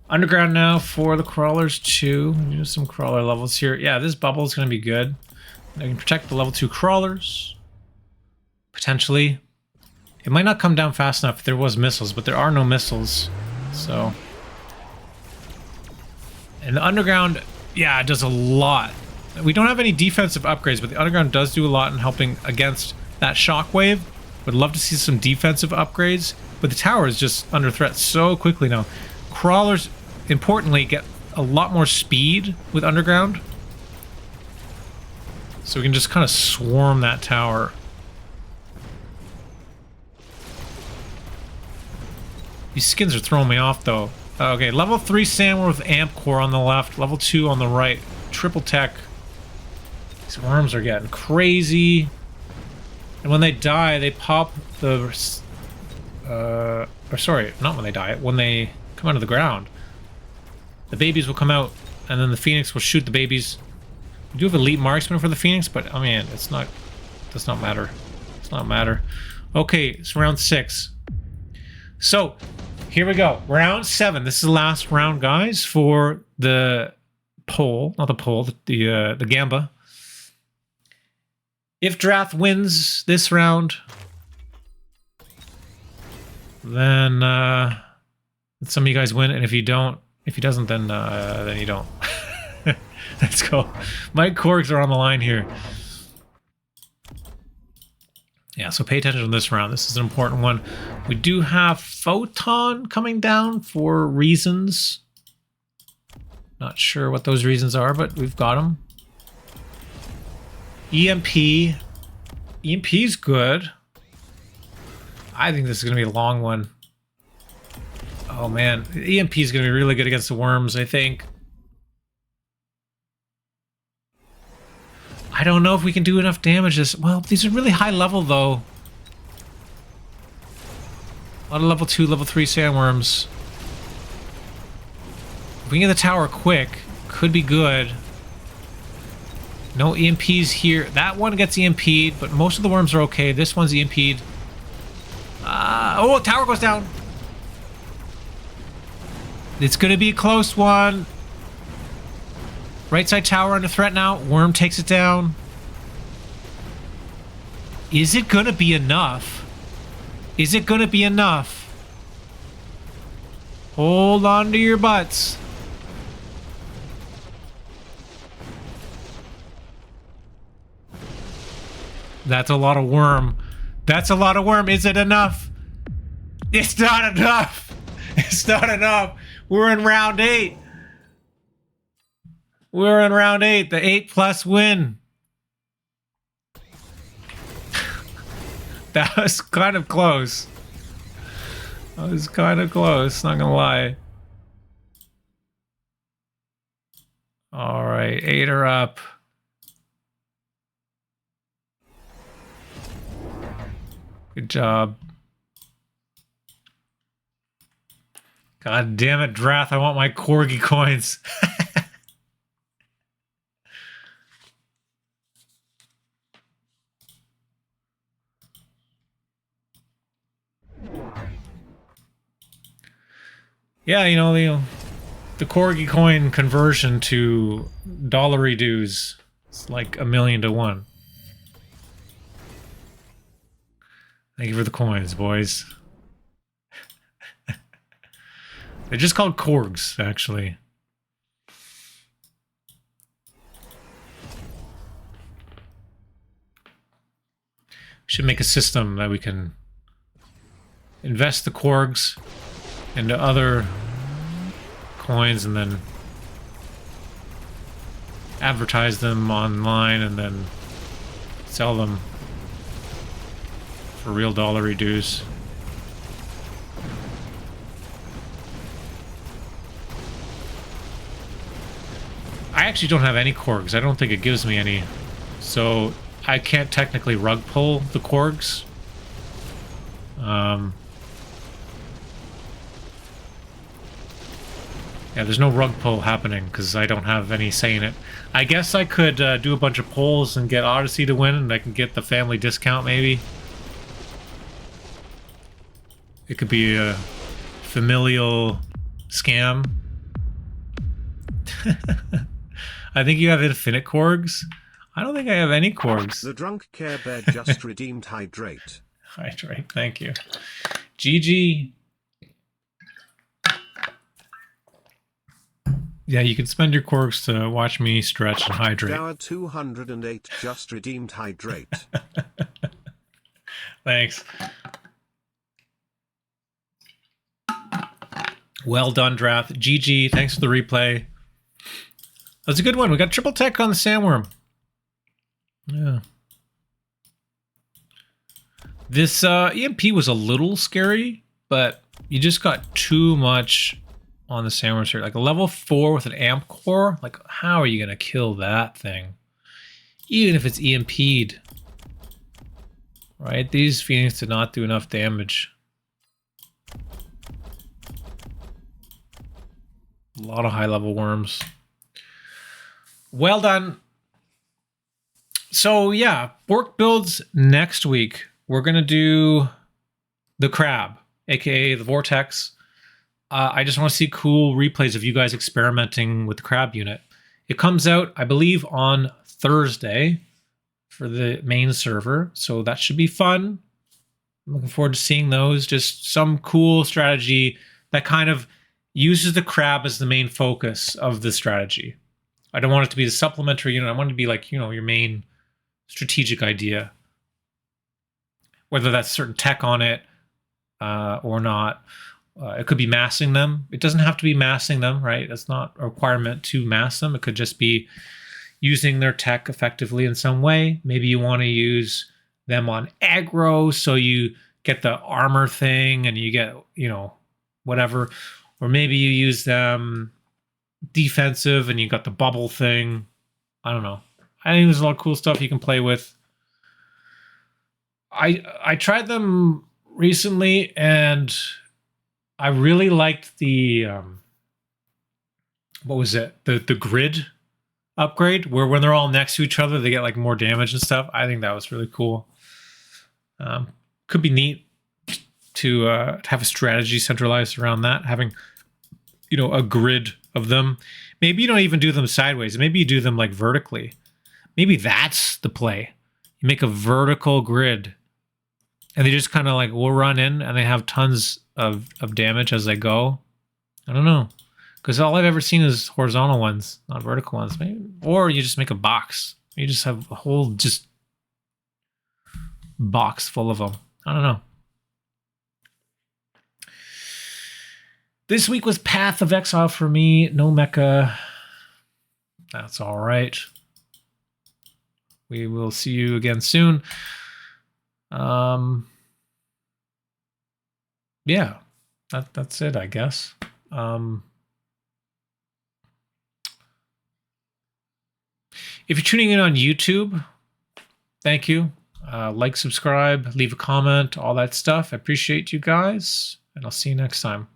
Underground now for the crawlers too. We do some crawler levels here. Yeah, this bubble is going to be good. I can protect the level 2 crawlers. Potentially. It might not come down fast enough if there was missiles, but there are no missiles. So. And the underground, yeah, it does a lot. We don't have any defensive upgrades, but the underground does do a lot in helping against that shockwave. Would love to see some defensive upgrades, but the tower is just under threat so quickly now. Crawlers, importantly, get a lot more speed with underground. So we can just kind of swarm that tower. These skins are throwing me off, though. Okay, level 3 sandworm with amp core on the left, level 2 on the right. Triple tech. These worms are getting crazy. And when they die, they pop the... or sorry, not when they die. When they come out of the ground. The babies will come out, and then the phoenix will shoot the babies. We do have elite marksman for the phoenix, but I mean, it's not, does not matter. Does not matter. Okay, it's round 6. So here we go, round 7. This is the last round, guys, for the pole, not the pole, the gamba. If Drath wins this round, then some of you guys win, and if you don't, if he doesn't, then you don't. Let's go. My corks are on the line here. Yeah, so pay attention to this round. This is an important one. We do have Photon coming down for reasons. Not sure what those reasons are, but we've got them. EMP. EMP's good. I think this is going to be a long one. Oh, man. EMP is going to be really good against the worms, I think. I don't know if we can do enough damage this... Well, these are really high level, though. A lot of level 2, level 3 sandworms. If we can get the tower quick, could be good. No EMPs here. That one gets EMP'd, but most of the worms are okay. This one's EMP'd. Oh, tower goes down. It's going to be a close one. Right side tower under threat now. Worm takes it down. Is it going to be enough? Is it going to be enough? Hold on to your butts. That's a lot of worm. That's a lot of worm. Is it enough? It's not enough. It's not enough. We're in round 8. We're in round 8. The 8+ win. That was kind of close. That was kind of close, not gonna lie. Alright, 8 are up. Good job. God damn it, Drath, I want my corgi coins. Yeah, you know, the corgi coin conversion to dollary dues, it's like 1,000,000 to 1. Thank you for the coins, boys. They're just called Korgs, actually. Should make a system that we can invest the Korgs into other coins and then advertise them online and then sell them for real dollar dues. I actually don't have any Korgs. I don't think it gives me any. So I can't technically rug pull the Korgs. Yeah, there's no rug pull happening because I don't have any say in it. I guess I could do a bunch of polls and get Odyssey to win, and I can get the family discount, maybe. It could be a familial scam. I think you have infinite Korgs. I don't think I have any Korgs. The DrunkCareBear just redeemed Hydrate. Hydrate, thank you. GG. Yeah, you can spend your Korgs to watch me stretch and hydrate. Dower 208 just redeemed Hydrate. Thanks. Well done, Drath. GG, thanks for the replay. That was a good one. We got triple tech on the sandworm. Yeah. This EMP was a little scary, but you just got too much on the sandworm here. Like a level 4 with an amp core. Like, how are you going to kill that thing? Even if it's EMP'd. Right? These Phoenix did not do enough damage. A lot of high level worms. Well done. So yeah, Borked Builds next week. We're going to do the crab, aka the Vortex. I just want to see cool replays of you guys experimenting with the crab unit. It comes out, I believe, on Thursday for the main server, so that should be fun. I'm looking forward to seeing those. Just some cool strategy that kind of uses the crab as the main focus of the strategy. I don't want it to be the supplementary unit. I want it to be like, you know, your main strategic idea. Whether that's certain tech on it or not. It could be massing them. It doesn't have to be massing them, right? That's not a requirement to mass them. It could just be using their tech effectively in some way. Maybe you want to use them on aggro, so you get the armor thing and you get, you know, whatever. Or maybe you use them defensive and you got the bubble thing. I don't know. I think there's a lot of cool stuff you can play with. I tried them recently and I really liked the what was it? The grid upgrade where when they're all next to each other they get like more damage and stuff. I think that was really cool. Could be neat to have a strategy centralized around that, having, you know, a grid of them. Maybe you don't even do them sideways. Maybe you do them like vertically. Maybe that's the play. You make a vertical grid and they just kind of like will run in and they have tons of damage as they go. I don't know. Because all I've ever seen is horizontal ones, not vertical ones. Maybe, or you just make a box. You just have a whole just box full of them. I don't know. This week was Path of Exile for me. No mecha. That's all right. We will see you again soon. Yeah, that's it, I guess. If you're tuning in on YouTube, thank you. Like, subscribe, leave a comment, all that stuff. I appreciate you guys, and I'll see you next time.